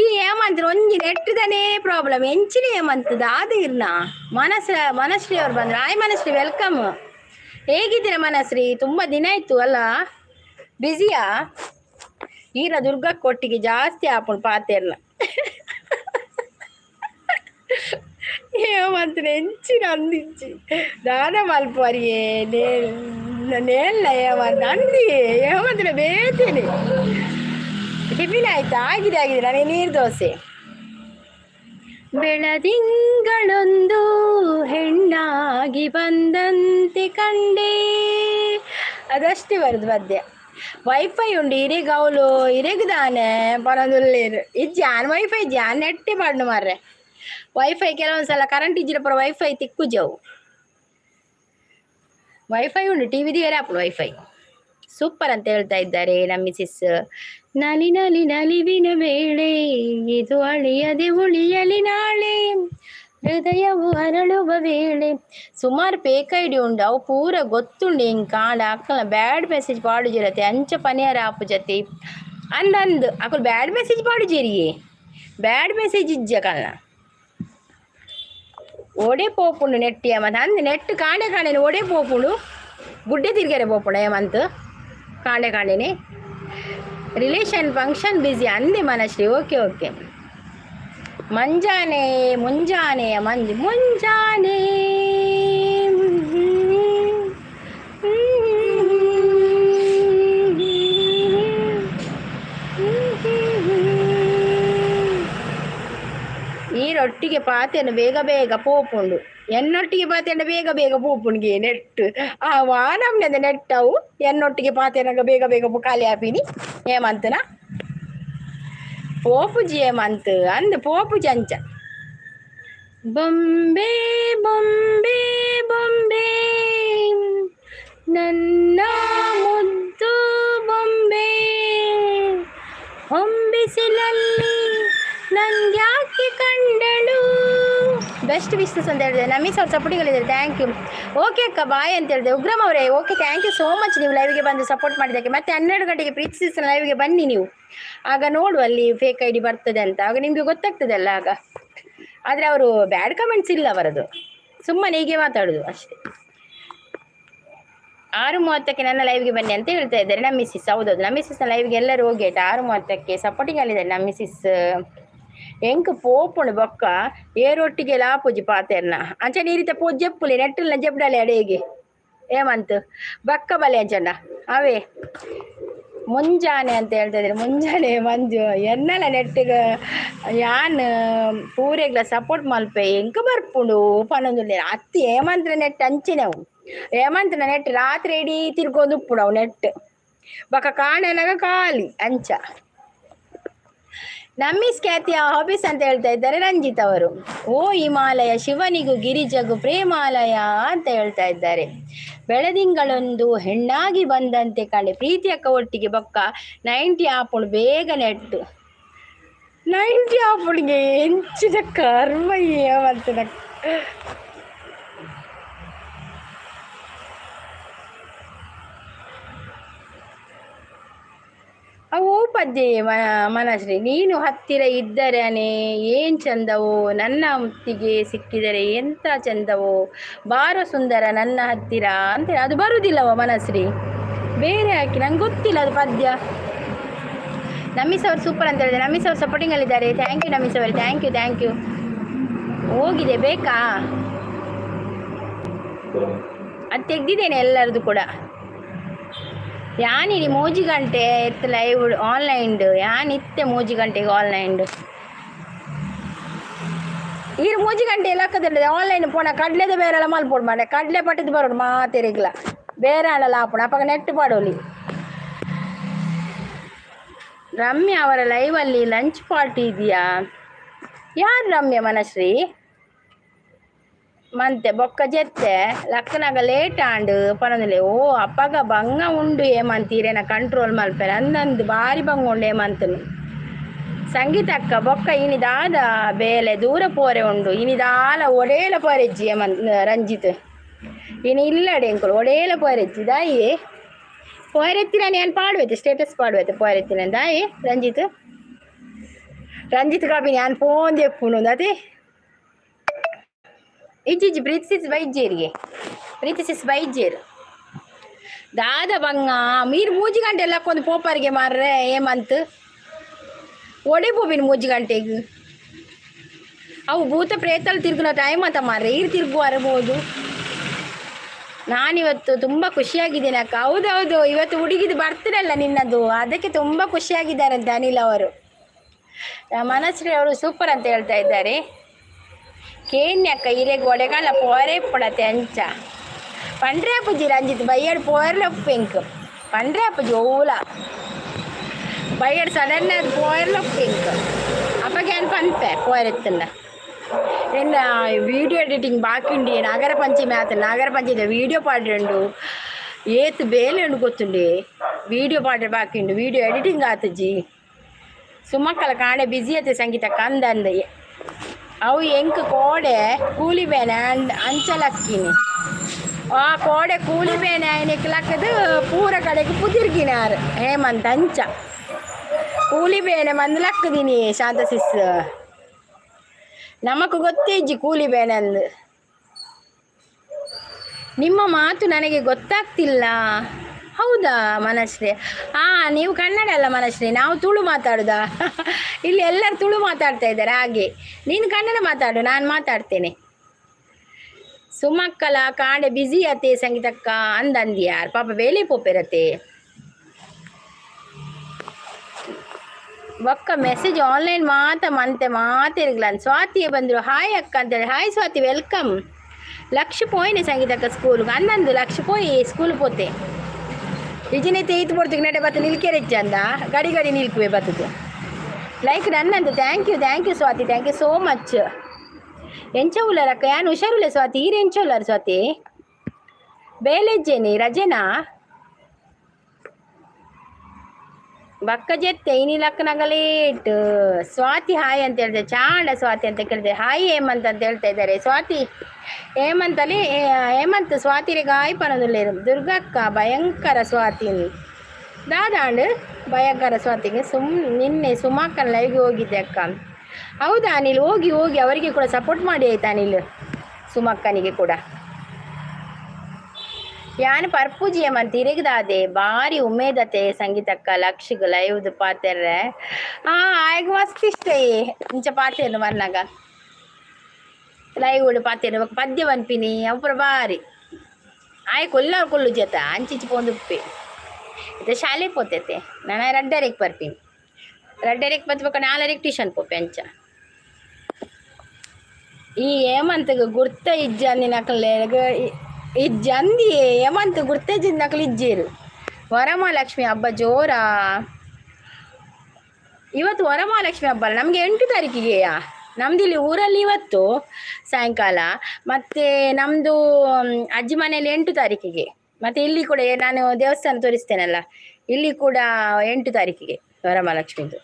ಈ ಏಮಂತ್ರ ಒಂಜಿ ನೆಟ್ಟದನೇ ಪ್ರಾಬ್ಲಮ್ ಎಂಚಿನ ಏಮಂತದ ಆದಿರ್ನ ಮನಶ್ರೀ ಅವ್ರು ಬಂದ್ರು. ಆಯ್ ಮನಶ್ರೀ ವೆಲ್ಕಮ್. ಹೇಗಿದ್ದೀರಾ ಮನಶ್ರೀ? ತುಂಬ ದಿನ ಆಯ್ತು ಅಲ್ಲ, ಬ್ಯುಸಿಯಾ? ಈರ ದುರ್ಗಕ್ಕೆ ಒಟ್ಟಿಗೆ ಜಾಸ್ತಿ ಆಪುಣ್ ಪಾತೆರ್ನ ಏಮಂತ್ರ ಎಂಚಿನ ಅಂದಿಜ್ಜಿ ದಾನ ಮಲ್ಪುವರಿಯೇ ನೇಲ್ಲ ಏಮಂತ ಅಂದಿ ಏಮಂತ್ರ ಬೇತೇನೆ. ಟಿಫಿನ್ ಆಯ್ತಾ? ಆಗಿದೆ ನನಗೆ ನೀರು ದೋಸೆ. ಬೆಳದಿಂಗಳೊಂದು ಹೆಣ್ಣಾಗಿ ಬಂದಂತೆ ಕಂಡೆ ಅದಷ್ಟೇ ಬರುದು ಪದ್ಯ. ವೈಫೈ ಉಂಡು ಇರೆಗ್ ಅವಳು ಇರೆಗ್ದಾನೆ ಪರದುಲ್ಲೇರು ಈ ಜಾನ್ ವೈಫೈ ಜಾನ್ ನೆಟ್ಟೆ ಪಾಡ್ನು ಮಾರ್ರೆ. ವೈಫೈ ಕೆಲವೊಂದ್ಸಲ ಕರೆಂಟ್ ಇಜ್ಜಿರ ಪರ ವೈಫೈ ತಿಕ್ಕು ಜವು. ವೈಫೈ ಉಂಡು ಟಿವಿದಿ ಬೇರೆ ಹಾಪುಡು ವೈಫೈ. ಸೂಪರ್ ಅಂತ ಹೇಳ್ತಾ ಇದ್ದಾರೆ ನಮ್ಮ ಮಿಸಿಸ್. ನಲಿವಿನ ವೇಳೆ ಇದು ಅಳಿಯದೆ ಉಳಿಯಲಿ ನಾಳೆ ಹೃದಯವು ಅರಳುವ ವೇಳೆ. ಸುಮಾರು ಫೇಕ್ ID ಉಂಡು, ಅವು ಪೂರ ಗೊತ್ತುಂಡು. ಹಿಂಗೆ ಕಾಂಡ ಅಕ್ಕಲ ಬ್ಯಾಡ್ ಮೆಸೇಜ್ ಪಾಡುಜಿರತ್ತೆ ಅಂಚ ಪನಿಯರ ಆಪು ಜೊತೆ ಅಂದಂದು ಅಕ್ಕಲು ಬ್ಯಾಡ್ ಮೆಸೇಜ್ ಪಾಡುಜೇರಿಯೇ ಬ್ಯಾಡ್ ಮೆಸೇಜ್ ಇಜ್ಜಕಲ್ನ ಓಡೆ ಪೋಪುಂಡು ನೆಟ್ಟಿ ಮತ್ತೆ ಅಂದು ನೆಟ್ಟು ಕಾಂಡೆ ಓಡೆ ಪೋಪುಂಡು ಗುಡ್ಡೆ ತಿರ್ಗಾರೆ ಪೋಪುಂಡ ಏಮಂತ ಕಾಂಡೆನೆ ರಿಲೇಷನ್ ಫಂಕ್ಷನ್ ಬ್ಯುಸಿ ಅಂದೆ ಮನಶ್ರೀ. ಓಕೆ ಮುಂಜಾನೆಯ ಮಂಜು ಮುಂಜಾನೆ ಈರೊಟ್ಟಿಗೆ ಪಾತೆಯನ್ನು ಬೇಗ ಪೋಪುಂಡು ಎನ್ನೊಟ್ಟಿಗೆ ಪಾತೆಯನ್ನು ಬೇಗ ಪೋಪುಂಡ್ಗೆ ನೆಟ್ಟು ಆ ವಾನಮ್ನದ ನೆಟ್ಟವು ಎನ್ನೊಟ್ಟಿಗೆ ಪಾತೆನಾಗ ಬೇಗ ಖಾಲಿ ಆಪಿನಿ ಏಮಂತನ ಪೋಪುಜಿ ಏಮಂತ ಅಂದ ಪೋಪುಜಿ ಅಂಚ. ಬೊಂಬೆ ನನ್ನ ಮುದ್ದು ಬೊಂಬೆ ಬೆಸ್ಟ್ ವಿಶಸ್ ಅಂತ ಹೇಳಿದೆ. ನಮೀಸ್ ಅವ್ರು ಸಪೋರ್ಟಿಂಗ್ ಹೇಳಿದ್ದಾರೆ, ಥ್ಯಾಂಕ್ ಯು. ಓಕೆ ಅಕ್ಕ ಬಾಯ್ ಅಂತ ಹೇಳಿದೆ. ಉಗ್ರಮ್ ಅವರೇ okay, thank you so much ನೀವು ಲೈವ್ಗೆ ಬಂದು ಸಪೋರ್ಟ್ ಮಾಡಿದ್ದಕ್ಕೆ. ಮತ್ತೆ 12 ಗಂಟೆಗೆ ಪ್ರೀತಿಸಿದ ಲೈವ್ಗೆ ಬನ್ನಿ ನೀವು, ಆಗ ನೋಡು ಅಲ್ಲಿ ಫೇಕ್ ಐ ಡಿ ಬರ್ತದೆ ಅಂತ, ಆಗ ನಿಮಗೆ ಗೊತ್ತಾಗ್ತದಲ್ಲ ಆಗ. ಆದರೆ ಅವರು ಬ್ಯಾಡ್ ಕಮೆಂಟ್ಸ್ ಇಲ್ಲ ಅವರದು, ಸುಮ್ಮನೆ ಹೀಗೆ ಮಾತಾಡೋದು ಅಷ್ಟೇ. 6:30ಕ್ಕೆ ನನ್ನ ಲೈವ್ಗೆ ಬನ್ನಿ ಅಂತ ಹೇಳ್ತಾ ಇದ್ದಾರೆ ನಮ್ಮ ಮಿಸ್ಸಿಸ್. ಹೌದೌದು, ನಮ್ಮ ಮಿಸ್ಸಿಸ್ನ ಲೈವ್ಗೆ ಎಲ್ಲರೂ ಹೋಗಿ ಆಯ್ತು. 6:30ಕ್ಕೆ ಸಪೋರ್ಟಿಂಗ್ ಅಲ್ಲಿದ್ದಾರೆ ನಮ್ಮ ಮಿಸ್ಸಿಸ್. ಎಂಕ್ ಪೋಪುಂಡು ಬೊಕ್ಕ ಏರೊಟ್ಟಿಗೆ ಲಾಪುಜಿ ಪಾತೆರ್ನ ಅಂಚೆ ನೀರಿತ ಪೋ ಜೆಪ್ಪುಲಿ ನೆಟ್ಟಲ್ನ ಜೆಪ್ಡಲೆ ಅಡೆಗೆ ಏಮಂತು ಬಕ್ಕ ಬಲೆ ಅಂಚಣ್ಣ ಅವೇ ಮುಂಜಾನೆ ಅಂತ ಹೇಳ್ತಾ ಇದ್ರೆ ಮುಂಜಾನೆ ಮಂಜು ಎನ್ನಲ ನೆಟ್ಟಿಗೆ ಯಾನ್ ಪೂರೆಗ್ಲ ಸಪೋರ್ಟ್ ಮಲ್ಪೆ ಎಂಕ ಬರ್ಪುಂಡು ಪನ್ನೊಂದು ಅತ್ತಿ ಹೇಮಂತ್ರ ನೆಟ್ ಅಂಚಿನವು ಹೇಮಂತ್ರ ನೆಟ್ ರಾತ್ರಿ ಇಡೀ ತಿರ್ಗೊಂದು ಉಪ್ಪುಡು ಅವು ನೆಟ್ ಬಕ್ಕ ಕಾಣೆನಾಗ ಖಾಲಿ ಅಂಚ. ನಮ್ಮಿಸ್ ಖ್ಯಾತಿಯ ಹಾಬೀಸ್ ಅಂತ ಹೇಳ್ತಾ ಇದ್ದಾರೆ ರಂಜಿತ್ ಅವರು. ಓ ಹಿಮಾಲಯ ಶಿವನಿಗೂ ಗಿರಿಜಗೂ ಪ್ರೇಮಾಲಯ ಅಂತ ಹೇಳ್ತಾ ಇದ್ದಾರೆ. ಬೆಳದಿಂಗಳೊಂದು ಹೆಣ್ಣಾಗಿ ಬಂದಂತೆ ಕಳೆ ಪ್ರೀತಿ ಅಕ್ಕ ಒಟ್ಟಿಗೆ ಬೊಕ್ಕ 90 ಆಪುಳು ಬೇಗ ನೆಟ್ಟು 90 ಆಪುಳಿಗೆ ಹೆಂಚಿನ ಕರ್ಮಯ್ಯ ಅಂತ ಅವು ಪದ್ಯ ಮನಶ್ರೀ ನೀನು ಹತ್ತಿರ ಇದ್ದರೇನೆ ಏನ್ ಚಂದವೋ ನನ್ನ ಮುತ್ತಿಗೆ ಸಿಕ್ಕಿದರೆ ಎಂತ ಚಂದವೋ ಬಾರೋ ಸುಂದರ ನನ್ನ ಹತ್ತಿರ ಅಂತ ಅದು ಬರುವುದಿಲ್ಲವ ಮನಶ್ರೀ ಬೇರೆ ಹಾಕಿ ನಂಗೆ ಗೊತ್ತಿಲ್ಲ ಅದು ಪದ್ಯ. ನಮ್ಮಿಸ್ ಅವರು ಸೂಪರ್ ಅಂತ ಹೇಳಿದೆ. ನಮ್ಮಿಸ್ ಅವರು ಸಪೋರ್ಟಿಂಗ್ ಅಲ್ಲಿದ್ದಾರೆ. ಥ್ಯಾಂಕ್ ಯು ನಮ್ಮಿಸ್ ಅವರು, ಥ್ಯಾಂಕ್ ಯು. ಹೋಗಿದೆ ಬೇಕಾ ಅದು ತೆಗ್ದಿದ್ದೇನೆ ಎಲ್ಲರದು ಕೂಡ. ಯಾನಿರಿ ಮೂಜಿ ಗಂಟೆ ಎತ್ತು ಲೈವ್ ಆನ್ಲೈನ್ಡು ಯಾನಿತ್ತೆ ಮೂಜಿ ಗಂಟೆಗೆ ಆನ್ಲೈನ್ಡು ಈ ಮೂಜಿ ಗಂಟೆ ಲೆಕ್ಕದಲ್ಲಿ ಆನ್ಲೈನ್ ಪೋಣ ಕಡ್ಲೆದ ಬೇರೆಲ್ಲ ಮಲ್ಪೋಡು ಮಾಡೆ ಕಡ್ಲೆ ಪಟ್ಟಿದ್ದು ಬರೋಡು ಮಾತೆರಿಗ್ಲ ಬೇರೆ ಆಳಲ್ಲ ಹಾಪಣ ಅಪ್ಪಾಗ ನೆಟ್ಟು ಪಡೋಲಿ. ರಮ್ಯಾ ಅವರ ಲೈವಲ್ಲಿ ಲಂಚ್ ಪಾರ್ಟಿ ಇದೆಯಾ? ಯಾರು ರಮ್ಯಾ ಮನಶ್ರೀ ಮಂತೆ ಬೊಕ್ಕ ಜೆತ್ತೆ ಲಕ್ಕನಾಗ ಲೇಟ್ ಆಂಡು ಪನದಲ್ಲಿ ಓ ಅಪ್ಪಗ ಬಂಗ ಉಂಡು ಏಮಂತೀರೇನ ಕಂಟ್ರೋಲ್ ಮಲ್ಪೆರ ಅಂದಂದು ಬಾರಿ ಬಂಗ ಉಂಡು ಏಮಂತನು ಸಂಗೀತ ಅಕ್ಕ ಬೊಕ್ಕ ಇನಿದಾದ ಬೇಲೆ ದೂರ ಪೋರೆ ಉಂಡು ಇನಿದಾಲ ಒಡೇಲ ಪೋರೆಜ್ಜಿ ರಂಜಿತ್ ಇನಿ ಇಲ್ಲಡೆ ಅಂಕಲ್ ಒಡೇಲ ಪೋರೆಜ್ಜಿ ದಾಯಿ ಪೋರೆತ್ತಿನ ನಾನು ಪಾಡುವೈತೆ ಸ್ಟೇಟಸ್ ಪಾಡುವೈತೆ ಪೋರೆತ್ತಿನ ದಾಯಿ ರಂಜಿತ್ ಕಾಪಿ ನಾನು ಫೋನ್ ತೆಪ್ಪುನು ಅದೇ ಇಜ್ಜಿ ಪ್ರೀತಿಸಿಸ್ ಬೈಜೇರು ದಾದ ಬಂಗ ಮೀರು ಮೂಜಿ ಗಂಟೆ ಎಲ್ಲಕ್ಕೊಂದು ಪೋಪರಿಗೆ ಮಾರ್ರೆ ಏಮಂತ್ ಒಡೆ ಪೋಪಿನ ಮೂಜಿ ಗಂಟೆಗೆ ಅವು ಭೂತ ಪ್ರೇತಲ್ಲಿ ತಿರುಗಿನ ಟೈಮ್ ಅಂತ ಮಾರ್ರೆ ಈರು ತಿರುಗುವರಬಹುದು. ನಾನಿವತ್ತು ತುಂಬ ಖುಷಿಯಾಗಿದ್ದೇನೆ ಅಕ್ಕ. ಹೌದೌದು ಇವತ್ತು ಹುಡುಗಿದು ಬರ್ತಡಲ್ಲ ನಿನ್ನದು, ಅದಕ್ಕೆ ತುಂಬ ಖುಷಿಯಾಗಿದ್ದಾರಂತೆ ಅನಿಲ್ ಅವರು. ಮನಶ್ರೀ ಅವರು ಸೂಪರ್ ಅಂತ ಹೇಳ್ತಾ ಇದ್ದಾರೆ. ಕೇನ್ಯಕ್ಕ ಇರೆಗೆ ಒಡೆಗಾಲ ಪೋರೆ ಪಡತ್ತೆ ಅಂಚ ಪಂಡ್ರೆ ಅಪ್ಪಜಿ ರಂಜಿತ್ ಬೈಯಡ್ ಪೋರ್ಲೊಪ್ಪೆಂಕ್ ಪಂಡ್ರೆ ಅಪ್ಪಜಿ ಓಲ ಬೈಯಡ್ ಸಡನ್ ಅದು ಪೋರ್ಲೊಪ್ಪೆಂಕ್ ಅಪ್ಪಗೆ ಏನು ಪನ್ಪೆ ಪೋರೆತ್ತನ್ನ ಎನ್ನ ವೀಡಿಯೋ ಎಡಿಟಿಂಗ್ ಬಾಕಿಂಡಿ ನಾಗರ ಪಂಚಮಿ ಆತ ನಾಗರ ಪಂಚಮಿ ವೀಡಿಯೋ ಪಾಡ್ರಂಡು ಏತ್ ಬೇಲೆ ಉಂಡು ಗೊತ್ತುಂಡಿ ವೀಡಿಯೋ ಪಾಡ್ರೆ ಬಾಕಿಂಡು ವೀಡಿಯೋ ಎಡಿಟಿಂಗ್ ಆತಜ್ಜಿ ಸುಮ್ಮಕ್ಕಲ ಕಾಣೆ ಬಿಸಿ ಆಯ್ತು ಸಂಗೀತಕ್ಕ ಅಂದಂದ ಅವು ಎಂಕ್ ಕೋಡೆ ಕೂಲಿ ಬೇನೆ ಅಂಚಲಕ್ಕಿನಿ ಆ ಕೋಡೆ ಕೂಲಿ ಬೇನೆ ಆಯ್ನಕ್ಕೆ ಲಕ್ಕದು ಪೂರ ಕಡೆಗೆ ಪುದಿರ್ಗಿನಾರು ಹೇಮಂತ ಅಂಚ ಕೂಲಿ ಬೇನೆ ಮಂದು ಲಕ್ಕದಿನಿ ಶಾಂತಸಿಸ್ ನಮಕ್ ಗೊತ್ತೇ ಇಜ್ಜಿ ಕೂಲಿ ಬೇನೆ ಅಂದು. ನಿಮ್ಮ ಮಾತು ನನಗೆ ಗೊತ್ತಾಗ್ತಿಲ್ಲ. ಹೌದಾ ಮನಶ್ರೀ? ನೀವು ಕನ್ನಡ ಅಲ್ಲ ಮನಶ್ರೀ, ನಾವು ತುಳು ಮಾತಾಡೋದಾ? ಇಲ್ಲಿ ಎಲ್ಲರೂ ತುಳು ಮಾತಾಡ್ತಾ ಇದ್ದಾರೆ. ಹಾಗೆ ನೀನು ಕನ್ನಡ ಮಾತಾಡು, ನಾನು ಮಾತಾಡ್ತೇನೆ. ಸುಮಕ್ಕಲ ಕಾಡೆ ಬಿಸಿ ಆತೆ ಸಂಗೀತಕ್ಕ ಅಂದಂದ್ಯಾರು ಪಾಪ ಬೇಲೆ ಪೋಪಿರತ್ತೆ ಒಕ್ಕ ಮೆಸೇಜ್ ಆನ್ಲೈನ್ ಮಾತಿರ್ಗ್ಲನ್ ಸ್ವಾತಿಯೇ ಬಂದರು. ಹಾಯ್ ಅಕ್ಕ ಅಂತೇಳಿ. Hi Swathi, welcome. ಲಕ್ಷ ಪೋಯಿನಿ ಸಂಗೀತಕ್ಕ ಸ್ಕೂಲ್ಗೆ ಅನ್ನಂದು ಲಕ್ಷ ಪೋಯಿ ಸ್ಕೂಲ್ ಪೋತೆ ಇಜಿನೈತೆ ಈತ್ ಪಡ್ತಿಗೆ ನಡೆ ಬತ್ತ ನಿಲ್ಕೆರೆಚ್ಚ ಅಂದ ಗಡಿ ನಿಲ್ಕುವೆ ಬತ್ತದು ಲೈಕ್ ನನ್ನಂದು. Thank you Swathi, thank you so much. ಎಂಚ ಉಲ್ಲರಕ್ಕ ಯಾನು ಹುಷಾರುಲ್ಲ ಸ್ವಾತಿ? ಈರು ಎಂಚ ಉಲ್ಲರು ಸ್ವಾತಿ? ಬೇಲೆಜ್ಜೇನಿ ರಜೆನಾ? ಬಕ್ಕ ಜೆತ್ತೆ ಇನಿ ಲಕ್ಕನಗಲೇಟ್. ಸ್ವಾತಿ ಹಾಯ್ ಅಂತ ಹೇಳ್ತಾರೆ, ಚಾಂಡ ಸ್ವಾತಿ ಅಂತ ಕೇಳಿದೆ. ಹಾಯ್ ಹೇಮಂತ್ ಅಂತ ಹೇಳ್ತಾ ಇದ್ದಾರೆ. ಸ್ವಾತಿ ಹೇಮಂತಲ್ಲಿ ಹೇಮಂತ್ ಸ್ವಾತಿರೆ ಗಾಯ್ ಪನದಲ್ಲಿ ದುರ್ಗಕ್ಕ ಭಯಂಕರ ಸ್ವಾತಿ ದಾದಾಂಡ್ ಭಯಂಕರ ಸ್ವಾತಿಗೆ ನಿನ್ನೆ ಸುಮಾಕನ್ ಲೈವ್ಗೆ ಹೋಗಿದ್ದೆ ಅಕ್ಕ. ಹೌದಾ ಅನಿಲ್, ಹೋಗಿ ಹೋಗಿ ಅವರಿಗೆ ಕೂಡ ಸಪೋರ್ಟ್ ಮಾಡಿ ಆಯ್ತಾ ಅನಿಲ್, ಸುಮಕ್ಕನಿಗೆ ಕೂಡ. ಯಾನ್ ಪರ್ಪೂಜಿ ಹೇಮಂತ್ ಇರಗದಾದೆ ಭಾರಿ ಉಮೇದತೆ ಸಂಗೀತಕ್ಕ ಲಕ್ಷಿಗ್ ಲೈವ್ದು ಪಾತೆರ್ರೆ. ಆಯ್ಗ ಮಸ್ತ್ ಇಷ್ಟ ಇಂಚ ಪಾತೆರ್ನು ಮರ್ನಾಗ ಲೈವ್ ಉಡು ಪಾತೆರ್ನು ಪದ್ಯ ಬನ್ಪಿನಿ ಅವುಪುರ ಬಾರಿ ಆಯ್ ಕೊಲ್ಲು ಜೊತ ಅಂಚಿಚ್ಚಿ ಪೋಂದುಪ್ಪಿ ಇದು ಶಾಲೆ ಪೋತೈತೆ. ನಾನು ರಡ್ಡರೆಗೆ ಬರ್ತೀನಿ, ರಡ್ಡರೆಗೆ ಬರ್ಬೇಕು, 4ರಿಗೆ ಟ್ಯೂಷನ್ ಪೋಪೆ ಅಂಚ. ಈ ಹೇಮಂತ್ಗೆ ಗುರ್ತ ಇಜ್ಜಂದಿ ನಕಲೆ ಇಜ್ಜಂದಿ ಹೇಮಂತ್ ಗುರ್ತ ಇಜ್ಜಿದ ನಕಲು ಇಜ್ಜೇರು. ವರಮಹಾಲಕ್ಷ್ಮಿ ಹಬ್ಬ ಜೋರ. ಇವತ್ತು ವರಮಹಾಲಕ್ಷ್ಮಿ ಹಬ್ಬ ಅಲ್ಲ, ನಮಗೆ 8 ತಾರೀಕಿಗೆಯಾ ನಮ್ದು ಇಲ್ಲಿ ಊರಲ್ಲಿ ಇವತ್ತು ಸಾಯಂಕಾಲ, ಮತ್ತು ನಮ್ಮದು ಅಜ್ಜಿ ಮನೆಯಲ್ಲಿ 8 ತಾರೀಕಿಗೆ, ಮತ್ತು ಇಲ್ಲಿ ಕೂಡ ನಾನು ದೇವಸ್ಥಾನ ತೋರಿಸ್ತೇನಲ್ಲ, ಇಲ್ಲಿ ಕೂಡ 8 ತಾರೀಕಿಗೆ ವರಮಹಾಲಕ್ಷ್ಮಿದು.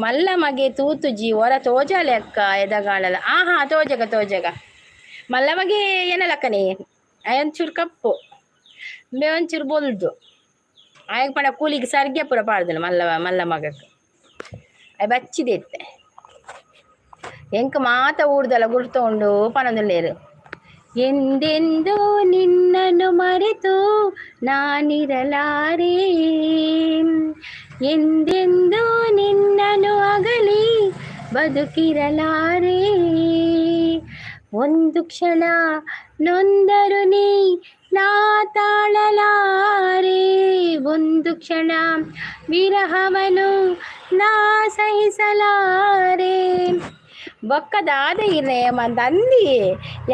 ಮಲ್ಲಮಗೆ ತೂತುಜಿ ಹೊರ ತೋಜಾಲೆ ಅಕ್ಕ ಎದಗಾಣಲ್ಲ. ತೋಜಗ ಮಲ್ಲಮಗೆ ಏನಲ್ಲಕ್ಕನೇ ಒಂಚೂರು ಕಪ್ಪು ಬೇ ಒಂಚೂರು ಬೊಲ್ದು ಆಯಗ ಪಡ ಕೂಲಿಗೆ ಸರ್ಗೆ ಪುರ ಪಾಡ್ದನು ಮಲ್ಲ ಮಗಕ್ಕೆ ಅಯ್ಯ ಬಚ್ಚಿದೆತ್ತೆ ಎಂಕ ಮಾತ ಊರ್ದಲ್ಲ ಗುರ್ತೊಂಡು ಪನದಲ್ಲೇರು. ಎಂದೆಂದು ನಿನ್ನನ್ನು ಮರೆತು ನಾನಿರಲಾರೆ, ಎಂದೆಂದು ನಿನ್ನನ್ನು ಅಗಲಿ ಬದುಕಿರಲಾರೆ, ಒಂದು ಕ್ಷಣ ನೊಂದರು ನೀ ನಾ ತಾಳಲಾರೆ, ಒಂದು ಕ್ಷಣ ವಿರಹವನು ನಾ ಸಹಿಸಲಾರೆ. ಬೊಕ್ಕದಾದ ಇರೇ ಮಂದಿ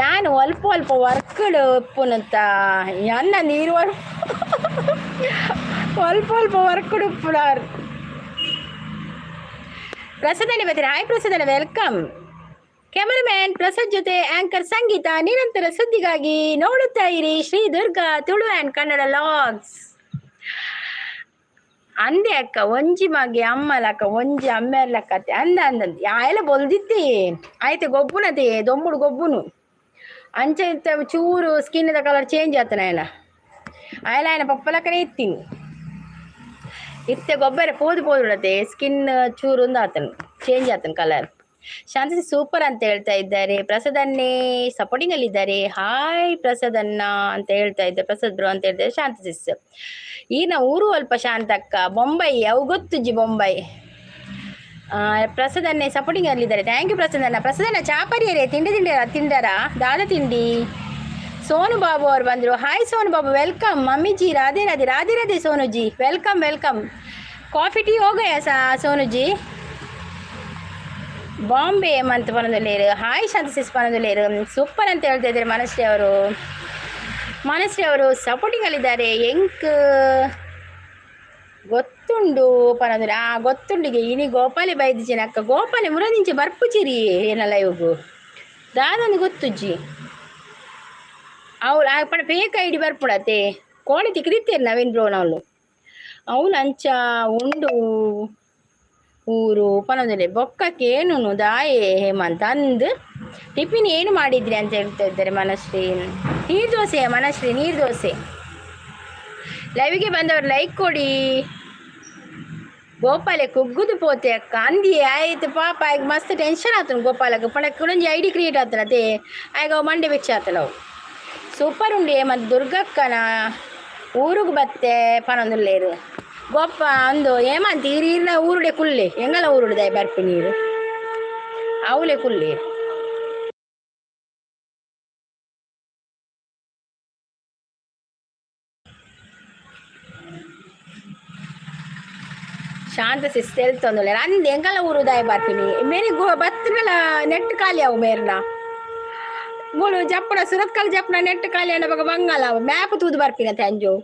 ಯಾನು ಅಲ್ಪ ವರ್ಕಡು ಉಪ್ಪುನಂತ ಅನ್ನ ನೀರು ಅಲ್ಪ ವರ್ಕಡು ಉಪ್ಪುನಾರು. ಪ್ರಸಾದನೆ ಬರ್ತೀರಾ? ಹಾಯ್ ಪ್ರಸಾದನ, ವೆಲ್ಕಮ್. ಕ್ಯಾಮರಾಮ್ಯಾನ್ ಪ್ರಸಾದ್ ಜೊತೆ ಆಂಕರ್ ಸಂಗೀತ ನಿರಂತರ ಸುದ್ದಿಗಾಗಿ ನೋಡುತ್ತಾ ಇರಿ ಶ್ರೀ ದುರ್ಗಾ ತುಳು ಆ್ಯಂಡ್ ಕನ್ನಡ ಲಾಗ್ಸ್. ಅಂದೆ ಅಕ್ಕ ಒಂಜಿ ಮಗೆ ಅಮ್ಮಲಕ್ಕ ಒಂಜಿ ಅಮ್ಮೆರ್ಲಕ್ಕತ್ತೆ ಅಂದಂದು ಆಯಲ ಬೊಲ್ದಿತ್ತೆ ಆಯ್ತು ಗೊಬ್ಬುನತೆ ದೊಂಬುಡು ಗೊಬ್ಬುನು ಅಂಚ ಇತ್ತ ಚೂರು ಸ್ಕಿನ್ನದ ಕಲರ್ ಚೇಂಜ್ ಆತನ ಆಯನ ಪಪ್ಪಲಕ್ಕನೇ ಇತ್ತೀನಿ ಇತ್ತೆ ಗೊಬ್ಬರ ಪೋದುಡತೆ ಸ್ಕಿನ್ ಚೂರು ಒಂದು ಆತನು ಚೇಂಜ್ ಆತನ ಕಲರ್. ಶಾಂತಿ ಸೂಪರ್ ಅಂತ ಹೇಳ್ತಾ ಇದ್ದಾರೆ. ಪ್ರಸಾದನ್ನೇ ಸಪೋರ್ಟಿಂಗ್ ಅಲ್ಲಿ ಇದ್ದಾರೆ. ಹಾಯ್ ಪ್ರಸಾದನ್ನ ಅಂತ ಹೇಳ್ತಾ ಇದ್ದಾರೆ. ಪ್ರಸಾದ್ ಬ್ರೋ ಅಂತ ಹೇಳ್ತಾರೆ. ಶಾಂತಿ ಸಿಸ್ ಈನ ಊರು ಅಲ್ಪ ಶಾಂತಕ್ಕ ಬೊಂಬೈ ಅವು ಗೊತ್ತುಜ್ಜಿ ಬೊಂಬೈ. ಪ್ರಸಾದನ್ನೇ ಸಪೋರ್ಟಿಂಗ್ ಅಲ್ಲಿದ್ದಾರೆ. ಥ್ಯಾಂಕ್ ಯು ಪ್ರಸಾದನ್ನ ಚಾಪರಿಯರೇ ತಿಂಡರ ದಾದ ತಿಂಡಿ. ಸೋನು ಬಾಬು ಅವ್ರು ಬಂದರು. Hi Sonu Babu welcome. ಮಮ್ಮಿಜಿ Radhe Radhe Radhe Radhe Sonuji welcome. Coffee tea ಹೋಗಯ ಸೋನುಜಿ. ಬಾಂಬೆ ಮಂತ್ ಪನದಲ್ಲೇರು. ಹಾಯ್ ಶಾಂತಿ ಸಿಸ್ ಪನದಲ್ಲೇರು ಸೂಪರ್ ಅಂತ ಹೇಳ್ತಾ ಇದ್ದಾರೆ. ಮನಶ್ರೀ ಅವರು ಸಪೋರ್ಟಿಂಗಲ್ಲಿದ್ದಾರೆ. ಎಂಕ್ ಗೊತ್ತುಂಡು ಪನದಲ್ಲಿ ಗೊತ್ತುಂಡಿಗೆ ಇನಿ ಗೋಪಾಲೆ ಬೈದಿದ್ದೇನೆ ಅಕ್ಕ. ಗೋಪಾಲೆ ಮುರದಿಂಚೆ ಬರ್ಪುಚಿರಿ ಏನಲ್ಲ ಇವು ದಾದೊಂದು ಗೊತ್ತುಜ್ಜಿ ಅವಳು ಪಣ ಫೇಕ್ ಐಡಿ ಬರ್ಪುಡತ್ತೆ ಕೋಳಿ ತಿಕ್ಕಿತ್ತೇರಿ ನವೀನ್ ಬ್ರೋನವಳು ಅವಳು ಅಂಚ ಉಂಡು ಊರು ಪನದಲ್ಲಿ ಬೊಕ್ಕಕ್ಕೇನು ದಾಯೆ ಹೇಮಂತ ಅಂದು ಟಿಫಿನ್ ಏನು ಮಾಡಿದ್ರಿ ಅಂತ ಹೇಳ್ತಾ ಇದ್ದಾರೆ. ಮನಶ್ರೀ ನೀರು ದೋಸೆ ಲೈವಿಗೆ ಬಂದವರು ಲೈಕ್ ಕೊಡಿ. ಗೋಪಾಲೆ ಕುಗ್ಗುದು ಪೋತೆ ಅಕ್ಕ ಅಂದಿ ಆಯ್ತು ಪಾಪ ಆಗ ಮಸ್ತ್ ಟೆನ್ಷನ್ ಆತನು ಗೋಪಾಲಕ್ಕೆ ಪಣ ಕುಳಂಜಿ ಐಡಿ ಕ್ರಿಯೇಟ್ ಆತನತೆ ಆಗ ಮಂಡೆ ಬೆಚ್ಚ ಆತನವು ಸೂಪರ್ ಉಂಡಿ. ಮತ್ತು ದುರ್ಗಕ್ಕನ ಊರಿಗೆ ಬತ್ತೆ ಪನೊಂದುಲ್ಲೇರು ಗೋಪ ಅಂದು ಏಮಂತ ಈರಿನ ಊರುಡೆ ಕುಳ್ಳಿ ಎಂಗಲ ಊರುಡ್ದಾಯ ಬರ್ಪಿ ನೀರು ಅವಳೆ ಕುಳ್ಳಿ. ಶಾಂತ ಸಿಸ್ತ ಹೇಳ್ತಂದ್ರೆ ಅಂದು ಎಂಗಲ ಊರುದಾಯ ಬರ್ತೀನಿ ಮೇರಿ ಬತ್ತುಗಳ ನೆಟ್ ಖಾಲಿ ಅವು ಮೇರ್ನ ಗೋಳು ಜಪ್ಪನ ಸುರತ್ಕಲ್ ಜಪ್ಪನ ನೆಟ್ ಖಾಲಿ ಅಣ್ಣ ಬಗ ಬಂಗಲ್ಲ ಅವು ಮ್ಯಾಪ್ ತೂದು ಬರ್ಪಿನ ತಂಜು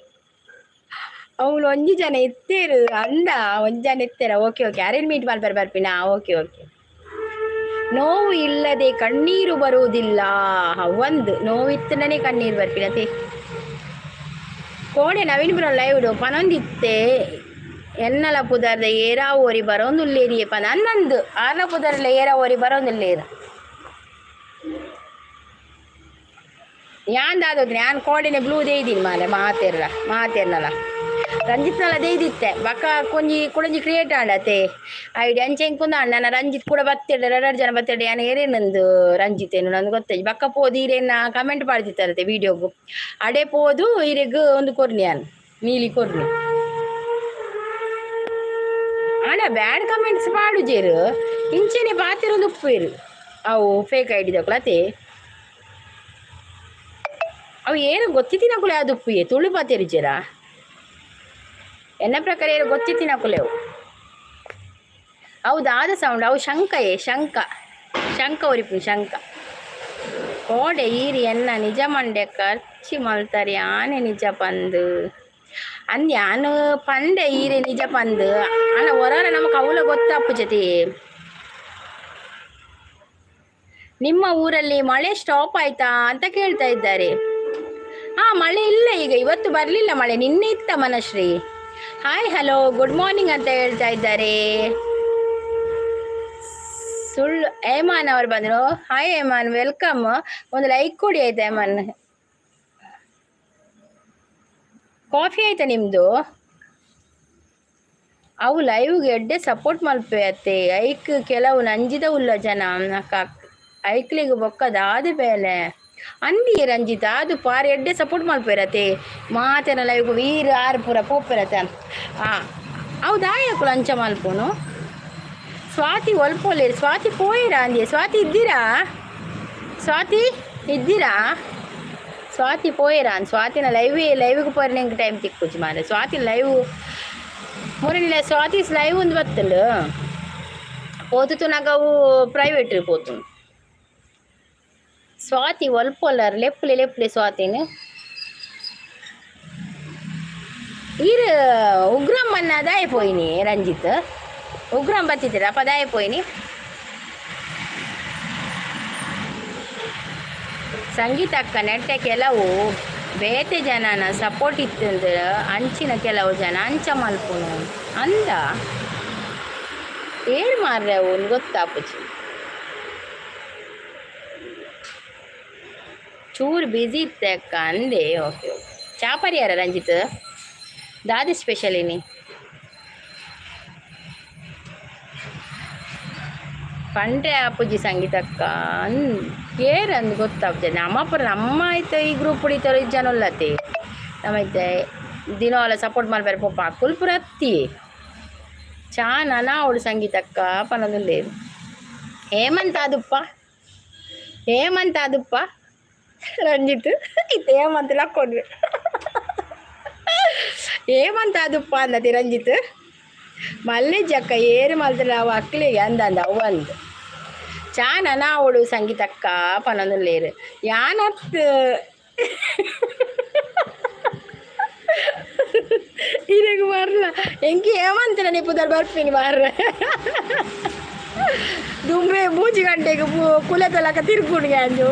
ಅವಳು ಒಂಜಿ ಜನ ಎತ್ತೇರು ಅಂದ ಒಂಜಿ ಜನ ಎತ್ತೇರ. ಓಕೆ ಅರೇಂಜ್ಮೆಂಟ್ ಮಾಡಿ ಬರ್ಪಿನ ಓಕೆ. ನೋವು ಇಲ್ಲದೆ ಕಣ್ಣೀರು ಬರುವುದಿಲ್ಲ. ಒಂದು ನೋವಿತ್ತನೇ ಕಣ್ಣೀರು ಬರ್ಪಿನತೆ ಕೋಡೆ ನವೀನ್ಪುರ ಲೈವ್ಡು ಪನೊಂದಿತ್ತೆ ಎನ್ನಲ ಪುದರ್ದ ಏರಾ ಓರಿ ಬರೋಂದುಲ್ಲೇರಿಯೇ ಪನ ಅನ್ನಂದು ಆರ್ನ ಪುದರ್ಲ ಏರಾ ಓರಿ ಬರೋಂದುಲ್ಲೇರು ಯಾಂದಾದೋದ್ರೆ ನಾನು ಕೋಡೆನೆ ಬ್ಲೂ ದೇಯ್ದೀನಿ ಮಾಲೆ ಮಾತೇರ್ನಲ್ಲ ರಂಜಿತ್ನಲ್ಲ ದೇಯ್ದಿತ್ತೆ ಬಕ್ಕ ಕುಡಂಜಿ ಕ್ರಿಯೇಟ್ ಆಡತ್ತೆ ಐಡಿ ಅಂಚೆಂಗೆ ಕುಂದ ನನ್ನ ರಂಜಿತ್ ಕೂಡ ಬತ್ತಿಡ್ಡೆ 2 ಜನ ಬತ್ತಿಡ್ಡೆ ನಾನು ಏರೇನಂದು ರಂಜಿತ್ ಏನು ನಂದು ಗೊತ್ತಾಯ್ತು ಬಕ್ಕ ಪೋದು ಈರೇನ ಕಮೆಂಟ್ ಪಾಡ್ದಿತ್ತಾರತ್ತೆ ವಿಡಿಯೋಗು ಅಡೆ ಪೋದು ಈರೆಗ್ ಒಂದು ಕೊರ್ನಿ ಅನ್ ನೀಲಿ ಕೊರ್ನಿ ಆಡ ಬ್ಯಾಡ್ ಕಮೆಂಟ್ಸ್ ಪಾಡುಜೇರು ಇಂಚೆನೆ ಪಾತಿರೊಂದು ಉಪ್ಪೇರು ಅವು ಫೇಕ್ ಐಡಿ ದಕ್ಲತೆ ಅವು ಏನು ಗೊತ್ತಿತ್ತಿನಕುಲೆ ಅದು ಉಪ್ಪಿಯೇ ತುಳು ಪಾತಿರಿಜರ ಎನ್ನ ಪ್ರಕಾರ ಏನು ಗೊತ್ತಿತ್ತಿನಕುಲೆವು ಹೌದಾದ ಸೌಂಡ್ ಅವು ಶಂಕ ಒರಿಪು ಶಂಕ ಕೋಡೆ ಈರಿ ಎನ್ನ ನಿಜ ಮಂಡೆ ಖರ್ಚಿ ಮಲ್ತಾರೆ ಆನೆ ನಿಜ ಪಂದು ಅಂದ್ಯಾನು ಪಂಡೆ ಈರೆ ನಿಜ ಪಂದು ಅಲ್ಲ ಹೊರ ನಮಗೆ ಅವಳ ಗೊತ್ತಪ್ಪು ಜೊತೆ ನಿಮ್ಮ ಊರಲ್ಲಿ ಮಳೆ ಸ್ಟಾಪ್ ಆಯ್ತಾ ಅಂತ ಕೇಳ್ತಾ ಇದ್ದಾರೆ. ಮಳೆ ಇಲ್ಲ, ಈಗ ಇವತ್ತು ಬರಲಿಲ್ಲ ಮಳೆ, ನಿನ್ನೆ ಇತ್ತ Manashree. Hi hello good morning ಅಂತ ಹೇಳ್ತಾ ಇದ್ದಾರೆ. ಸುಳ್ಳು ಹೇಮಾನ್ ಅವರು ಬಂದರು. Hi Heman, welcome. ಒಂದು ಲೈಕ್ ಕೊಡಿ ಆಯ್ತಾ ಹೇಮಾನ್. ಕಾಫಿ ಆಯ್ತಾ ನಿಮ್ದು? ಅವು ಲೈವ್ಗೆ ಎಡ್ಡೆ ಸಪೋರ್ಟ್ ಮಲ್ಪೆ ಅತ್ತೆ. ಐಕ್ ಕೆಲವು ನಂಜಿದ ಉಲ್ಲ ಜನ ಐಕ್ಲಿಗೆ ಬೊಕ್ಕದಾದ ಬೇಲೆ ಅಂದಿ ರಂಜಿತ ಅದು ಪಾರ ಎಡ್ಡೆ ಸಪೋರ್ಟ್ ಮಲ್ಪೇರತ್ತೆ. ಮಾತೆನ ಲೈವ್ಗೆ ವೀರ ಆರು ಪೂರ ಪೋಪೆರತ್ತೆ. ಹೌದಾಯಕು ಲಂಚ ಮಲ್ಪೋನು. ಸ್ವಾತಿ ಒಲ್ಪೋಲೇರು. ಸ್ವಾತಿ ಪೋಯಿರಾ ಅಂದಿ. ಸ್ವಾತಿ ಇದ್ದೀರಾ? ಸ್ವಾತಿ ಪೋಯಿರಾ? ಸ್ವಾತಿನ ಲೈವ್ಗೆ ಪೋರಿ ನಂಗೆ ಟೈಮ್ ತಿಕ್ಕುಜಿ ಮಾರೆ. ಸ್ವಾತಿ ಲೈವ್ ಮೂರನೇ ಸ್ವಾತಿ ಲೈವ್ ಒಂದು ಬತ್ತಲು పోతుతూ నాకు ప్రైవేట్ పోతుంది. స్వాతి ಒಲ್ಪೊಲ್ಲರ್ ಲೆಪ್ಲೆ ಸ್ವಾತಿನ ಈರು ಉಗ್ರಂ ಅನ್ನದಾಯ ಪೋಯಿನಿ ರಂಜಿತ್. ಉಗ್ರಂ ಬತ್ತಿದ್ದೀರ ಪದಾಯ ಪೋಯಿನಿ. ಸಂಗೀತ ಅಕ್ಕ ನೆಟ್ಟೆ ಕೆಲವು ಬೇತೆ ಜನನ ಸಪೋರ್ಟ್ ಇತ್ತಂದ್ರೆ ಅಂಚಿನ ಕೆಲವು ಜನ ಅಂಚ ಮಲ್ಪುನು ಅಂದ ಏನು ಮಾರ್ರೆ ಅವನು ಗೊತ್ತಾಪುಚಿ. ಚೂರು ಬಿಸಿ ಇತ್ತೆ ಅಕ್ಕ ಅಂದೆ. ಓಕೆ ಚಾಪರಿಯಾರ ರಂಜಿತ್ ದಾದಿ ಸ್ಪೆಷಲ್ ಏನಿ ಪಂಡ್ರೆ ಆಪುಜಿ ಸಂಗೀತಕ್ಕ ಏರಂದು ಗೊತ್ತಾಗ್ತದೆ. ನಮ್ಮ ಆಯ್ತು ಈ ಗ್ರೂಪ್ ಹೊಡಿತಾರೆ ಜನ ಉಲ್ಲತಿ ನಮ್ಮೈತೆ ದಿನವಲ್ಲ ಸಪೋರ್ಟ್ ಮಾಡ್ಬಾರ ಪಪ್ಪ ಕುಲ್ಪುರ ಹತ್ತಿ ಚಾನನ ಅವಳು ಸಂಗೀತಕ್ಕ ಪನದಲ್ಲಿ ಹೇಮಂತ ಅದಪ್ಪ ರಂಜಿತ್ ಇತ್ತು ಹೇಮಂತ ಹಾಕೊಂಡ್ವಿ. ಹೇಮಂತ ಅದಪ್ಪ ಅನ್ನತಿ ರಂಜಿತ್ ಮಲ್ಲೆಜ್ಜಕ್ಕ ಏರು ಮಲ್ತಲ್ಲ ಅವ ಅಕ್ಲಿಗೆ ಅಂದಂದ ಅವಂದು ಚಾನನ ಅವಳು ಸಂಗೀತಕ್ಕ ಪನೊಂದುಲ್ಲೇರು ಯಾನತ್ತು ಇರಗ ಬರಲ್ಲ ಎಂಕಿ ಹೇಮಂತನ ನಿಪ್ಪುದಲ್ಲಿ ಬರ್ತೀನಿ ಮಾರ್ರೆ. ದುಂಬೆ ಮೂಜಿ ಗಂಟೆಗೆ ಕುಲತಲಕ ತಿರ್ಗುಣಿಗೆ ಅಂದು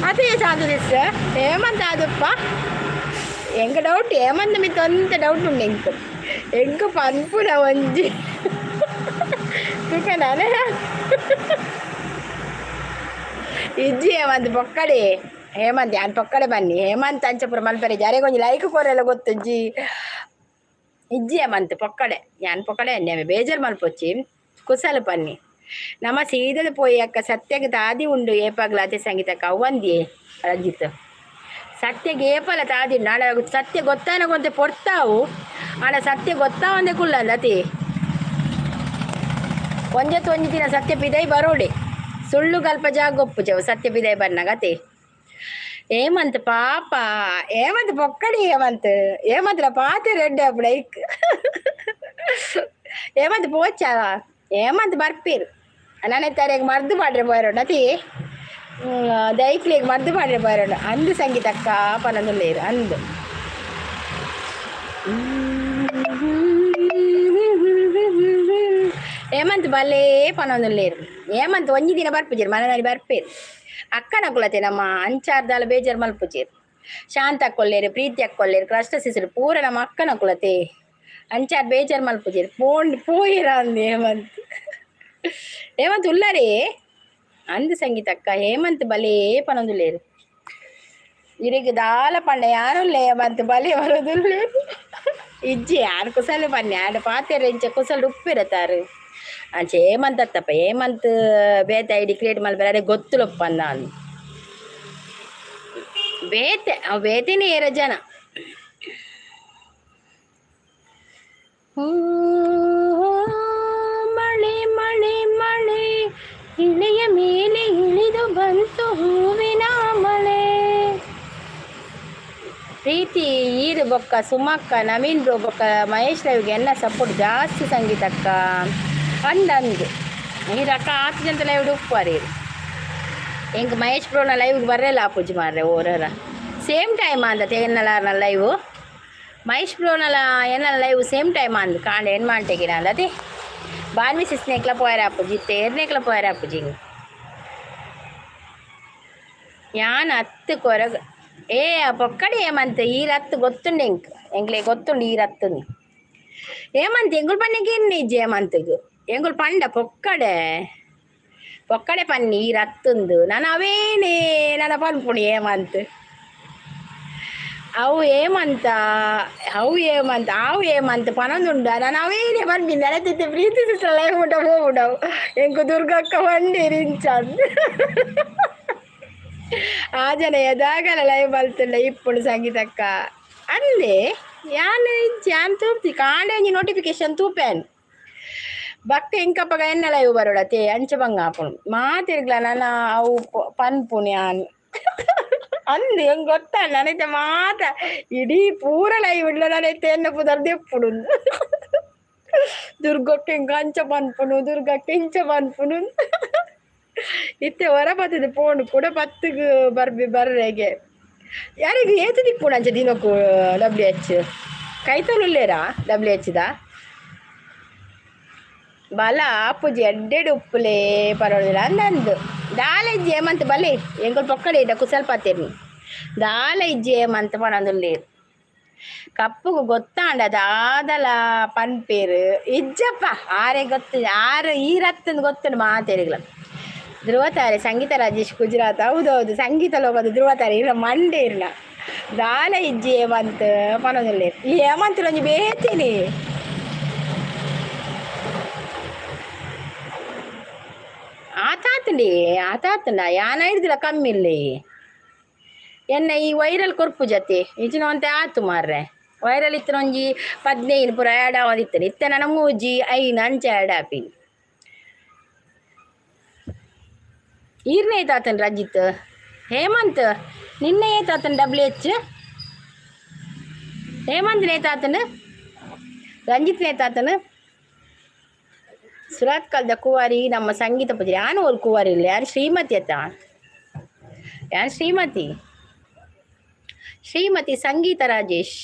ಅದೇ ಸಾಧುದಿಸ್ ಹೇಮಂತ ಅದಪ್ಪ ಎಂಗ ಡೌಟ್ ಹೇಮಂತ ಮಿತ್ತ ಅಂತ ಡೌಟ್ ಉಂಡು ಎಂಕ ಪನ್ಪುನ ಒಂಜಿ ನಾನೇ ಇಜ್ಜಿ ಹೇಮಂತ್ ಪೊಕ್ಕಡೆ ಹೇಮಂತ್ ಯಾನ್ ಪೊಕ್ಕಡೆ ಬನ್ನಿ ಹೇಮಂತ್ ಅಂಚಪುರ ಮಲ್ಪರೆ ಜಾರೆಗೊಂಜಿ ಲೈಕ್ ಕೊರೆಲ್ಲ ಗೊತ್ತು ಇಜ್ಜಿ ಹೇಮಂತ್ ಪೊಕ್ಕಡೆ ಯಾನ್ ಪೊಕ್ಕಡೆ ಅನ್ನೆ ಬೇಜಾರು ಮಲ್ಪೊಚ್ಚಿ ಕುಸಲು ಪನ್ನಿ ನಮ್ಮ ಸೀದದ ಪೋಯಿ ಅಕ್ಕ ಸತ್ಯಗೆ ತಾದಿ ಉಂಡು ಏಪಾಗ್ಲ ಅತಿ ಸಂಗೀತಕ್ಕ ಅವಂದಿ ರಂಜಿತ್ ಸತ್ಯಗೆ ಏಪಲ ತಾದಿ ನಾಳೆ ಸತ್ಯ ಗೊತ್ತಾನಗೊಂತೆ ಪೊಡ್ತಾವು ಆಡ ಸತ್ಯ ಗೊತ್ತಾವಂದೆ ಕುಲ್ಲಲ್ಲ ಅತಿ ಒಂಜತ್ತು ಒಂಜಿ ದಿನ ಸತ್ಯ ಪಿದೈ ಬರೋಡೆ ಸುಳ್ಳು ಕಲ್ಪ ಜಾಗೊಪ್ಪುಜವು ಸತ್ಯ ಪಿದೈ ಬನ್ನಗತಿ ಹೇಮಂತ್ ಪಾಪ ಹೇಮಂತ್ ಪೊಕ್ಕಡಿ ಹೇಮಂತ್ರ ಪಾತೆ ರೆಡ್ಡೆ ಅಪ್ಪಡೈಕ್ ಹೇಮಂತ್ ಪೋಚ ಹೇಮಂತ್ ಬರ್ಪೀರು ನಾನೇ ತರೆಗೆ ಮರ್ದು ಮಾಡ್ರೆ ಬರೋಣ ಅತಿ ದೈಕ್ಲಿಗೆ ಮರ್ದು ಮಾಡ್ರೆ ಬರೋಣ ಅಂದು ಸಂಗೀತಕ್ಕ ಪನೊಂದುಲ್ಲೇರು ಅಂದು ಹೇಮಂತ್ ಬಲ್ಲೇ ಪನೊಂದುಲ್ಲೇರು ಹೇಮಂತ್ ಒಂಜಿ ದಿನ ಬರ್ಪುಜೀರು ಮನೆಯಲ್ಲಿ ಬರ್ಪೇರು ಅಕ್ಕನ ಕುಲತೆ ನಮ್ಮ ಅಂಚಾರ್ದಾಲ ಬೇಜಾರು ಮಲ್ಪುಜೀರು ಶಾಂತ ಕೊಲ್ಲೇರು, ಪ್ರೀತಿ ಅಕ್ಕೊಲ್ಲೇರು, ಕಷ್ಟ ಸಿಸರು ಪೂರ ನಮ್ಮ ಅಕ್ಕನ ಕುಲತೆ ಅಂಚಾರ್ ಬೇಜಾರ್ ಮಲ್ಪುಜೇರು ಪೋಯಿರ ಅಂದ್ ಹೇಮಂತ್ ಉಲ್ಲರೇ ಅಂದ್ ಸಂಗೀತ ಅಕ್ಕ ಹೇಮಂತ್ ಬಲೇ ಪನೊಂದುಲ್ಲೇರು ಇರಿಗೆ ದಾಲ ಪಂಡ ಯಾನುಲ್ಲೆ ಹೇಮಂತ್ ಬಲೆ ಬರೋದುಲ್ಲೇರು ಇಜ್ಜಿ ಯಾರು ಕುಸಲು ಬನ್ನಿ ಆಡ ಪಾತೆರ ಇಂಚ ಕುಸಲು ಉಪ್ಪಿರತಾರು ಅಂಚೆ ಹೇಮಂತ್ ಅತ್ತಪ್ಪ ಹೇಮಂತ್ ಬೇತೆ ಐಡಿ ಕ್ರಿಯೇಟ್ ಮಾಡ್ಬೇರೆ ಗೊತ್ತುಲಪ್ಪ ನಾನು ಬೇತೆ ಅವ್ ಬೇತೆನೇ ಏರ ಜನ ಮಳೆ ಮಳೆ ಮಳೆ ಇಳೆಯ ಮೇಲೆ ಇಳಿದು ಬಂತು ಹೂವಿನ ಮಳೆ ಪ್ರೀತಿ ಈರು ಬೊಕ್ಕ ಸುಮಕ್ಕ ನವೀನ್ ಬ್ರೋ ಬೊಕ್ಕ ಮಹೇಶ್ ರವಿಗೆ ಎಲ್ಲ ಸಪೋರ್ಟ್ ಜಾಸ್ತಿ ಸಂಗೀತಕ್ಕ ಅಂದಂದು ಈರಕ್ಕ 10 ಜನ ಲೈವ್ ಉಪ್ಪುವಾರಿ ಹೆಂಗೆ ಮಹೇಶ್ ಬ್ರೋನ ಲೈವ್ಗೆ ಬರಲ್ಲ ಪೂಜೆ ಮಾರ್ರೆ ಓರರ ಸೇಮ್ ಟೈಮ್ ಅಂದ ತೆಗನಲ್ಲ ಲೈವ್ ಮಹೇಶ್ ಬ್ರೋನಲ್ಲ ಏನಲ್ಲ ಲೈವ್ ಸೇಮ್ ಟೈಮ್ ಅಂದು ಕಾಂಡ ಏನು ಮಾಡ್ತೆಗಿನ ಅಂದತಿ ಬಾನ್ವಿ ಸಿಸ್ನೇಕ್ಲ ಪೋಯರ ಅಪ್ಪುಜಿ ತೇರ್ನೇಕ್ಲ ಪೋಯರ ಅಪ್ಪುಜಿ ಯಾನ್ 10 ಕೊರಗ ಏ ಪೊಕ್ಕಡಿ ఏమంత ఈ రత్తు గొత్తుండే ఎంగ్లే గొత్తుండి ఈ రత్తుని ఏమంత ఎంగుల్ పన్నకి నిజ్ ఏమంతకు ఎంగుల్ పండ పొక్కడే పన్ని ఈ రత్తుందు నన్ను అవేనే నన్న పనుపుని ఏమంత అవు ఏమంత ఆవు ఏమంత పనందుండ నన్ను అవేనే పనిపింది అదే ప్రీతి సిస్టర్ లేకుండా పోవుడావు ఎంకు దుర్గక్క వండిరించదు ఆ జన ఎదాగల లైవ్ బల్తుండే ఇప్పుడు సంగీతక్క అందే యాన్ తూప్తి కాండే నోటిఫికేషన్ తూపాను బక్క ఇంకప్పగా ఎన్న లైవ్ బరోడతే అంచబంగా అప్పుడు మా తిరిగిల నన్న అవు పన్పుని అని ಅಂದು ಹೆಂಗೆ ಗೊತ್ತಾ ನನೈತೆ ಮಾತ ಇಡೀ ಪೂರ ಲೈವ್ ಇಡ್ಲ ನನೈತೆ ಎನ್ನ ಕುದರ್ದು ಎప్పుడు ದುರ್ಗಕ್ಕೆ ಹಿಂಗೆ ಅಂಚ ದುರ್ಗಕ್ಕೆ ಇಂಚ ಪನ್ಪುನು ಇತ್ತೆ ಹೊರ ಬರ್ತದೆ ಫೋನ್ ಕೂಡ 10ಗೆ ಬರ್ರೆಗೆ ಯಾರಿಗೆ ಏತು ದಿಪ್ಪುಣ ಅಂಚ ದಿನಕ್ಕೂ WH ಕೈತಲುಲ್ಲೇರಾ WHದ ಬಲ ಅಪ್ಪುಜಿ ಎಡ್ಡೆಡು ಉಪ್ಪುಲೇ ಪರವಾಗಿಲ್ಲ ಅಂದಂದು ದಾಲ ಇಜ್ಜಿ ಏಮಂತ ಬಲೆ ಎಂಗಳು ಪೊಕ್ಕಡೆ ಇದ್ದ ಕುಸಲ್ಪತ್ತೇನಿ ದಾಲ ಇಜ್ಜಿ ಏಮಂತ ಪಣದುಲ್ಲೇರು ಕಪ್ಪುಗು ಗೊತ್ತಾಂಡ ದಾದಲ ಪನ್ಪೇರು ಇಜ್ಜಪ್ಪ ಆರೆ ಗೊತ್ತು ಆರು ಈ ರತ್ತಂದು ಗೊತ್ತುಂಡು ಮಾತೇರಿಗಳ ಧ್ರುವತಾರೆ ಸಂಗೀತ ರಾಜೇಶ್ ಗುಜರಾತ್ ಹೌದೌದು ಸಂಗೀತ ಹೋಗೋದು ಧ್ರುವತಾರೆ ಇಲ್ಲ ಮಂಡೇ ಇರಲ್ಲ ದಾಲ ಇಜ್ಜಿ ಏಮಂತ ಪಣದುಲ್ಲೇರು ಈ ಏಮಂತ ಒಂಜಿ ಬೇತೀನಿ ಆತಾತಂಡ ಯಾನ ಹಿಡ್ದಿಲ್ಲ ಕಮ್ಮಿಲ್ಲಿ ಎನ್ನ ಈ ವೈರಲ್ ಕೊರ್ಪು ಜತೆ ಇಚಿನ ಅಂತೆ ಆತು ಮಾರ್ರೆ ವೈರಲ್ ಇತ್ತನ ಒಂಜಿ 15 ಪೂರ ಆ್ಯಡ್ ಆವದಿತ್ತನೆ ಇತ್ತ ನನ್ನ ಮೂಜಿ ಐನ ಅಂಚ ಆ್ಯಡ್ ಆಪಿ ಈರ್ನೇ ಏತಾತನ್ ರಂಜಿತ್ ಹೇಮಂತ್ ನಿನ್ನೆ ಏತಾತನ್ WH ಹೇಮಂತ್ ನೇತಾತನ್ ರಂಜಿತ್ ನೇತಾತನ್ ಸುರತ್ ಕಲ್ದ ಕುವಾರಿ ನಮ್ಮ ಸಂಗೀತ ಪೂಜೆ ಯಾನು ಒಂದು ಕುವಾರಿ ಇಲ್ಲ ಯಾರು ಶ್ರೀಮತಿ ಅತ್ತ ಯಾರು ಶ್ರೀಮತಿ ಸಂಗೀತ ರಾಜೇಶ್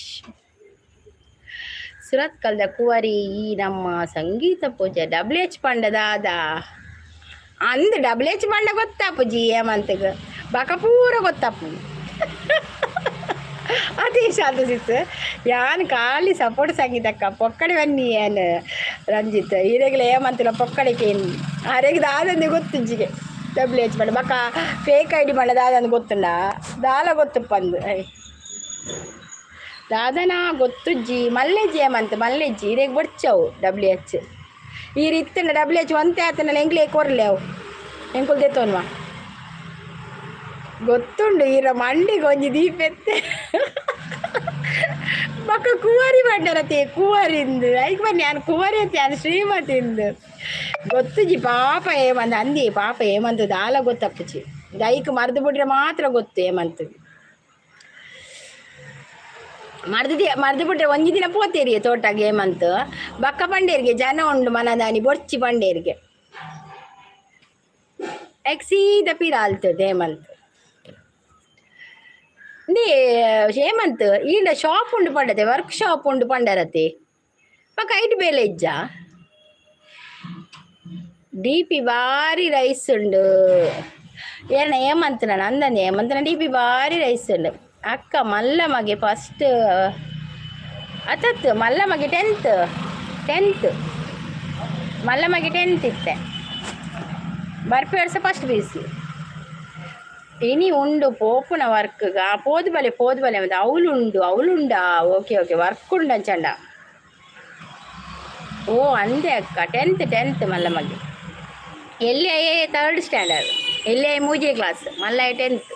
ಸುರತ್ ಕಲ್ದ ಕುವಾರಿ ಈ ನಮ್ಮ ಸಂಗೀತ ಪೂಜೆ WH ಪಂಡದಾದ ಅಂದು WH ಪಂಡ ಗೊತ್ತಾಪುಜಿ ಹೇಮಂತಗೆ ಬಕ ಪೂರ ಗೊತ್ತಪ್ಪು ಅದೇ ಶಾಂತಸಿತ್ತು ಯಾನ್ ಖಾಲಿ ಸಪೋರ್ಟ್ ಸಂಗೀತಕ್ಕ ಪೊಕ್ಕಡೆ ಬನ್ನಿ ಏನು ರಂಜಿತ್ ಈರೆಗ್ಲೇ ಏಮಂತಿಲ್ಲ ಪೊಕ್ಕಡೆಗೆ ಆರೆಗೆ ದಾದಂದು ಗೊತ್ತಿಜ್ಜಿಗೆ WH ಪಂಡ ಬಕ ಫೇಕ್ ID ಪಂಡ ದಾದಂದು ಗೊತ್ತುಂಡ ದಾಲ ಗೊತ್ತುಪ್ಪಂದು ದಾದನ ಗೊತ್ತುಜ್ಜಿ ಮಲ್ಲೆಜ್ಜಿ ಏಮಂತ ಮಲ್ಲೆಜ್ಜಿ ಈರೆಗೆ ಬಡ್ಚವು WH ಈ ರೀತಿನ WH ಒಂತೆ ಆತನಲ್ಲ ಎಂಗ್ಲೇ ಕೊರ್ಲೆ ಅವು ಎಂಕುಲ್ ದೆತ್ತೋನ್ವಾ ಗೊತ್ತುಂಡು ಈರ ಮಂಡಿಗೆ ಒಂಜಿ ದೀಪೆತ್ತೆ ಬಕ್ಕ ಕುವಾರಿ ಬಂಡರತೆ ಕುವಾರಿಂದು ಐಕ್ ಬನ್ನಿ ನಾನು ಕುವಾರಿ ಅತ್ತೆ ನಾನು ಶ್ರೀಮತಿಂದು ಗೊತ್ತುಜಿ ಪಾಪ ಏಮಂತ ಅಂದಿ ಪಾಪ ಏಮಂತ ದಾಲ ಗೊತ್ತಪ್ಪುಜಿ ದೈಕ್ ಮರ್ದು ಬಿಟ್ರೆ ಮಾತ್ರ ಗೊತ್ತು ಏಮಂತ ಮರ್ದು ಬಿಟ್ರೆ ಒಂಜಿ ದಿನ ಪೋತೇರಿಯೆ ತೋಟಗೆ ಏಮಂತ ಬಕ್ಕ ಪಂಡೇರಿಗೆ ಜನ ಉಂಡು ಮನದಾನಿ ಬೊರ್ಚಿ ಪಂಡೇರಿಗೆ ಸೀದ ಪಿರಾಲ್ತದೆ ಹೇಮಂತ್ ಹೇಮಂತ್ ಈಂಡ ಶಾಪ್ ಉಂಡು ಪಂಡತೆ ವರ್ಕ್ ಶಾಪ್ ಉಂಡು ಪಂಡರತೆ ಪಕ್ಕ ಐಟ್ ಬೇಲೆ ಇಜ್ಜ DP ಬಾರಿ ರೈಸ್ ಉಂಡು ಏನ ಹೇಮಂತನ ಅಂದನೆ ಹೇಮಂತನ DP ಬಾರಿ ರೈಸ್ ಉಂಡು ಅಕ್ಕ ಮಲ್ಲಮಗೆ ಫಸ್ಟ್ ಅತತ್ತು ಮಲ್ಲಮಗೆ ಟೆಂತ್ ಮಲ್ಲಮಗೆ 10th ಇತ್ತೆ ಬರ್ಪಿ ವರ್ಷ ಫಸ್ಟ್ ಪಿ ಯು ಸಿ ಇನಿ ಉಂಡು ಪೋಪುನ ವರ್ಕ್ಗ ಪೋದು ಬಲೆ ಮತ್ತೆ ಅವಳುಂಡಾ ಓಕೆ ವರ್ಕ್ ಉಂಡಂಚಂಡ ಓ ಅಂದೆ ಅಕ್ಕ 10th ಮಲ್ಲಮಗೆ ಎಲ್ಲಿ 3rd ಸ್ಟ್ಯಾಂಡರ್ಡ್ ಎಲ್ಲಿ ಮೂಜೆ ಕ್ಲಾಸ್ ಮಲ್ಲ 10th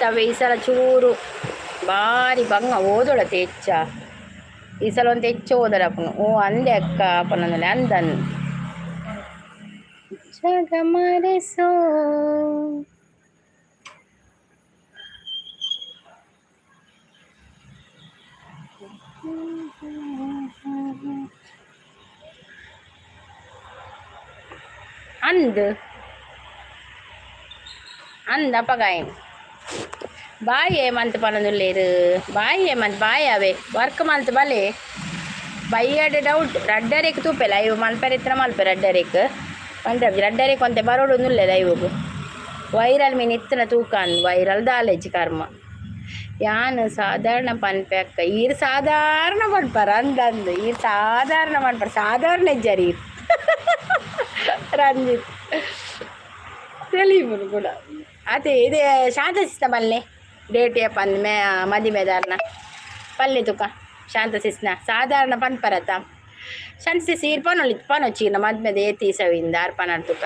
ಅವೆ ಈ ಸಲ ಚೂರು ಬಾರಿ ಬಂಗ ಓದೋಳತೆ ಹೆಚ್ಚ ಈ ಸಲ ಒಂದು ಹೆಚ್ಚು ಓದಲಪ್ಪನು ಓ ಅಂದೆ ಅಕ್ಕ ಅಪ್ಪನಲ್ಲಿ ಅಂದನ್ ಜಗಮರೆಸೋ ಅಂದಪ್ಪಗಾಯ ಬಾಯಿ ಏಮಂತ ಪನದುಲ್ಲೇರು ಬಾಯಿ ಏಮಂತ ಬಾಯಿ ಅವೇ ವರ್ಕ್ ಮಂತ್ ಬಲೆ ಬೈಯಡ್ ಡೌಟ್ ರಡ್ಡರೇಕ್ ತೂಪೆ ಲೈವ್ ಮಲ್ಪೆರೆ ಇತ್ರ ಮಲ್ಪೆ ರಡ್ಡರೇಕ್ ರಡ್ಡರೇಕ್ ಒಂತೆ ಬರೋಡು ನುಲ್ಲೆ ಲೈವ್ಗು ವೈರಲ್ ಮೀನು ಇತ್ತನ ತೂಕ ಅಂದ್ ವೈರಲ್ ದಾಲೇಜ್ ಕರ್ಮ ಯಾನು ಸಾಧಾರಣ ಪನ್ಪೆ ಅಕ್ಕ ಈರು ಸಾಧಾರಣ ಪನ್ಪಾರ ಅಂದಂದು ಈರು ಸಾಧಾರಣ ಪನ್ಪಾರ ಸಾಧಾರಣ ಹೆಜ್ಜರಿ ರಂಜಿತ್ ತೆಲೀಬುಡು ಕೂಡ ಅದೇ ಇದೇ ಶಾಂತಶಿಸ್ತ ಬಲ್ಲೆ ಡೇಟ್ ಪಂದ್ ಮದಿಮೆದಾರನ ಪಲ್ಲೆ ತುಕ ಶಾಂತಶಿಸ್ನ ಸಾಧಾರಣ ಪನ್ಪರತ ಶಾಂತಶಿಸ್ ಈರು ಪನೊಚ್ಚಿನ ಮದ್ಮೆದ ಏತಿ ಸವಿಂದ ಅರ್ಪಣ ತುಕ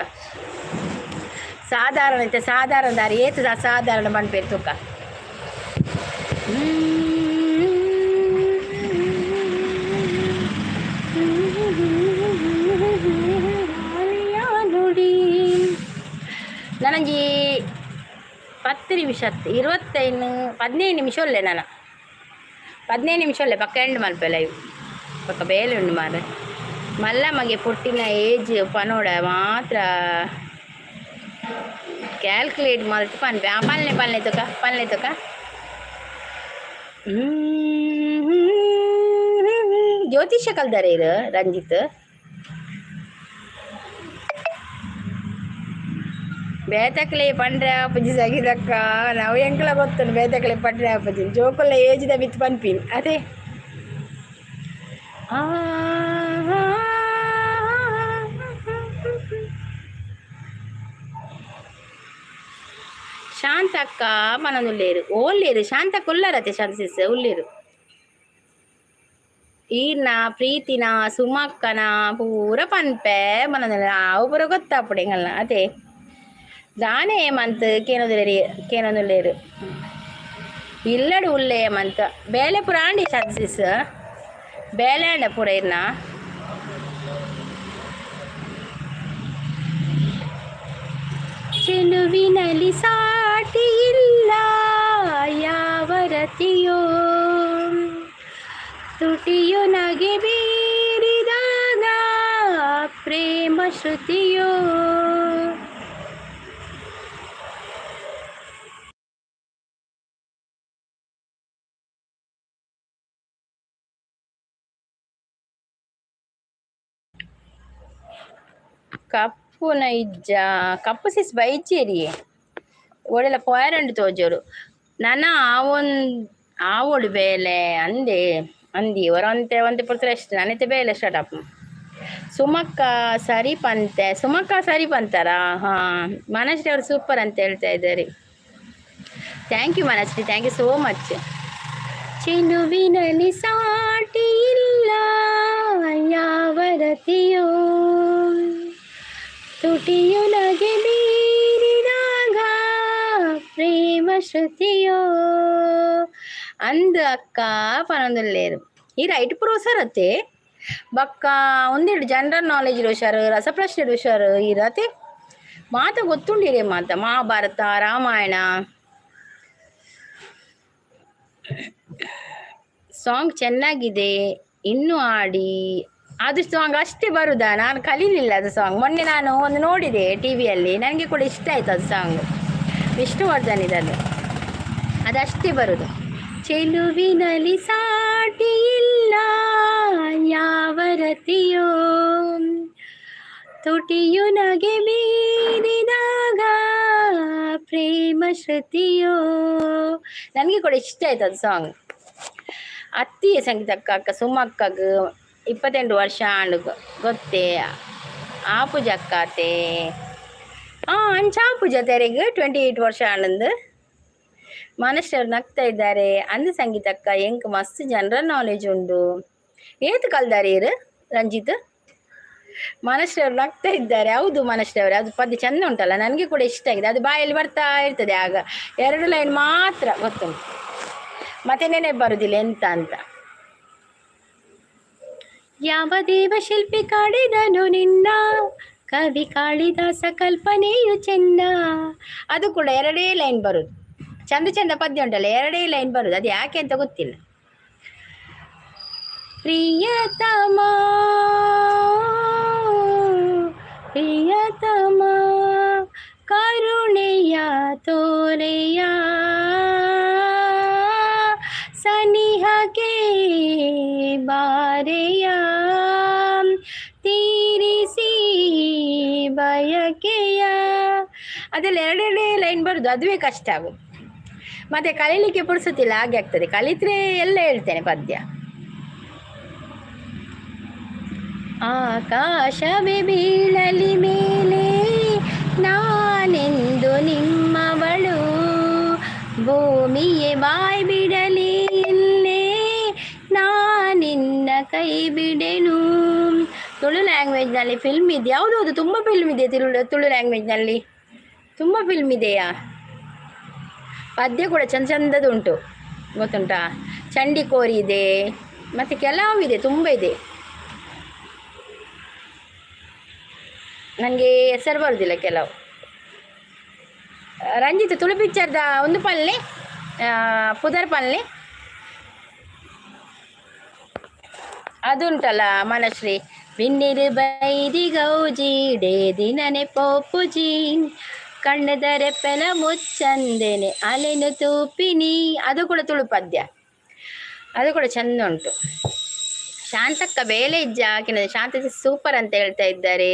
ಸಾಧಾರಣ ಐತೆ ಸಾಧಾರಣ ದಾರಿ ಏತು ಸಾಧಾರಣ ಪನ್ಪೇರು ತುಕ ನನಂಜಿ 10 ನಿಮಿಷ 15 ನಿಮಿಷ ಒಲ್ಲೆ ನಾನು 15 ನಿಮಿಷ ಒಲ್ಲೆ ಪಕ್ಕ ಎಂಡ್ ಮಲ್ಪೆ ಲೈವ್ ಪಕ್ಕ ಬೇಲೆ ಉಂಡು ಮಾರೆ ಮಲ್ಲಮಗೆ ಪುಟ್ಟಿನ ಏಜ್ ಪನೋಡ ಮಾತ್ರ ಕ್ಯಾಲ್ಕುಲೇಟ್ ಮಲ್ತು ಪನ್ಪೆ ಪಲ್ಲೆ ತುಕ ಜ್ಯೋತಿಷ್ಯ ಕಲ್ದಾರೆ ಇರು ರಂಜಿತ್ ಬೇತಕ್ಲೆ ಪಂಡ್ರೆ ಅಪ್ಪಜಿ ಸಗಿದಕ್ಕ ನಾವು ಎಂಕ್ಲ ಗೊತ್ತುಂಡು ಬೇತಕ್ಲೆ ಪಂಡ್ರೆ ಅಪ್ಪಜಿ ಜೋಕೊಲ್ಲ ಏಜ್ದ ಬಿತ್ತು ಪನ್ಪಿನ್ ಅದೇ ಶಾಂತಕ್ಕ ಮನದುಲ್ಲೇರು ಓಲ್ಲೇರು ಶಾಂತಕ್ಕ ಉಲ್ಲರತೆ ಶಾಂತಸಿಸ್ ಉಳ್ಳೇರು ಈರ್ನ ಪ್ರೀತಿನ ಸುಮಕ್ಕನ ಪೂರ ಪನ್ಪೆ ಮನದುಲ್ಲ ಅವು ಪೂರ ಗೊತ್ತಾಪುಡೆಂಗಲ್ಲ ಅದೇ ದಾನೆ ಏಮಂತ ಕೇನೊಂದುಲ್ಲೇರು ಇಲ್ಲಡು ಉಲ್ಲೆ ಏಮಂತ ಬೇಲೆ ಪೂರ ಆಂಡಿ ಶಾಂತಸಿಸ್ ಬೇಲೆ ಆಂಡ ಪೂರ ಇರ್ನ ಚೆಲುವಿನಲ್ಲಿ ಸಾಟಿ ಇಲ್ಲ ಯಾವ ರತಿಯೋ ತುಟಿಯು ನಗೆ ಬೀರಿದಾಗ ಪ್ರೇಮ ಶ್ರುತಿಯೋ ಕಪ್ಪು ನೈಜ ಕಪ್ಪು ಸಿಸ್ ಬೈಚೇರಿಯೇ ಒಡೆಲ್ಲ ಪೋಯರಂಡು ತೋಜೋರು ನನ್ನ ಆವೋಡು ಬೇಲೆ ಅಂದಿ ಒಂತೆ ಪುತ್ರ ಎಷ್ಟು ನನ್ನತೆ ಬೇಲೆ ಸ್ಟಾರ್ಟಪ್ ಸುಮಕ್ಕ ಸರಿ ಪಂತಾರ ಹಾಂ ಮನಶ್ರೀ ಅವರು ಸೂಪರ್ ಅಂತ ಹೇಳ್ತಾ ಇದ್ದಾರೆ thank you Manashri thank you so much ಚೆಲುವಿನಲ್ಲಿ ಸಾಟಿ ಇಲ್ಲ ಯಾವ ರತಿಯೋ ತುಟಿಯು ನಗೆ ಬೀರಿದಾಗ ಪ್ರೇಮ ಶ್ರುತಿಯೋ ಅಂದು ಅಕ್ಕ ಪನೊಂದುಲ್ಲೇರು ಈ ರೈಟ್ ಪ್ರೋಸರತ್ತೆ ಬಕ್ಕ ಒಂದೆರಡು ಜನರಲ್ ನಾಲೆಜ್ ಹುಷಾರು ರಸಪ್ರಶ್ನೆ ಹುಷಾರು ಇರತ್ತೆ ಮಾತ ಗೊತ್ತುಂಡಿರಿ ಮಾತ ಮಹಾಭಾರತ ರಾಮಾಯಣ ಸಾಂಗ್ ಚೆನ್ನಾಗಿದೆ ಇನ್ನೂ ಆಡಿ ಅದು ಸಾಂಗ್ ಅಷ್ಟೇ ಬರುದಾ ನಾನು ಕಲೀಲಿಲ್ಲ ಅದು ಸಾಂಗ್ ಮೊನ್ನೆ ನಾನು ಒಂದು ನೋಡಿದೆ ಟಿ ವಿಯಲ್ಲಿ ನನಗೆ ಕೂಡ ಇಷ್ಟ ಆಯಿತು ಅದು ಸಾಂಗ್ ವಿಷ್ಣುವರ್ಧನ್ ಇದನ್ನು ಅದಷ್ಟೇ ಬರುದು ಚೆಲುವಿನಲ್ಲಿ ಸಾಟಿ ಇಲ್ಲ ಯಾವ ರತಿಯೋ ತುಟಿಯು ನಗೆ ಬೀರಿದಾಗ ಪ್ರೇಮ ಶ್ರುತಿಯೋ. ನನಗೆ ಕೂಡ ಇಷ್ಟ ಆಯ್ತು ಅದು ಸಾಂಗ್. ಅತ್ತಿಯ ಸಂಗೀತಕ್ಕ ಅಕ್ಕ ಸುಮಕ್ಕಗ 28 ವರ್ಷ ಆಂಡು ಗೊತ್ತೇ ಆಪುಜ ಅಕ್ಕಾತೆ ಅಂಚ ಆಪುಜ ತೆರೆಗೆ 28 ವರ್ಷ ಆಂಡಂದು ಮನಸ್ಸವ್ರು ನಗ್ತಾ ಇದ್ದಾರೆ. ಅಂದು ಸಂಗೀತಕ್ಕ ಎಂಕ್ ಮಸ್ತ್ ಜನರಲ್ ನಾಲೆಜ್ ಉಂಡು. ಏತು ಕಲ್ದಾರೆ ಇರು ರಂಜಿತ್. ಮನಸ್ಸವ್ರು ನಗ್ತಾ ಇದ್ದಾರೆ. ಹೌದು ಮನಸ್ಸವ್ರೆ, ಅದು ಪದ್ಯ ಚಂದ ಉಂಟಲ್ಲ, ನನಗೆ ಕೂಡ ಇಷ್ಟ ಆಗಿದೆ. ಅದು ಬಾಯಲ್ಲಿ ಬರ್ತಾ ಇರ್ತದೆ, ಆಗ 2 ಲೈನ್ ಮಾತ್ರ ಗೊತ್ತುಂಟು, ಮತ್ತೆ ನೆನೆ ಬರುದಿಲ್ಲ ಎಂತ ಅಂತ. ಯಾವ ದೇವ ಶಿಲ್ಪಿ ಕಾಡಿದನು ನಿನ್ನ, ಕವಿ ಕಾಳಿದಾಸ ಕಲ್ಪನೆಯು ಚೆನ್ನ. ಅದು ಕೂಡ 2 ಲೈನ್ ಬರುದು. ಚಂದ ಚಂದ ಪದ್ಯ ಉಂಟಲ್ಲ, 2 ಲೈನ್ ಬರುದು. ಅದು ಯಾಕೆ ಅಂತ ಗೊತ್ತಿಲ್ಲ. ಪ್ರಿಯತಮ ಪ್ರಿಯತಮ ಕರುಣೆಯ ತೋರೆಯ ಸನಿಹಕ್ಕೆ ಬಾರೆಯ ತೀರಿಸಿ ಬಯಕೆಯ. ಅದೆಲ್ಲ 2 ಲೈನ್ ಬರುದು, ಅದುವೇ ಕಷ್ಟ ಆಗುದು. ಮತ್ತೆ ಕಲೀಲಿಕ್ಕೆ ಪುರ್ಸುತ್ತಿಲ್ಲ, ಹಾಗೆ ಆಗ್ತದೆ. ಕಲಿತ್ರೆ ಎಲ್ಲ ಹೇಳ್ತೇನೆ ಪದ್ಯ. ಆಕಾಶವೇ ಬೀಳಲಿ ಮೇಲೆ ನಾನೆಂದು ನಿಮ್ಮವಳು, ಭೂಮಿಯೇ ಬಾಯ್ ಬಿಡಲಿ ಇಲ್ಲೇ ನಾನಿನ್ನ ಕೈ ಬಿಡೆನು. ತುಳು ಲ್ಯಾಂಗ್ವೇಜ್ನಲ್ಲಿ ಫಿಲ್ಮ್ ಇದೆ. ಯಾವುದೌದು ತುಂಬ ಫಿಲ್ಮ್ ಇದೆ ತುಳು ಲ್ಯಾಂಗ್ವೇಜ್ನಲ್ಲಿ, ತುಂಬ ಫಿಲ್ಮ್ ಇದೆಯಾ. ಪದ್ಯ ಕೂಡ ಚಂದ ಚಂದದುಂಟು ಗೊತ್ತುಂಟಾ. ಚಂಡಿಕೋರಿ ಇದೆ, ಮತ್ತು ಕೆಲವಿದೆ, ತುಂಬ ಇದೆ. ನನಗೆ ಹೆಸರು ಬರುವುದಿಲ್ಲ ಕೆಲವು. ರಂಜಿತ್ ತುಳು ಪಿಕ್ಚರ್ದ ಒಂದು ಪಲ್ಲೆ ಪುದರ್ ಪಲ್ಲೆ അതുണ്ടല്ല മനശ്രീ. പിന്നിര് ബൈരി ഗൗജിയുടെ ദിനനെ പോപ്പുജി ಕಣ್ಣದರೆಪ್ಪೆನ ಮುಚ್ಚಂದೇನೆ ಅಲೆನು ತೂಪಿನಿ. ಅದು ಕೂಡ ತುಳು ಪದ್ಯ, ಅದು ಕೂಡ ಚಂದ ಉಂಟು. ಶಾಂತಕ್ಕ ಬೇಲೆ ಇಜ್ಜ ಹಾಕಿನ ಶಾಂತ ಸೂಪರ್ ಅಂತ ಹೇಳ್ತಾ ಇದ್ದಾರೆ.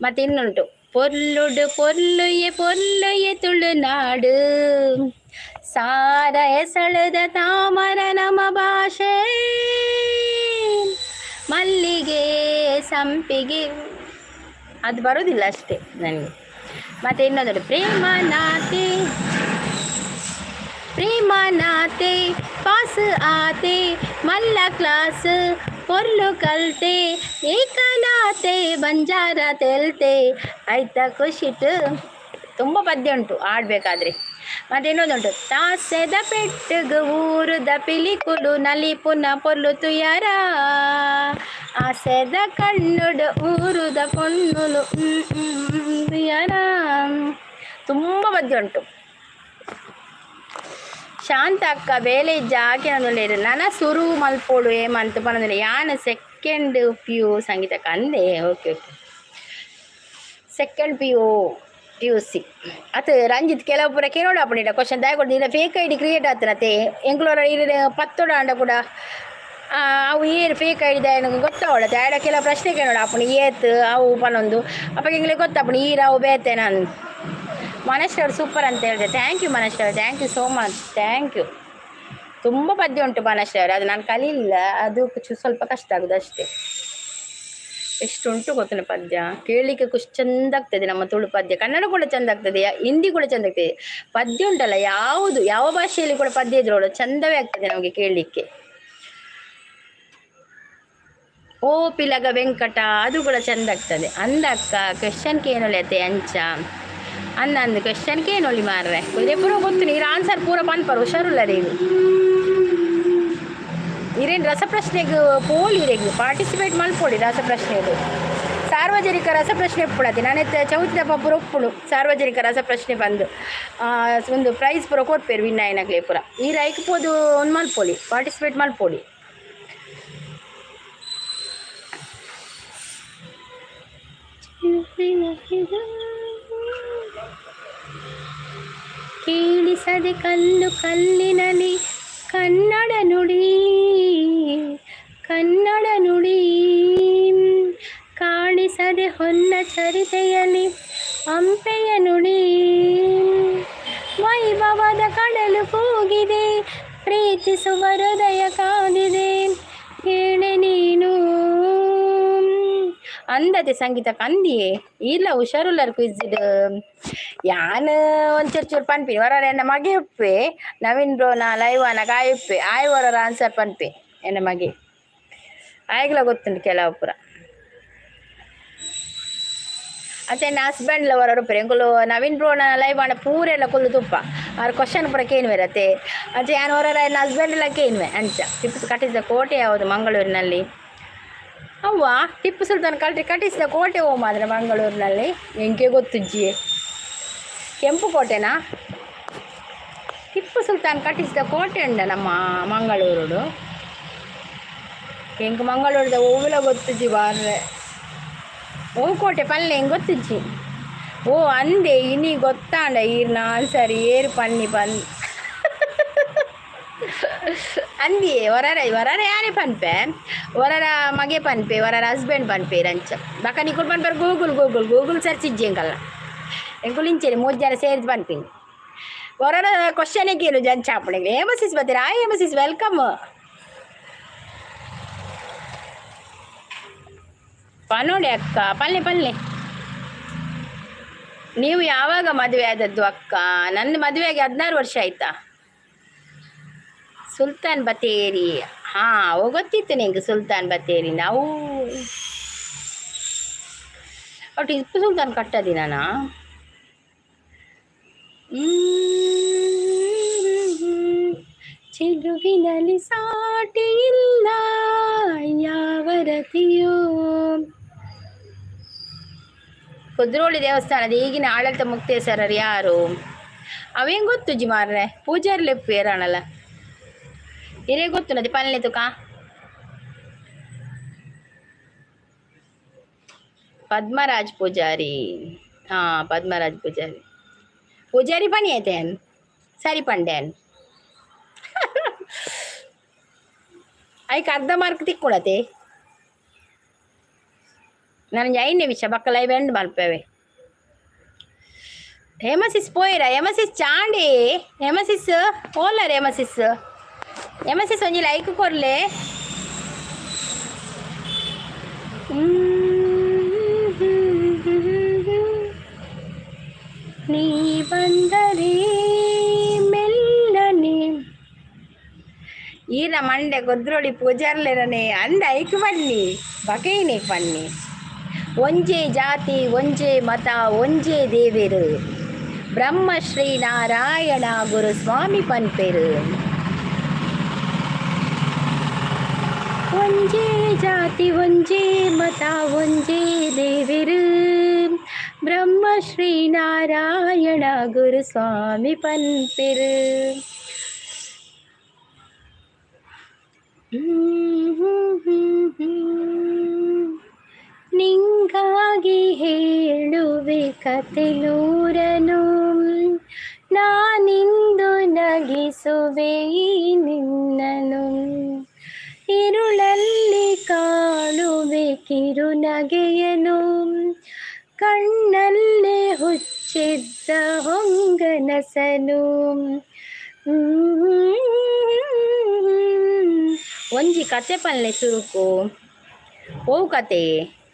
ಮತ್ತೆ ಇನ್ನುಂಟು ಪೊರ್ಲುಡು ಪೊರ್ಲುಯೆ ತುಳುನಾಡು ಸಾರ ಎಸಳದ ತಾಮರ ನಮ ಭಾಷೆ ಮಲ್ಲಿಗೆ ಸಂಪಿಗೆ. ಅದು ಬರೋದಿಲ್ಲ ಅಷ್ಟೇ ನನಗೆ. ಮತ್ತೆ ಇನ್ನೊಂದು ಪ್ರೇಮನಾತೆ ಪಾಸ್ ಆತೆ ಮಲ್ಲ ಕ್ಲಾಸ್ ಪೊರ್ಲು ಕಲ್ತೆ ಏಕನಾತೆ ಬಂಜಾರ ತೆಲ್ತೆ ಆಯ್ತಾ ಖುಷಿಟ್ಟು. ತುಂಬ ಪದ್ಯ ಉಂಟು ಆಡಬೇಕಾದ್ರೆ. ಮತ್ತು ಇನ್ನೊಂದುಂಟು ತಾಸೆದ ಪೆಟ್ಟುಗು ಊರುದ ಪಿಲಿಕುಲು ನಲಿ ಪುನ ಪೊರ್ಲು ತುಯಾರ ಆಸೆದ ಕಣ್ಣುಡು ಊರುದ ಪೊಣ್ಣುಲು ತುಯಾರ. ತುಂಬ ಪದ್ಯ ಉಂಟು. ಶಾಂತ ಅಕ್ಕ ಬೇಲೆ ಇಜ್ಜ ಹಾಕಿನೊಂದು ನನ್ನ ಸುರು ಮಲ್ಪೋಡು ಏಮಂತ ಪನ್ನೊಂದಿಲ್ಲ. ಯಾನು ಸೆಕೆಂಡ್ PU ಸಂಗೀತಕ್ಕೆ ಅಂದೆ. ಓಕೆ ಸೆಕೆಂಡ್ PUC ಅದು ರಂಜಿತ್ ಕೆಲವು ಪೂರ ಕೇಳೋಡ ಪುಣಿಡ ಕ್ವಶನ್ ದಯಕೊಟ್ಟು ಇಲ್ಲ ಫೇಕ್ ID ಕ್ರಿಯೇಟ್ ಆಗ್ತಾನತ್ತೆ ಎಂಕ್ಲೋರ ಇಲ್ಲಿ ಪತ್ತೋಡ ಅಂಡ ಕೂಡ ಅವು ಏನು ಫೇಕ್ ID ನನಗೆ ಗೊತ್ತಾವಡತ್ತೆ. ಆಡ ಕೆಲವು ಪ್ರಶ್ನೆ ಕೇಳೋಡ ಅಪ್ಪಣಿ ಏತ್ ಅವು ಪನ್ನೊಂದು ಅಪ್ಪ ಎಂಗ್ಲಿಗೆ ಗೊತ್ತಪ್ಪಣಿ ಈ ರಾವು ಬೇತೆ ನಾನು. ಮನಶ್ರವ್ರು ಸೂಪರ್ ಅಂತ ಹೇಳಿದೆ. ಥ್ಯಾಂಕ್ ಯು ಮನಶ್ರವ್ರು, thank you so much, thank you. ತುಂಬ ಪದ್ಯ ಉಂಟು ಮನಶ್ರವ್ರು, ಅದು ನಾನು ಕಲೀಲಿಲ್ಲ, ಅದು ಸ್ವಲ್ಪ ಕಷ್ಟ ಆಗೋದು ಅಷ್ಟೇ. ಎಷ್ಟುಂಟು ಗೊತ್ತಿನ ಪದ್ಯ ಕೇಳಲಿಕ್ಕೆ ಚಂದ ಆಗ್ತದೆ. ನಮ್ಮ ತುಳು ಪದ್ಯ ಕನ್ನಡ ಕೂಡ ಚಂದ ಆಗ್ತದೆ, ಹಿಂದಿ ಕೂಡ ಚಂದ ಆಗ್ತದೆ. ಪದ್ಯ ಉಂಟಲ್ಲ ಯಾವುದು ಯಾವ ಭಾಷೆಯಲ್ಲಿ ಕೂಡ ಪದ್ಯ ಇದ್ರೋಳು ಚಂದವೇ ಆಗ್ತದೆ ನಮಗೆ ಕೇಳಲಿಕ್ಕೆ. ಓ ಪಿಲಗ ವೆಂಕಟ ಅದು ಕೂಡ ಚಂದ ಆಗ್ತದೆ. ಅಂದಕ್ಕ ಕ್ವೆಶ್ಚನ್ಗೆ ಏನು ಲೆತೆ ಅಂಚ ಅಂದು ಕ್ವೆಶ್ಚನ್ಗೆ ಏನೊಳ್ಳಿ ಮಾರ್ರೆ ಇದೇ ಪೂರ ಗೊತ್ತು ನೀರು ಆನ್ಸರ್ ಪೂರ ಪನ್ಪರು ಹುಷಾರುಲ್ಲ ರೀ. ಇರೇನು ರಸಪ್ರಶ್ನೆಗೆ ಪೋಲಿರೆಗೆ ಪಾರ್ಟಿಸಿಪೇಟ್ ಮಲ್ಪೊಡಿ. ರಸಪ್ರಶ್ನೆದು ಸಾರ್ವಜನಿಕ ರಸಪ್ರಶ್ನೆ ಎಪ್ಪುಡತ್ತೆ ನಾನು ಚೌತಿದ ಪೂರ ಒಪ್ಪುಡು. ಸಾರ್ವಜನಿಕ ರಸಪ್ರಶ್ನೆ ಬಂದು ಒಂದು ಪ್ರೈಸ್ ಪೂರ ಕೊಡ್ಪೇರು ವಿನ್ನಾಯನಗ್ಲೇ ಪೂರ ಈ ರೈಕ್ಪೋದು ಒಂದು ಮಲ್ಪೊಡಿ ಪಾರ್ಟಿಸಿಪೇಟ್ ಮಲ್ಪೊಡಿ. ಕೇಳಿಸದೆ ಕಲ್ಲು ಕಲ್ಲಿನಲ್ಲಿ ಕನ್ನಡ ನುಡಿ ಕಾಣಿಸದೆ ಹೊನ್ನ ಆಲಿಸುವ ಹೃದಯ ಕಾದಿದೆ ಕೇಳೆ ನೀನು ಅಂದತೆ ಸಂಗೀತ ಕಂದಿಯೇ ಇಲ್ಲ ಹುಷಾರುಲ್ಲರು ಕ್ವಿಜ್ ಯಾನ್ ಒಂಚೂರು ಪನ್ಪಿ ವರ ಎನ್ನ ಮಗೆ ಉಪ್ಪೆ ನವೀನ್ ಬ್ರೋನ ಲೈವಾನ ಕಾಯಿ ಉಪ್ಪೆ ಆಯ್ ವರ ಆನ್ಸರ್ ಪನ್ಪೆ ಎನ್ನ ಮಗೆ ಆಯ್ಗಲ ಗೊತ್ತುಂಟು ಕೆಲವು ಪುರ ಅತ್ತೆ ನನ್ನ ಹಸ್ಬೆಂಡ್ಲ ಹೊರ ಎಂಕುಲು ನವೀನ್ ಬ್ರೋನ ಲೈವ್ ಆಂಡ ಪೂರೆಲ್ಲ ಕುಲ್ಲು ತುಪ್ಪ ಅವ್ರ ಕ್ವಶನ್ ಪೂರ ಕೇನ್ವೆ ರತ್ತೆ ಅಜ್ಜೆ ನಾನು ಹೊರ ನನ್ನ ಹಸ್ಬೆಂಡ್ ಎಲ್ಲ ಕೇನ್ವೆ ಅಂಚ ಟಿಪ್ಪು ಕಟ್ಟಿಸಿದ ಕೋಟೆ ಯಾವುದು ಮಂಗಳೂರಿನಲ್ಲಿ ಅವ್ವ ಟಿಪ್ಪು ಸುಲ್ತಾನ್ ಕಟ್ಟಿಸಿದ ಕೋಟೆ ಓ ಮಾತ್ರ ಮಂಗಳೂರಿನಲ್ಲಿ ಎಂಕೆ ಗೊತ್ತುಜ್ಜಿ ಕೆಂಪು ಕೋಟೆನಾ ಟಿಪ್ಪು ಸುಲ್ತಾನ್ ಕಟ್ಟಿಸಿದ ಕೋಟೆ ಉಂಡ ನಮ್ಮ ಮಂಗಳೂರು ಎಂಕು ಮಂಗಳೂರದ ಹೂವಿಲ ಗೊತ್ತುಜ್ಜಿ ಬಾರ್ರೆ ಓ ಕೋಟೆ ಪಲ್ಲೆ ಹೆಂಗೆ ಗೊತ್ತಿಜ್ಜಿ ಓ ಅಂದೆ ಇನಿ ಗೊತ್ತಾಂಡ ಈರ್ನ ಆನ್ಸರ್ ಏರು ಪನ್ನಿ ಅಂದಿಯೇ ಹೊರರ ಯಾರೇ ಪನ್ಪೆ ಹೊರರ ಮಗೆ ಪನ್ಪೆ ಹೊರರ ಹಸ್ಬೆಂಡ್ ಪನ್ಪೆ ರಂಚ ಬಕ ನಿಕುಲ್ ಪನ್ಪರ್ ಗೂಗಲ್ ಸರ್ಚ್ ಇಜ್ಜೆಂಕಲ್ಲ ಎಂಕುಲ್ ಇಂಚೇರಿ 3 ಜನ ಸೇರಿದು ಪನ್ಪಿನಿ ಹೊರರ ಕ್ವಶನೇ ಕೇಳು ಜಂಚಾಪಣೆಗೆ ಏಮಸಿಸ್ ಬರ್ತೀರಾ ಏಮಸಿಸ್ ವೆಲ್ಕಮ್ ನೋಡಿ ಅಕ್ಕ ಪಲ್ಲೆ ನೀವು ಯಾವಾಗ ಮದುವೆ ಆದದ್ದು ಅಕ್ಕ ನನ್ನ ಮದುವೆಗೆ 16 ವರ್ಷ ಆಯ್ತಾ ಸುಲ್ತಾನ್ ಬತೇರಿ ಹಾಂ ಗೊತ್ತಿತ್ತು ನಿಂಗೆ ಸುಲ್ತಾನ್ ಬತೇರಿ ನಾವು ಒಟ್ಟು ಟಿಪ್ಪು ಸುಲ್ತಾನ್ ಕಟ್ಟದಿನ ಚಿಗುವಿನಲ್ಲಿ ಸಾಟಿ ಇಲ್ಲ ಯಾವ ರತಿಯೋ ಕುದ್ರೋಳಿ ದೇವಸ್ಥಾನದ ಈಗಿನ ಆಡಳಿತ ಮುಕ್ತೇಶ್ವರರು ಯಾರು ಅವೇನು ಗೊತ್ತು ಜಿ ಮಾರ್ರೆ ಪೂಜಾರಿ ಲೆಪ್ಪು ಏರಾಣಲ್ಲ ಹಿರೇ ಗೊತ್ತು ನದಿ ಪಲ್ಲೆ ತುಕ ಪದ್ಮರಾಜ್ ಪೂಜಾರಿ ಹಾಂ ಪದ್ಮರಾಜ್ ಪೂಜಾರಿ ಪನಿ ಐತೇನ್ ಸರಿ ಪಂಡೇನ್ ಐಕ್ ಅರ್ಧ ಮಾರ್ಕ್ ತಿಕ್ಕೊಳತೆ ನನಗೆ 5ನೇ ವಿಷಯ ಬಕ್ಕ ಲೈವ್ ಎಂಡ್ ಮಲ್ಪೇವೆ ಹೇಮಸಿಸ್ ಪೋಯಿರ ಹೇಮಸಿಸ್ ಚಾಂಡಿ ಹೇಮಸಿಸ್ ಓಲರ್ ಹೇಮಸಿಸ್ ಒಂಜಿ ಲೈಕ್ ಕೊರ್ಲೆ ನೀ ಬಂದರೆ ಮೆಲ್ಲನೆ ಈರ ಮಂಡೆ ಕುದ್ರೋಳಿ ಪೂಜಾರ್ಲೆರನೆ ಅಂದ ಐಕ್ ಬನ್ನಿ ಬಕೈನೆ ಪನ್ನಿ ಒಂಜೇ ಜಾತಿ ಒಂಜೇ ಮತ ಒಂಜೇ ದೇವೆರು ಬ್ರಹ್ಮ ಶ್ರೀ ನಾರಾಯಣ ಗುರು ಸ್ವಾಮಿ ಪನ್ಪೆರು ಒಂಜೇ ಜಾತಿ ಒಂಜೇ ಮತ ಒಂಜೇ ದೇವೆರು ಬ್ರಹ್ಮ ಶ್ರೀ ನಾರಾಯಣ ಗುರು ಸ್ವಾಮಿ ಪನ್ಪೆರು ನಿಂಗಾಗಿ ಹೇಳುವೆ ಕತೆ ನೂರನು ನಾನಿಂದು ನಗಿಸುವೆ ನಿನ್ನನು ഇരുളಲ್ಲಿ ಕಾಣುವೆ ಕಿರುನಗೆಯನು ಕಣ್ಣಲ್ಲೇ ಹುಚ್ಚಿದ್ದ ಹೊಂಗನಸನು ಒಂಜಿ ಕತೆ ಪಲ್ಲೆ ಸುರುಕು ಓ ಕತೆ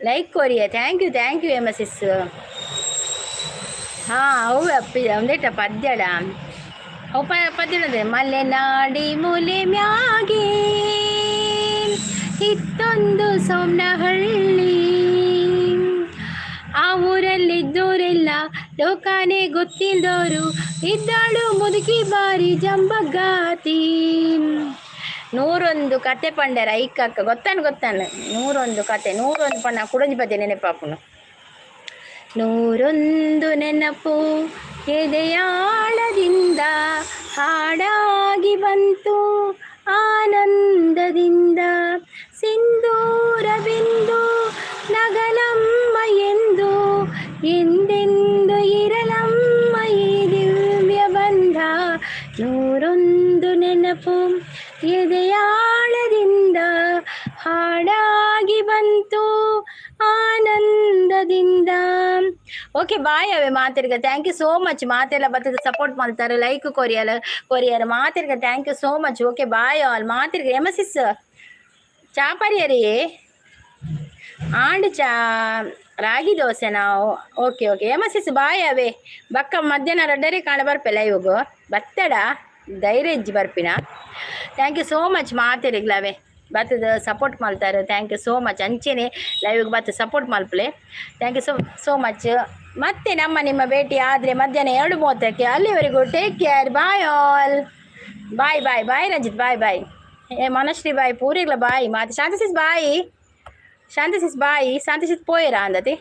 ಲೈಕ್ ಕೊರಿಯ ಥ್ಯಾಂಕ್ ಯು ಎಮಸಿಸ್ ಹಾಂ ಅವು ಅಪ್ಪಿ ಒಂದೇಟ ಪದ್ಯಡ ಅವು ಪದ್ಯಡದೆ ಮಲೆನಾಡಿ ಮೂಲೆ ಮ್ಯಾಗೆ ಇತ್ತೊಂದು ಸೋಮನಹಳ್ಳಿ ಆ ಊರಲ್ಲಿದ್ದೋರೆಲ್ಲ ಲೋಕಾನೇ ಗೊತ್ತಿಲ್ದೋರು ಇದ್ದಾಳು ಮುದುಕಿ ಬಾರಿ ಜಂಬಗಾತಿ 101 ಕತೆ ಪಂಡರ ಐಕ್ಕಕ್ಕ ಗೊತ್ತಾನು 101 ಕತೆ 101 ಪಣ್ಣ ಕುಡಂಜಿ ಬದ್ದೆ ನೆನಪಾಪುನು 101 ನೆನಪು ಎದೆಯಾಳದಿಂದ ಹಾಡಾಗಿ ಬಂತು ಆನಂದದಿಂದ ಸಿಂಧೂರ ಬಿಂದು ನಗಲಮ್ಮ ಎಂದು ಎಂದೆಂದು ಇರಲಮ್ಮ ಈ ದಿವ್ಯ ಬಂಧ 101 ನೆನಪು ಎದೆಯಾಳದಿಂದ ಹಾಡಾಗಿ ಬಂತು ಆನಂದದಿಂದ ಓಕೆ ಬಾಯ್ ಅವೇ ಮಾತಿರ್ಗ ಥ್ಯಾಂಕ್ ಯು ಸೋ ಮಚ್ ಮಾತೆಲ್ಲ ಬರ್ತದೆ ಸಪೋರ್ಟ್ ಮಾಡ್ತಾರೆ ಲೈಕ್ ಕೊರಿಯರ್ ಮಾತಿರ್ಗ thank you so much okay bye all ಮಾತಿರ್ಗ ಎಮಸಿಸ್ ಚಾಪರಿಯರಿ ಆಂಡ್ ರಾಗಿ ದೋಸೆ ನಾವು ಓಕೆ ಎಮಸಿಸ್ ಬಾಯ್ ಅವೇ ಬಕ್ಕ ಮಧ್ಯಾಹ್ನ ರಡ್ಡರಿ ಕಾಣ ಬರ್ಪೆಲ್ಲ ಇವಾಗ ಬತ್ತಡ ಧೈರ್ಯ ಇಜ್ಜಿ ಬರ್ಪಿನ ಥ್ಯಾಂಕ್ ಯು ಸೋ ಮಚ್ ಮಾತಿರಿಗ್ಲವೇ ಬತ್ತದ ಸಪೋರ್ಟ್ ಮಾಡ್ತಾರೆ ಥ್ಯಾಂಕ್ ಯು ಸೋ ಮಚ್ ಅಂಚೆನೆ ಲೈವ್ಗೆ ಬತ್ತ ಸಪೋರ್ಟ್ ಮಲ್ಪಲೆ ಥ್ಯಾಂಕ್ ಯು ಸೋ ಮಚ್ ಮತ್ತೆ ನಿಮ್ಮ ಭೇಟಿ ಆದರೆ ಮಧ್ಯಾಹ್ನ 2:30ಕ್ಕೆ ಅಲ್ಲಿವರೆಗೂ take care bye all bye Ranjit bye Manashri bye ಪೂರಿಗ್ಲ ಬಾಯ್ ಮಾತು ಶಾಂತಸಿಸ್ ಬಾಯಿ ಶಾಂತಸಿಸ್ ಪೋಯರಾ ಅಂದತಿ